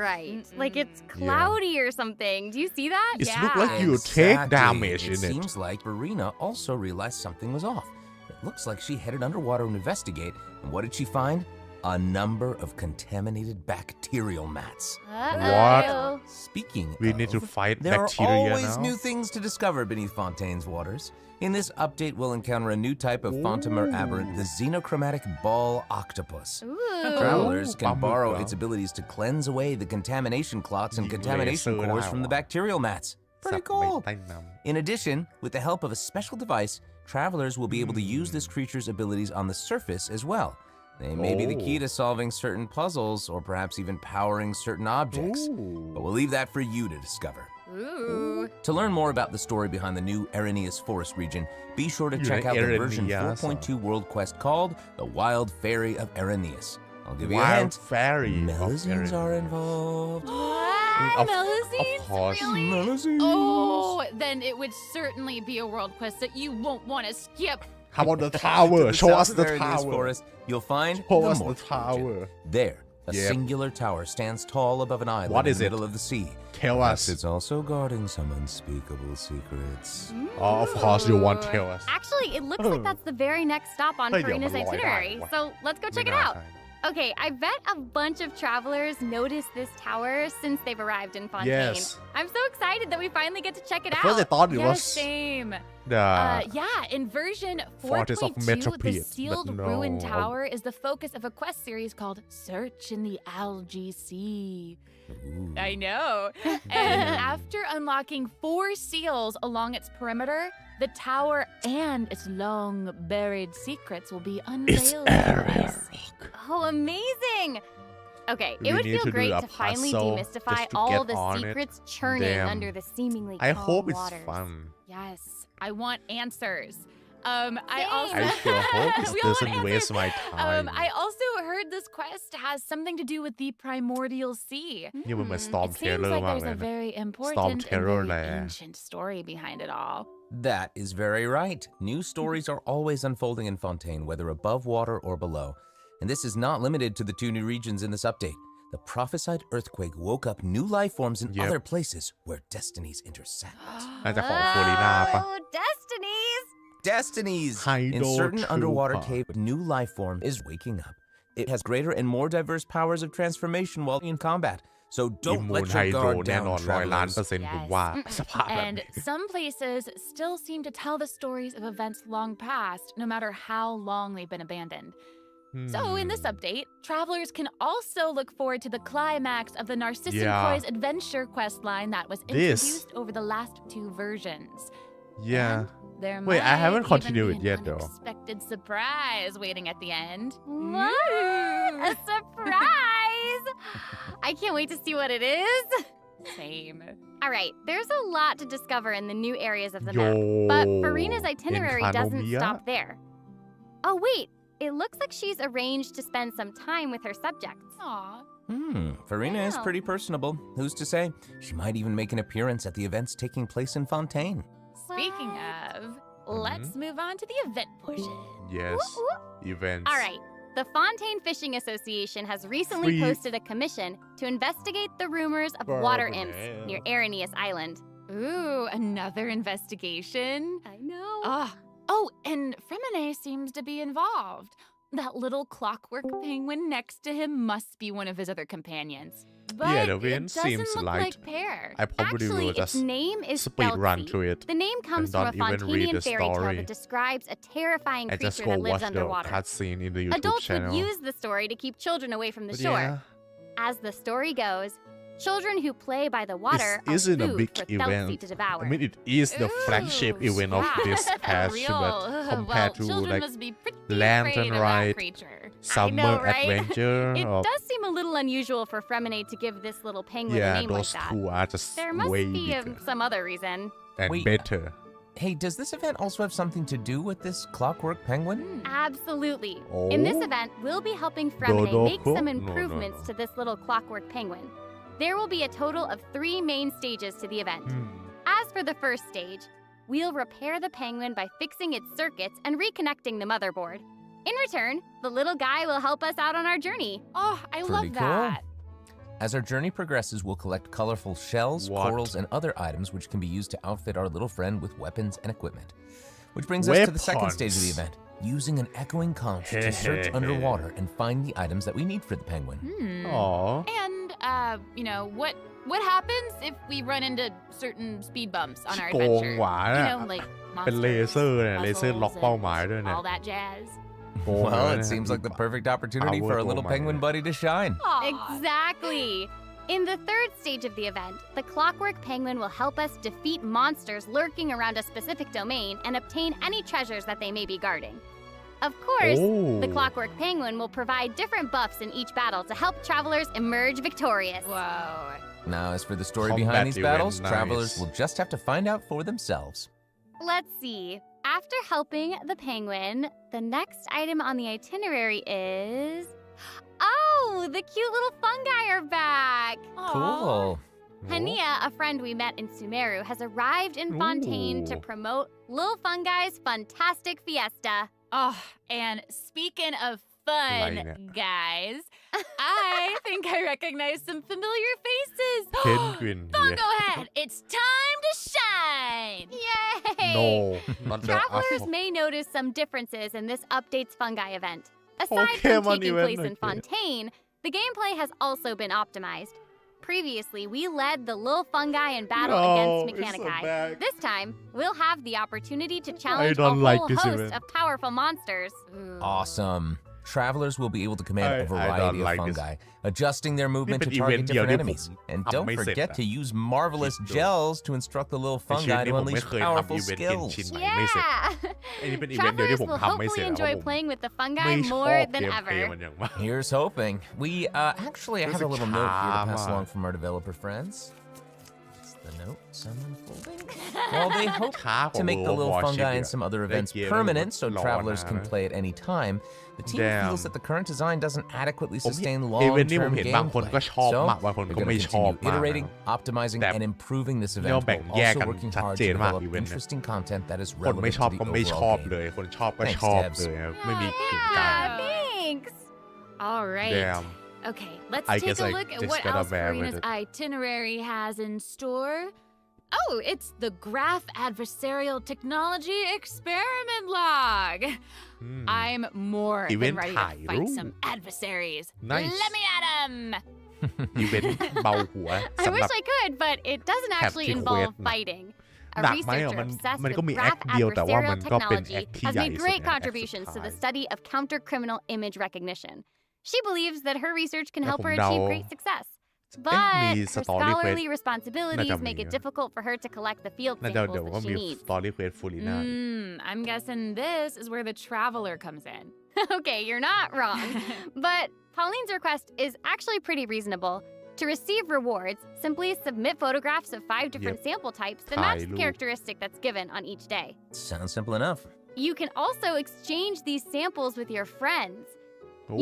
Speaker 15: right. Like it's cloudy or something. Do you see that?
Speaker 3: It look like you take
Speaker 14: Exactly.
Speaker 3: damage
Speaker 14: It
Speaker 3: in it.
Speaker 14: seems like FURINA also realized something was off. It looks like she headed underwater to investigate, and what did she find? A number of contaminated bacterial mats.
Speaker 3: What?
Speaker 14: Speaking
Speaker 3: We
Speaker 14: of,
Speaker 3: need to fight
Speaker 14: there are
Speaker 3: bacteria
Speaker 14: always
Speaker 3: now?
Speaker 14: new things to discover beneath Fontaine's waters. In this update, we'll encounter a new type of Fontamer aberrant, the xenochromatic ball octopus. Travelers can borrow its abilities to cleanse away the contamination clots and contamination cores from the bacterial mats. Pretty cool. In addition, with the help of a special device, travelers will be able to use this creature's abilities on the surface as well. They may be the key to solving certain puzzles or perhaps even powering certain objects. But we'll leave that for you to discover.
Speaker 16: Ooh.
Speaker 14: To learn more about the story behind the new Aranea's forest region, be sure to check out the version 4.2 world quest called The Wild Fairy of Araneas. I'll give you a
Speaker 3: Wild
Speaker 14: hint.
Speaker 3: Fairy of
Speaker 14: Melazines are
Speaker 3: Araneas.
Speaker 14: involved.
Speaker 16: What? Melazines?
Speaker 3: Of course.
Speaker 16: Really?
Speaker 3: Melazines.
Speaker 16: Oh, then it would certainly be a world quest that you won't want to skip.
Speaker 3: How about the
Speaker 14: To
Speaker 3: tower?
Speaker 14: the
Speaker 3: Show
Speaker 14: south
Speaker 3: us
Speaker 14: of
Speaker 3: the
Speaker 14: Aranea's
Speaker 3: tower.
Speaker 14: forest, you'll find
Speaker 3: Show
Speaker 14: the
Speaker 3: us the
Speaker 14: Morph
Speaker 3: tower.
Speaker 14: region. There, A
Speaker 3: Yep.
Speaker 14: singular tower stands tall above an island
Speaker 3: What
Speaker 14: in
Speaker 3: is
Speaker 14: the
Speaker 3: it?
Speaker 14: middle of the sea.
Speaker 3: Tell
Speaker 14: Perhaps
Speaker 3: us.
Speaker 14: It's also guarding some unspeakable secrets.
Speaker 3: Oh, of course you want to tell us.
Speaker 15: Actually, it looks like that's the very next stop on
Speaker 3: Hey,
Speaker 15: Furina's
Speaker 3: yeah, but
Speaker 15: itinerary.
Speaker 3: why?
Speaker 15: So let's go check it out. Okay, I bet a bunch of travelers noticed this tower since they've arrived in Fontaine.
Speaker 3: Yes.
Speaker 15: I'm so excited that we finally get to check it
Speaker 3: At
Speaker 15: out.
Speaker 3: first I thought it
Speaker 16: Yes,
Speaker 3: was
Speaker 16: same.
Speaker 3: the
Speaker 16: Yeah, in version
Speaker 3: Fortress of
Speaker 16: 4.2, the
Speaker 3: Metropia,
Speaker 16: sealed
Speaker 3: but no.
Speaker 16: ruined tower is the focus of a quest series called Search in the Algae Sea. I know. And after unlocking 4 seals along its perimeter, the tower and its long buried secrets will be unveiled to us.
Speaker 15: Oh, amazing! Okay,
Speaker 3: We
Speaker 15: it would
Speaker 3: need
Speaker 15: feel
Speaker 3: to do
Speaker 15: great
Speaker 3: a
Speaker 15: to finally
Speaker 3: puzzle
Speaker 15: demystify
Speaker 3: just to
Speaker 15: all
Speaker 3: get
Speaker 15: the
Speaker 3: on it.
Speaker 15: secrets churning
Speaker 3: Damn.
Speaker 15: under the seemingly
Speaker 3: I
Speaker 15: calm
Speaker 3: hope it's
Speaker 15: waters.
Speaker 3: fun.
Speaker 16: Yes, I want answers. I also
Speaker 3: I sure hope this
Speaker 16: We all want
Speaker 3: doesn't waste
Speaker 16: answers.
Speaker 3: my time.
Speaker 16: I also heard this quest has something to do with the primordial sea.
Speaker 3: นี่มันเหมือน Storm
Speaker 16: It seems
Speaker 3: Terror
Speaker 16: like
Speaker 3: มาก
Speaker 16: there's
Speaker 3: เลย
Speaker 16: a
Speaker 3: นะ
Speaker 16: very
Speaker 3: Storm
Speaker 16: important and
Speaker 3: Terror
Speaker 16: very
Speaker 3: แหละ
Speaker 16: ancient story behind it all.
Speaker 14: That is very right. New stories are always unfolding in Fontaine, whether above water or below. And this is not limited to the 2 new regions in this update. The prophesied earthquake woke up new life forms in
Speaker 3: Yep.
Speaker 14: other places where destinies intersect.
Speaker 3: น่าจะของฟูริน่าปะ
Speaker 15: Oh, destinies!
Speaker 14: Destinies! In
Speaker 3: Hydro
Speaker 14: certain underwater
Speaker 3: Trooper.
Speaker 14: cave, a new life form is waking up. It has greater and more diverse powers of transformation while in combat. So
Speaker 3: อิ
Speaker 14: don't
Speaker 3: มูน
Speaker 14: let
Speaker 3: ไฮ
Speaker 14: your
Speaker 3: โดร
Speaker 14: guard
Speaker 3: แน่
Speaker 14: down,
Speaker 3: นอน100%
Speaker 14: travelers.
Speaker 3: ผมว่าสภาพแบบ
Speaker 16: And
Speaker 3: นี้
Speaker 16: some places still seem to tell the stories of events long past, no matter how long they've been abandoned. So, in this update, travelers can also look forward to the climax of the Narcissus
Speaker 3: Yeah.
Speaker 16: Croix adventure quest line that was introduced over the last 2 versions.
Speaker 3: Yeah.
Speaker 16: There
Speaker 3: Wait, I
Speaker 16: might
Speaker 3: haven't
Speaker 16: even
Speaker 3: continued
Speaker 16: be
Speaker 3: it
Speaker 16: an
Speaker 3: yet, though.
Speaker 16: unexpected surprise waiting at the end.
Speaker 15: What? A surprise! I can't wait to see what it is.
Speaker 16: Same.
Speaker 15: All right, there's a lot to discover in the new areas of the
Speaker 3: Yo,
Speaker 15: map, but Furina's itinerary doesn't
Speaker 3: Enkanomiya?
Speaker 15: stop there. Oh, wait, it looks like she's arranged to spend some time with her subjects.
Speaker 16: Aw.
Speaker 14: Farina is
Speaker 15: Wow.
Speaker 14: pretty personable. Who's to say? She might even make an appearance at the events taking place in Fontaine.
Speaker 16: Speaking of, let's move on to the event portion.
Speaker 3: Yes. Events.
Speaker 15: All right, the Fontaine Fishing Association has recently
Speaker 3: Free-
Speaker 15: posted a commission to investigate the rumors of water imps near Arrhenius Island.
Speaker 16: Ooh, another investigation.
Speaker 15: I know.
Speaker 16: Oh, and Fremine seems to be involved. That little clockwork penguin next to him must be one of his other companions. But
Speaker 3: Yeah, the
Speaker 16: it
Speaker 3: wind
Speaker 16: doesn't
Speaker 3: seems
Speaker 16: look
Speaker 3: light.
Speaker 16: like pear.
Speaker 3: I probably
Speaker 15: Actually,
Speaker 3: will
Speaker 15: its
Speaker 3: just
Speaker 15: name is
Speaker 3: speed
Speaker 15: spelled
Speaker 3: run
Speaker 15: C.
Speaker 3: through it.
Speaker 15: The name comes
Speaker 3: and
Speaker 15: from a
Speaker 3: don't even read
Speaker 15: Fontanian
Speaker 3: the
Speaker 15: fairy tale
Speaker 3: story.
Speaker 15: that describes a terrifying
Speaker 3: I just
Speaker 15: creature
Speaker 3: go
Speaker 15: that lives
Speaker 3: watch the
Speaker 15: underwater.
Speaker 3: cutscene in the YouTube
Speaker 15: Adults
Speaker 3: channel.
Speaker 15: would use the story to keep children away from the
Speaker 3: But
Speaker 15: shore.
Speaker 3: yeah,
Speaker 15: As the story goes, children who play by the water
Speaker 3: this
Speaker 15: are
Speaker 3: isn't a
Speaker 15: food
Speaker 3: big
Speaker 15: for Thelsi
Speaker 3: event.
Speaker 15: to devour.
Speaker 3: I mean, it is the flagship
Speaker 16: Ooh,
Speaker 3: event of
Speaker 16: yeah,
Speaker 3: this patch,
Speaker 16: real.
Speaker 3: but compared
Speaker 16: Well,
Speaker 3: to
Speaker 16: children
Speaker 3: like
Speaker 16: must be pretty
Speaker 3: Lantern
Speaker 16: afraid of that
Speaker 3: Ride,
Speaker 16: creature.
Speaker 3: Summer
Speaker 15: right?
Speaker 3: Adventure,
Speaker 15: It
Speaker 3: or
Speaker 15: does seem a little unusual for Fremine to give this little penguin a
Speaker 3: yeah,
Speaker 15: name like
Speaker 3: those
Speaker 15: that.
Speaker 3: 2 are just
Speaker 15: There must
Speaker 3: way
Speaker 15: be
Speaker 3: bigger
Speaker 15: some other reason.
Speaker 3: and
Speaker 14: Wait.
Speaker 3: better.
Speaker 14: Hey, does this event also have something to do with this clockwork penguin?
Speaker 15: Absolutely. In this
Speaker 3: Oh?
Speaker 15: event, we'll be helping Fremine make
Speaker 3: Dodoko?
Speaker 15: some
Speaker 3: No, no,
Speaker 15: improvements
Speaker 3: no.
Speaker 15: to this little clockwork penguin. There will be a total of 3 main stages to the event. As for the first stage, we'll repair the penguin by fixing its circuits and reconnecting the motherboard. In return, the little guy will help us out on our journey.
Speaker 16: Oh, I
Speaker 14: Pretty
Speaker 16: love
Speaker 14: cool.
Speaker 16: that.
Speaker 14: As our journey progresses, we'll collect colorful shells,
Speaker 3: What?
Speaker 14: corals, and other items which can be used to outfit our little friend with weapons and equipment. Which brings us to the second stage of the event, using an echoing conch to search underwater and find the items that we need for the penguin.
Speaker 3: Aww.
Speaker 16: And, you know, what happens if we run into certain speed bumps on our
Speaker 3: โกง
Speaker 16: adventure?
Speaker 3: หวา
Speaker 16: You
Speaker 3: น่ะ
Speaker 16: know, like
Speaker 3: เป็นเล
Speaker 16: monsters,
Speaker 3: เซอร์เนี่ยเลเซอร์
Speaker 16: puzzles,
Speaker 3: ล็อกเป้าหมายด้วย
Speaker 16: and
Speaker 3: เนี่ย
Speaker 16: all that jazz.
Speaker 3: โกง
Speaker 14: Well,
Speaker 3: เลย
Speaker 14: it
Speaker 3: นะ
Speaker 14: seems like the perfect opportunity
Speaker 3: Power
Speaker 14: for our little
Speaker 3: Goma,
Speaker 14: penguin
Speaker 3: yeah.
Speaker 14: buddy to shine.
Speaker 16: Aw.
Speaker 15: Exactly. In the third stage of the event, the clockwork penguin will help us defeat monsters lurking around a specific domain and obtain any treasures that they may be guarding. Of course, the
Speaker 3: Oh.
Speaker 15: clockwork penguin will provide different buffs in each battle to help travelers emerge victorious.
Speaker 16: Whoa.
Speaker 14: Now, as for the story
Speaker 3: Combat
Speaker 14: behind these
Speaker 3: event,
Speaker 14: battles,
Speaker 3: nice.
Speaker 14: travelers will just have to find out for themselves.
Speaker 15: Let's see. After helping the penguin, the next item on the itinerary is... Oh, the cute little fungi are back!
Speaker 14: Cool.
Speaker 15: Hania, a friend we met in Sumeru, has arrived in Fontaine to
Speaker 3: Ooh.
Speaker 15: promote Lil Fungi's Fantastic Fiesta.
Speaker 16: Oh, and speaking of fun,
Speaker 3: Line.
Speaker 16: guys. I think I recognize some familiar faces.
Speaker 3: Penguin,
Speaker 16: Bongo
Speaker 3: yeah.
Speaker 16: Head, it's time to shine.
Speaker 15: Yay!
Speaker 3: No, not the
Speaker 15: Travelers
Speaker 3: apple.
Speaker 15: may notice some differences in this update's fungi event. Aside from
Speaker 3: Pokemon
Speaker 15: taking
Speaker 3: event,
Speaker 15: place in
Speaker 3: okay.
Speaker 15: Fontaine, the gameplay has also been optimized. Previously, we led the little fungi in battle
Speaker 3: No,
Speaker 15: against
Speaker 3: it's so
Speaker 15: Mechanici.
Speaker 3: bad.
Speaker 15: This time, we'll have the opportunity to challenge a
Speaker 3: don't
Speaker 15: whole
Speaker 3: like this
Speaker 15: host
Speaker 3: event.
Speaker 15: of powerful monsters.
Speaker 14: Awesome. Travelers will be able to command a
Speaker 3: I
Speaker 14: variety
Speaker 3: don't
Speaker 14: of
Speaker 3: like this.
Speaker 14: fungi, adjusting their movement to
Speaker 3: Niเป็น
Speaker 14: target
Speaker 3: event เดียว
Speaker 14: different
Speaker 3: ที่ผม
Speaker 14: enemies. And
Speaker 3: ทำ
Speaker 14: don't
Speaker 3: ไม่เสร็จ
Speaker 14: forget
Speaker 3: อะ
Speaker 14: to use marvelous
Speaker 3: คิดดู
Speaker 14: gels to instruct the little
Speaker 3: ในชีวิต
Speaker 14: fungi
Speaker 3: นี้
Speaker 14: to
Speaker 3: ผมไม่
Speaker 14: unleash
Speaker 3: เคยทำ
Speaker 14: powerful
Speaker 3: อีเวนต์เกน
Speaker 14: skills.
Speaker 3: ชินใหม่ไม่เสร็จ
Speaker 15: Yeah!
Speaker 3: อันนี้เป็นอีเวนต์เดียว
Speaker 15: Travelers
Speaker 3: ที่ผม
Speaker 15: will
Speaker 3: ทำไม่เสร็
Speaker 15: hopefully
Speaker 3: จแล้ว
Speaker 15: enjoy
Speaker 3: ผม
Speaker 15: playing with the
Speaker 3: ไม่
Speaker 15: fungi
Speaker 3: ชอบ
Speaker 15: more
Speaker 3: เก
Speaker 15: than
Speaker 3: มเพล
Speaker 15: ever.
Speaker 3: ย์มันอย่างมาก
Speaker 14: Here's hoping. We actually have a little note here to pass along from our developer friends. It's the note, some unfolding. While they hope
Speaker 3: ช้ากว่า
Speaker 14: to make the little
Speaker 3: Overwatch
Speaker 14: fungi
Speaker 3: อี
Speaker 14: and
Speaker 3: ก
Speaker 14: some other
Speaker 3: อะ
Speaker 14: events
Speaker 3: ได้เกม
Speaker 14: permanent so
Speaker 3: รอ
Speaker 14: travelers
Speaker 3: นาน
Speaker 14: can
Speaker 3: นะ
Speaker 14: play at any time, the team
Speaker 3: Damn.
Speaker 14: feels that the current design doesn't adequately
Speaker 3: ผม
Speaker 14: sustain
Speaker 3: อีเวนต์นี้ผม
Speaker 14: long-term
Speaker 3: เห็นบางคนก็
Speaker 14: gameplay.
Speaker 3: ชอบ
Speaker 14: So
Speaker 3: มากบางคน
Speaker 14: they're
Speaker 3: ก็
Speaker 14: going
Speaker 3: ไม่
Speaker 14: to
Speaker 3: ชอบ
Speaker 14: continue
Speaker 3: มาก
Speaker 14: iterating,
Speaker 3: นะ
Speaker 14: optimizing,
Speaker 3: แต่
Speaker 14: and improving this
Speaker 3: เรียก
Speaker 14: event
Speaker 3: ว่าแบ่ง
Speaker 14: while
Speaker 3: แยก
Speaker 14: also
Speaker 3: กัน
Speaker 14: working
Speaker 3: ชัด
Speaker 14: hard
Speaker 3: เจ
Speaker 14: to
Speaker 3: นมาก
Speaker 14: develop
Speaker 3: อีเวนต์เนี่ย
Speaker 14: interesting content that is
Speaker 3: คนไม่
Speaker 14: relevant
Speaker 3: ชอบ
Speaker 14: to
Speaker 3: ก็
Speaker 14: the
Speaker 3: ไม่ชอบ
Speaker 14: overall
Speaker 3: เล
Speaker 14: game.
Speaker 3: ยคนชอบก็
Speaker 14: Thanks,
Speaker 3: ชอบ
Speaker 14: Tabs.
Speaker 3: เลยครับไม่มีกึ่งกลาง
Speaker 15: Yeah, thanks.
Speaker 16: All right.
Speaker 3: Damn.
Speaker 16: Okay, let's
Speaker 3: I
Speaker 16: take
Speaker 3: guess
Speaker 16: a
Speaker 3: I
Speaker 16: look at
Speaker 3: just
Speaker 16: what
Speaker 3: gotta
Speaker 16: else
Speaker 3: bear with
Speaker 16: Farina's
Speaker 3: it.
Speaker 16: itinerary has in store. Oh, it's the Graph Adversarial Technology Experiment Log. I'm more than
Speaker 3: Event
Speaker 16: ready
Speaker 3: ถ่าย
Speaker 16: to
Speaker 3: รู
Speaker 16: fight
Speaker 3: ป
Speaker 16: some adversaries.
Speaker 3: Nice.
Speaker 16: Let me at 'em!
Speaker 3: อีเวนต์เบาหัว
Speaker 15: I
Speaker 3: สำห
Speaker 15: wish
Speaker 3: รับ
Speaker 15: I could, but it doesn't actually
Speaker 3: Captain
Speaker 15: involve
Speaker 3: Quest นะ
Speaker 15: fighting. A
Speaker 3: หนักไหม
Speaker 15: researcher
Speaker 3: อ่ะมัน
Speaker 15: obsessed
Speaker 3: มัน
Speaker 15: with
Speaker 3: ก็มีแอ
Speaker 15: graph
Speaker 3: คเดียวแต่ว่ามัน
Speaker 15: adversarial
Speaker 3: ก็เป็น
Speaker 15: technology
Speaker 3: แอคที่
Speaker 15: has
Speaker 3: ใหญ่
Speaker 15: made
Speaker 3: สุด
Speaker 15: great
Speaker 3: ในแอคสุด
Speaker 15: contributions to
Speaker 3: ท้าย
Speaker 15: the study of counter-criminal image recognition. She believes that her research can
Speaker 3: แต่
Speaker 15: help
Speaker 3: ผม
Speaker 15: her
Speaker 3: เดา
Speaker 15: achieve great success.
Speaker 3: เอ๊ะ
Speaker 15: But
Speaker 3: มี
Speaker 15: her
Speaker 3: สตอรี่เควส
Speaker 15: scholarly responsibilities
Speaker 3: น่าจะมี
Speaker 15: make it
Speaker 3: นะ
Speaker 15: difficult for her to collect the field
Speaker 3: น่าจะ
Speaker 15: samples
Speaker 3: เดี๋ยว
Speaker 15: that
Speaker 3: ก็
Speaker 15: she
Speaker 3: มี
Speaker 15: needs.
Speaker 3: สตอรี่เควสฟูลิน่า
Speaker 16: I'm guessing this is where the traveler comes in.
Speaker 15: Okay, you're not wrong. But Pauline's request is actually pretty reasonable. To receive rewards, simply submit photographs of 5 different
Speaker 3: Yep.
Speaker 15: sample types that match the
Speaker 3: ถ่ายรูป
Speaker 15: characteristic that's given on each day.
Speaker 14: Sounds simple enough.
Speaker 15: You can also exchange these samples with your friends.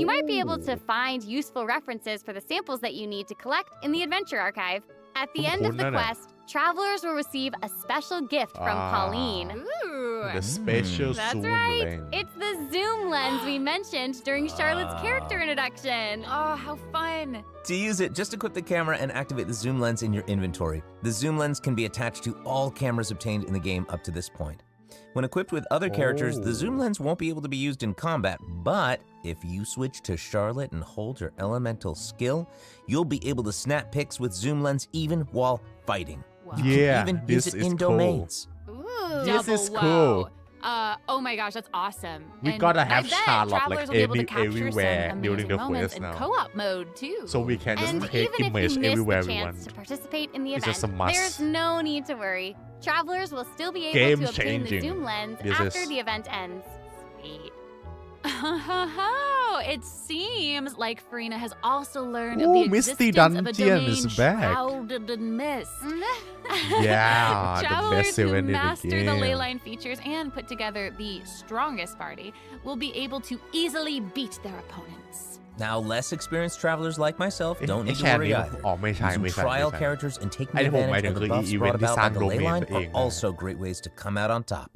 Speaker 15: You might be able to find useful references for the samples that you need to collect in the Adventure Archive. At the end of the
Speaker 3: คุ้นๆนะเนี่ย
Speaker 15: quest, travelers will receive a special gift from Pauline.
Speaker 16: Ooh.
Speaker 3: The special
Speaker 15: That's
Speaker 3: zoom
Speaker 15: right.
Speaker 3: lens
Speaker 15: It's the zoom lens we mentioned during Charlotte's character introduction.
Speaker 16: Oh, how fun.
Speaker 14: To use it, just equip the camera and activate the zoom lens in your inventory. The zoom lens can be attached to all cameras obtained in the game up to this point. When equipped with other characters, the zoom
Speaker 3: Oh.
Speaker 14: lens won't be able to be used in combat, but if you switch to Charlotte and hold your elemental skill, you'll be able to snap pics with zoom lens even while fighting. You
Speaker 3: Yeah,
Speaker 14: can even use
Speaker 3: this
Speaker 14: it
Speaker 3: is
Speaker 14: in
Speaker 3: cool.
Speaker 14: domains.
Speaker 15: Ooh.
Speaker 3: This
Speaker 16: Double
Speaker 3: is
Speaker 16: wow.
Speaker 3: cool.
Speaker 16: Oh my goch, that's awesome.
Speaker 3: We
Speaker 16: And
Speaker 3: gotta
Speaker 16: I
Speaker 3: have
Speaker 16: bet
Speaker 3: Charlotte, like,
Speaker 16: travelers will be able to capture
Speaker 3: everywhere
Speaker 16: some
Speaker 3: during
Speaker 16: amazing
Speaker 3: the
Speaker 16: moments
Speaker 3: quest
Speaker 16: in
Speaker 3: now.
Speaker 16: co-op mode too.
Speaker 3: so we can just
Speaker 15: And
Speaker 3: take
Speaker 15: even if
Speaker 3: image
Speaker 15: you miss
Speaker 3: everywhere
Speaker 15: the
Speaker 3: we
Speaker 15: chance
Speaker 3: want
Speaker 15: to participate in the
Speaker 3: It's
Speaker 15: event,
Speaker 3: just a must.
Speaker 15: there's no need to worry. Travelers will still be able
Speaker 3: Game
Speaker 15: to obtain the
Speaker 3: changing.
Speaker 15: zoom lens
Speaker 3: This
Speaker 15: after
Speaker 3: is-
Speaker 15: the event ends. Sweet.
Speaker 16: It seems like Farina has also learned of
Speaker 3: Ooh,
Speaker 16: the
Speaker 3: Misty
Speaker 16: existence of a
Speaker 3: Dungeon
Speaker 16: domain
Speaker 3: is back.
Speaker 16: shrouded in mist.
Speaker 3: Yeah, the
Speaker 16: Travelers
Speaker 3: best
Speaker 16: who
Speaker 3: event in the
Speaker 16: master the
Speaker 3: game.
Speaker 16: leyline features and put together the strongest party will be able to easily beat their opponents.
Speaker 14: Now, less experienced travelers like myself don't need to
Speaker 3: แค่
Speaker 14: worry
Speaker 3: นี้
Speaker 14: either.
Speaker 3: อ๋อไม่ใช่
Speaker 14: Using
Speaker 3: ไม่ใช่
Speaker 14: trial
Speaker 3: ไม่ใช่
Speaker 14: characters and taking
Speaker 3: ไอ้ที่ผมหมาย
Speaker 14: advantage
Speaker 3: ถึง
Speaker 14: of the
Speaker 3: คือ
Speaker 14: buffs
Speaker 3: อีเวน
Speaker 14: brought
Speaker 3: ต์ที่
Speaker 14: about
Speaker 3: สร้าง
Speaker 14: by
Speaker 3: โด
Speaker 14: the
Speaker 3: เมน
Speaker 14: leyline
Speaker 3: เอง
Speaker 14: are
Speaker 3: นะ
Speaker 14: also great ways to come out on top.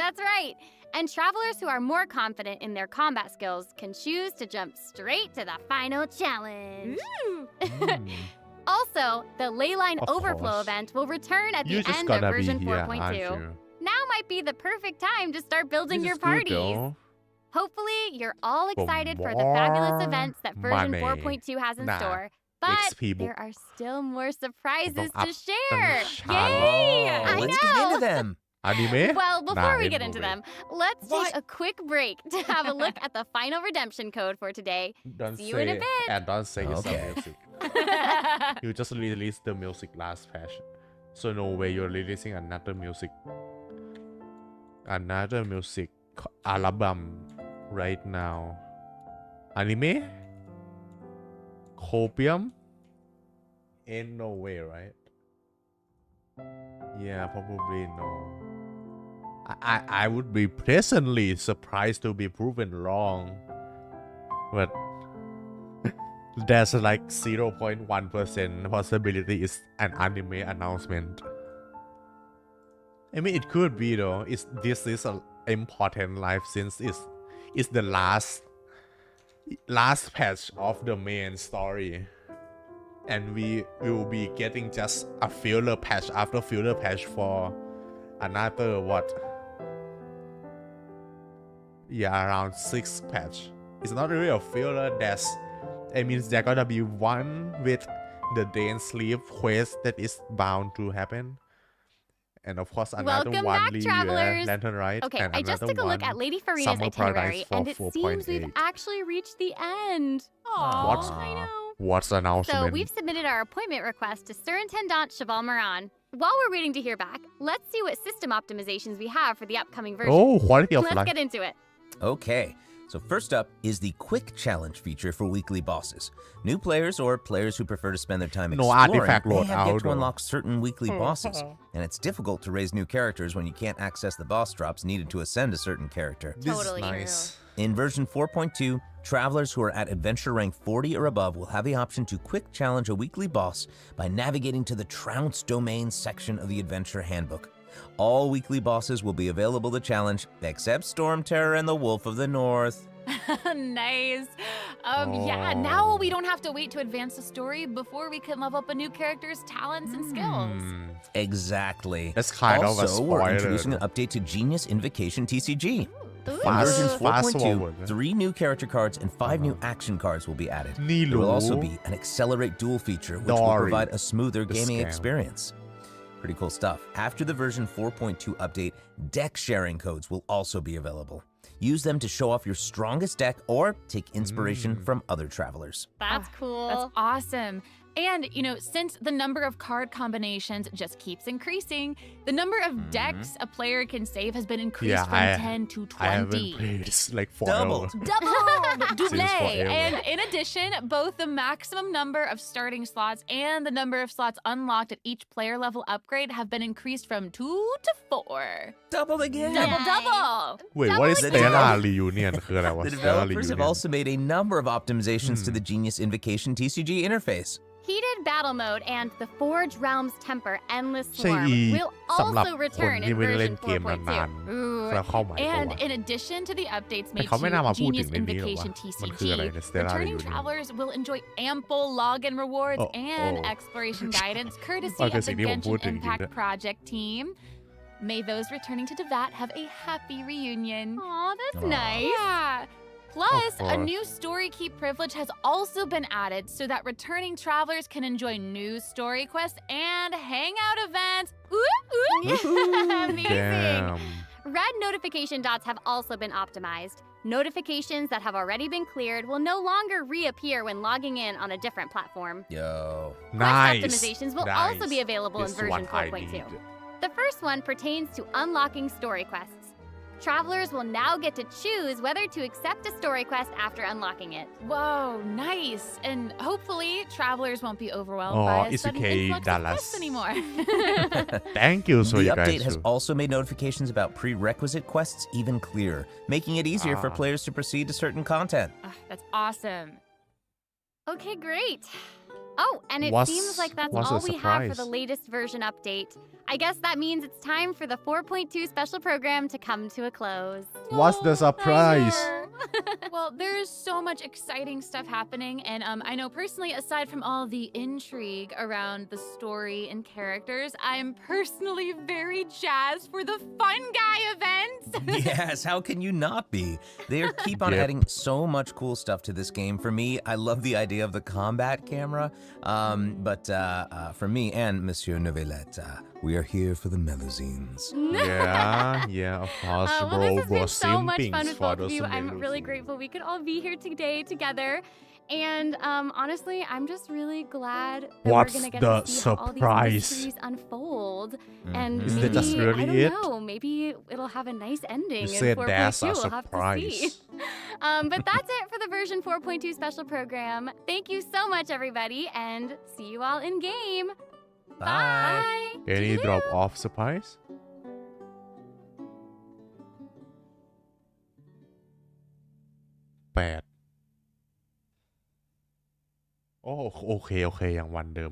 Speaker 15: That's right. And travelers who are more confident in their combat skills can choose to jump straight to the final challenge. Also, the leyline
Speaker 3: Of
Speaker 15: overflow
Speaker 3: course.
Speaker 15: event will return at
Speaker 3: You
Speaker 15: the
Speaker 3: just
Speaker 15: end of
Speaker 3: gotta be
Speaker 15: version
Speaker 3: here, aren't
Speaker 15: 4.2.
Speaker 3: you?
Speaker 15: Now might be the perfect time to start building
Speaker 3: This
Speaker 15: your
Speaker 3: is good,
Speaker 15: parties.
Speaker 3: though.
Speaker 15: Hopefully, you're all
Speaker 3: For
Speaker 15: excited for the fabulous
Speaker 3: more
Speaker 15: events that version
Speaker 3: money.
Speaker 15: 4.2 has in
Speaker 3: Nah.
Speaker 15: store. But
Speaker 3: XP book.
Speaker 15: there are still more surprises
Speaker 3: Don't
Speaker 15: to
Speaker 3: up
Speaker 15: share.
Speaker 3: the challenge.
Speaker 15: Yay!
Speaker 14: Oh,
Speaker 15: I
Speaker 14: let's
Speaker 15: know.
Speaker 14: get into them.
Speaker 3: Anime?
Speaker 15: Well, before
Speaker 3: Nah,
Speaker 15: we
Speaker 3: ain't
Speaker 15: get
Speaker 3: no
Speaker 15: into
Speaker 3: way.
Speaker 15: them, let's
Speaker 14: What?
Speaker 15: take a quick break to have a look at the final redemption code for today.
Speaker 3: Don't
Speaker 15: See you in a
Speaker 3: say
Speaker 15: bit.
Speaker 3: and don't say it's
Speaker 14: Okay.
Speaker 3: a music. You just released the music last patch, so no way you're releasing another music album right now. Anime? Copium? Ain't no way, right? Yeah, probably no. I would be pleasantly surprised to be proven wrong, but there's like 0.1% possibility is an anime announcement. I mean, it could be though. This is an important life since it's the last last patch of the main story and we will be getting just a filler patch after filler patch for another what around 6 patch. It's not really a filler. It means there gonna be one with the day and sleep quest that is bound to happen, and of course another
Speaker 15: Welcome
Speaker 3: one
Speaker 15: back, travelers.
Speaker 3: Lantern Ride,
Speaker 15: Okay,
Speaker 3: and
Speaker 15: I just
Speaker 3: another
Speaker 15: took a look
Speaker 3: one
Speaker 15: at Lady Farina's
Speaker 3: Summer
Speaker 15: itinerary,
Speaker 3: Paradise for
Speaker 15: and it seems we've
Speaker 3: 4.8.
Speaker 15: actually reached the end.
Speaker 3: What's
Speaker 15: I know.
Speaker 3: What's the
Speaker 15: So
Speaker 3: announcement?
Speaker 15: we've submitted our appointment request to Surintendant Cheval Moran. While we're waiting to hear back, let's see what system optimizations we have for the upcoming version.
Speaker 3: Oh, quality of
Speaker 15: Let's
Speaker 3: life.
Speaker 15: get into it.
Speaker 14: Okay, so first up is the quick challenge feature for weekly bosses. New players or players who prefer to spend their time
Speaker 3: No
Speaker 14: exploring
Speaker 3: artifact
Speaker 14: may have yet
Speaker 3: loadout,
Speaker 14: to
Speaker 3: though.
Speaker 14: unlock certain weekly bosses, and it's difficult to raise new characters when you can't access the boss drops needed to ascend a certain character.
Speaker 3: This
Speaker 15: Totally
Speaker 3: is nice.
Speaker 14: In version 4.2, travelers who are at adventure rank 40 or above will have the option to quick challenge a weekly boss by navigating to the Trounce Domain section of the Adventure Handbook. All weekly bosses will be available to challenge, except Storm Terror and the Wolf of the North.
Speaker 16: Nice. Yeah, now we don't have to wait to advance the story before we can level up a new character's talents and skills.
Speaker 14: Exactly.
Speaker 3: That's kind of a
Speaker 14: also, we're
Speaker 3: spoiler.
Speaker 14: introducing an update to Genius Invocation TCG. In
Speaker 3: Fast-
Speaker 14: version
Speaker 3: fast
Speaker 14: 4.2,
Speaker 3: forward.
Speaker 14: 3 new character cards and 5 new action cards will be added.
Speaker 3: Ni
Speaker 14: There will
Speaker 3: lu.
Speaker 14: also be an Accelerate Duel feature, which will
Speaker 3: Dory.
Speaker 14: provide a smoother
Speaker 3: The
Speaker 14: gaming
Speaker 3: scam.
Speaker 14: experience. Pretty cool stuff. After the version 4.2 update, deck sharing codes will also be available. Use them to show off your strongest deck or take inspiration from other travelers.
Speaker 15: That's cool.
Speaker 16: That's awesome. And, since the number of card combinations just keeps increasing, the number of decks a player can save has been increased from 10 to 20.
Speaker 3: I haven't played this like forever.
Speaker 14: Doubled.
Speaker 16: Double!
Speaker 3: forever.
Speaker 16: And in addition, both the maximum number of starting slots and the number of slots unlocked at each player level upgrade have been increased from 2 to 4.
Speaker 14: Doubled again.
Speaker 16: Double!
Speaker 3: Wait, what is Stellar Reunion? คืออะไรวะ
Speaker 14: The
Speaker 3: Stellar
Speaker 14: developers have
Speaker 3: Reunion
Speaker 14: also made a number of optimizations to the Genius Invocation TCG interface.
Speaker 15: Heated Battle Mode and the Forge Realms Temper Endless
Speaker 3: ใช่
Speaker 15: Swarm
Speaker 3: อี
Speaker 15: will
Speaker 3: สำหรับ
Speaker 15: also
Speaker 3: คน
Speaker 15: return
Speaker 3: ที่
Speaker 15: in
Speaker 3: ไม่ได้เล่น
Speaker 15: version
Speaker 3: เกมนาน
Speaker 15: 4.2.
Speaker 3: ๆแล้วเข้าใหม่
Speaker 16: And
Speaker 3: ปะวะ
Speaker 16: in addition to the updates
Speaker 3: แต่
Speaker 16: made
Speaker 3: เขาไม่น่า
Speaker 16: to
Speaker 3: มาพูดถึ
Speaker 16: Genius
Speaker 3: งในนี้หรอวะ
Speaker 16: Invocation
Speaker 3: มันคืออะไร
Speaker 16: TCG,
Speaker 3: ใน Stellar
Speaker 16: returning
Speaker 3: Reunion
Speaker 16: travelers will enjoy ample login rewards and
Speaker 3: oh.
Speaker 16: exploration guidance courtesy
Speaker 3: มัน
Speaker 16: of
Speaker 3: คือ
Speaker 16: the
Speaker 3: สิ่งที่ผมพูด
Speaker 16: Genshin
Speaker 3: ถึงจริง
Speaker 16: Impact
Speaker 3: ด้วย
Speaker 16: project team. May those returning to Devat have a happy reunion.
Speaker 15: Aw, that's
Speaker 14: Aw.
Speaker 15: nice.
Speaker 16: Yeah. Plus,
Speaker 3: Of
Speaker 16: a
Speaker 3: course.
Speaker 16: new story key privilege has also been added so that returning travelers can enjoy new story quests and hangout events. Amazing!
Speaker 3: Damn.
Speaker 15: Red notification dots have also been optimized. Notifications that have already been cleared will no longer reappear when logging in on a different platform.
Speaker 14: Yo.
Speaker 15: Quest
Speaker 3: Nice.
Speaker 15: optimizations will also be available in
Speaker 3: This
Speaker 15: version
Speaker 3: one I
Speaker 15: 4.2.
Speaker 3: need.
Speaker 15: The first one pertains to unlocking story quests. Travelers will now get to choose whether to accept a story quest after unlocking it.
Speaker 16: Whoa, nice. And hopefully, travelers won't be overwhelmed
Speaker 3: Oh,
Speaker 16: by a
Speaker 3: it's
Speaker 16: sudden
Speaker 3: okay,
Speaker 16: influx of
Speaker 3: Dallas.
Speaker 16: quests anymore.
Speaker 3: Thank you so
Speaker 14: The
Speaker 3: you
Speaker 14: update
Speaker 3: guys
Speaker 14: has
Speaker 3: too.
Speaker 14: also made notifications about prerequisite quests even clearer, making it easier for players to proceed to certain content.
Speaker 16: That's awesome.
Speaker 15: Okay, great. Oh, and it
Speaker 3: What's-
Speaker 15: seems like that's
Speaker 3: what's
Speaker 15: all
Speaker 3: the
Speaker 15: we have for
Speaker 3: surprise?
Speaker 15: the latest version update. I guess that means it's time for the 4.2 special program to come to a close.
Speaker 3: What's the surprise?
Speaker 16: Well, there's so much exciting stuff happening, and I know personally, aside from all the intrigue around the story and characters, I'm personally very jazzed for the Fun Guy events.
Speaker 14: Yes, how can you not be? They keep on
Speaker 3: Yep.
Speaker 14: adding so much cool stuff to this game. For me, I love the idea of the combat camera. But for me and Monsieur Novelette, we are here for the melazines.
Speaker 3: Yeah, of course,
Speaker 15: Well,
Speaker 3: bro,
Speaker 15: this has
Speaker 3: bro,
Speaker 15: been so much
Speaker 3: simping
Speaker 15: fun with
Speaker 3: for
Speaker 15: both of
Speaker 3: those
Speaker 15: you. I'm
Speaker 3: Sumerus.
Speaker 15: really grateful we could all be here today together. And honestly, I'm just really glad that
Speaker 3: What's
Speaker 15: we're gonna get
Speaker 3: the
Speaker 15: to see how all these
Speaker 3: surprise?
Speaker 15: mysteries unfold. And
Speaker 3: Is
Speaker 15: maybe,
Speaker 3: that just really
Speaker 15: I don't
Speaker 3: it?
Speaker 15: know, maybe it'll have a nice ending
Speaker 3: You
Speaker 15: in
Speaker 3: said
Speaker 15: 4.2.
Speaker 3: that's a
Speaker 15: We'll have to see.
Speaker 3: surprise.
Speaker 15: But that's it for the version 4.2 special program. Thank you so much, everybody, and see you all in game. Bye.
Speaker 3: Any drop off surprise? Bad. โอ้โอเคอย่างวันเดิม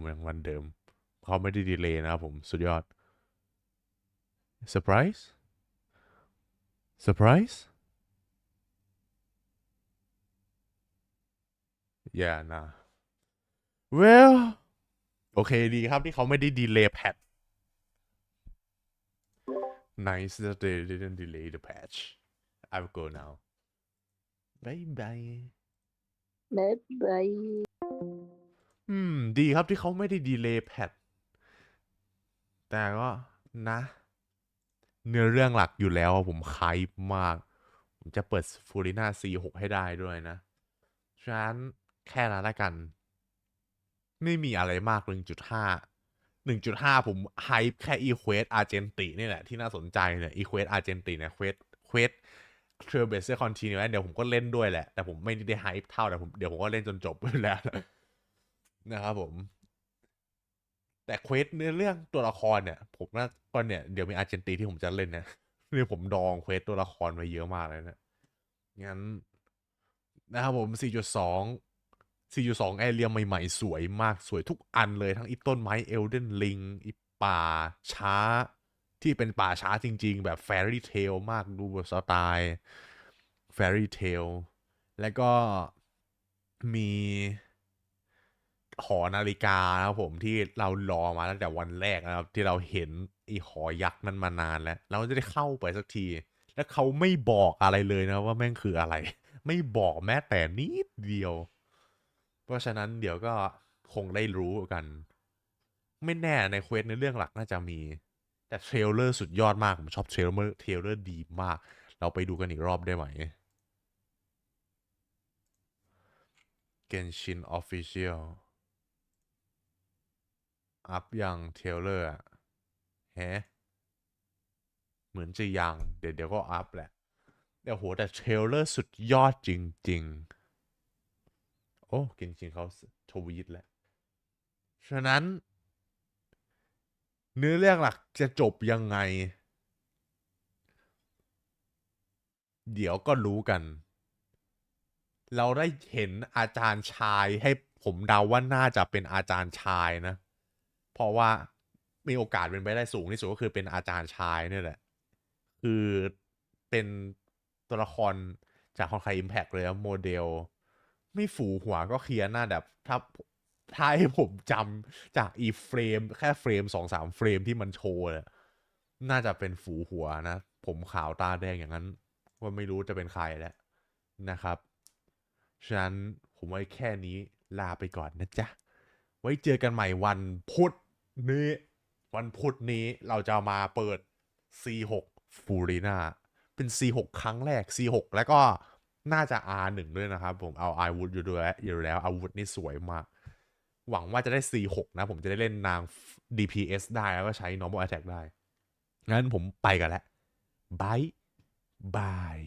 Speaker 3: เขาไม่ได้ดีเลย์นะครับผมสุดยอด Surprise อย่านะ well โอเคดีครับที่เขาไม่ได้ดีเลย์แพท nice that they didn't delay the patch I will go now bye bye
Speaker 11: บ๊ายบาย
Speaker 3: ดีครับที่เขาไม่ได้ดีเลย์แพทแต่ก็นะ เนื้อเรื่องหลักอยู่แล้วผมไฮป์มาก ผมจะเปิดฟูริน่า C6 ให้ได้ด้วยนะฉะนั้นแค่นั้นละกัน ไม่มีอะไรมาก 1.5 ผมไฮป์แค่อีเควสอาร์เจนตินี่แหละที่น่าสนใจเนี่ยอีเควสอาร์เจนติเนี่ยเควสเทรเบสเซอร์คอนติเนียเดี๋ยวผมก็เล่นด้วยแหละ แต่ผมไม่ได้ไฮป์เท่าแต่เดี๋ยวผมก็เล่นจนจบแล้วนะครับผม แต่เควสเนื้อเรื่องตัวละครเนี่ยผมว่าก็เนี่ยเดี๋ยวมีอาร์เจนติที่ผมจะเล่นนะนี่ผมดองเควสตัวละครไว้เยอะมากเลยนะงั้นนะครับผม 4.2 แอเรียใหม่ๆสวยมากสวยทุกอันเลยทั้งอีต้นไม้เอลเดนลิงอีป่าช้าที่เป็นป่าช้าจริงๆแบบแฟรี่เทลมากดูสไตล์แฟรี่เทลแล้วก็มีหอนาฬิกานะครับผมที่เรารอมาตั้งแต่วันแรกนะครับที่เราเห็นอีหอยักษ์นั้นมานานแล้วเราจะได้เข้าไปสักทีแล้วเขาไม่บอกอะไรเลยนะว่าแม่งคืออะไรไม่บอกแม้แต่นิดเดียวเพราะฉะนั้นเดี๋ยวก็คงได้รู้กันไม่แน่ในเควสในเรื่องหลักน่าจะมีแต่เทรลเลอร์สุดยอดมากผมชอบเทรลเลอร์ดีมากเราไปดูกันอีกรอบได้ไหม Genshin Official อัพยังเทรลเลอร์แฮะเหมือนจะยังเดี๋ยวก็อัพแหละเดี๋ยวโหแต่เทรลเลอร์สุดยอดจริงๆโอ้เกนชินเขาทวีตแล้วฉะนั้นเนื้อเรื่องหลักจะจบยังไงเดี๋ยวก็รู้กันเราได้เห็นอาจารย์ชายให้ผมเดาว่าน่าจะเป็นอาจารย์ชายนะเพราะว่ามีโอกาสเป็นไปได้สูงที่สุดก็คือเป็นอาจารย์ชายนี่แหละคือเป็นตัวละครจากHonkai Impactเลยโมเดลไม่ฝูหัวก็เคลียร์หน้าแบบถ้าให้ผมจำจากอีเฟรมแค่เฟรม 2-3 เฟรมที่มันโชว์เลยน่าจะเป็นฝูหัวนะผมขาวตาแดงอย่างนั้นว่าไม่รู้จะเป็นใครแล้วนะครับฉะนั้นผมไว้แค่นี้ลาไปก่อนนะจ๊ะไว้เจอกันใหม่วันพุธนี้เราจะมาเปิด C6 FURINA เป็น C6 ครั้งแรก C6 แล้วก็น่าจะ R1 ด้วยนะครับผมเอาอาวุธอยู่แล้วอาวุธนี่สวยมากหวังว่าจะได้ C6 นะผมจะได้เล่นนาง DPS ได้แล้วก็ใช้ normal attack ได้งั้นผมไปกันแล้วบาย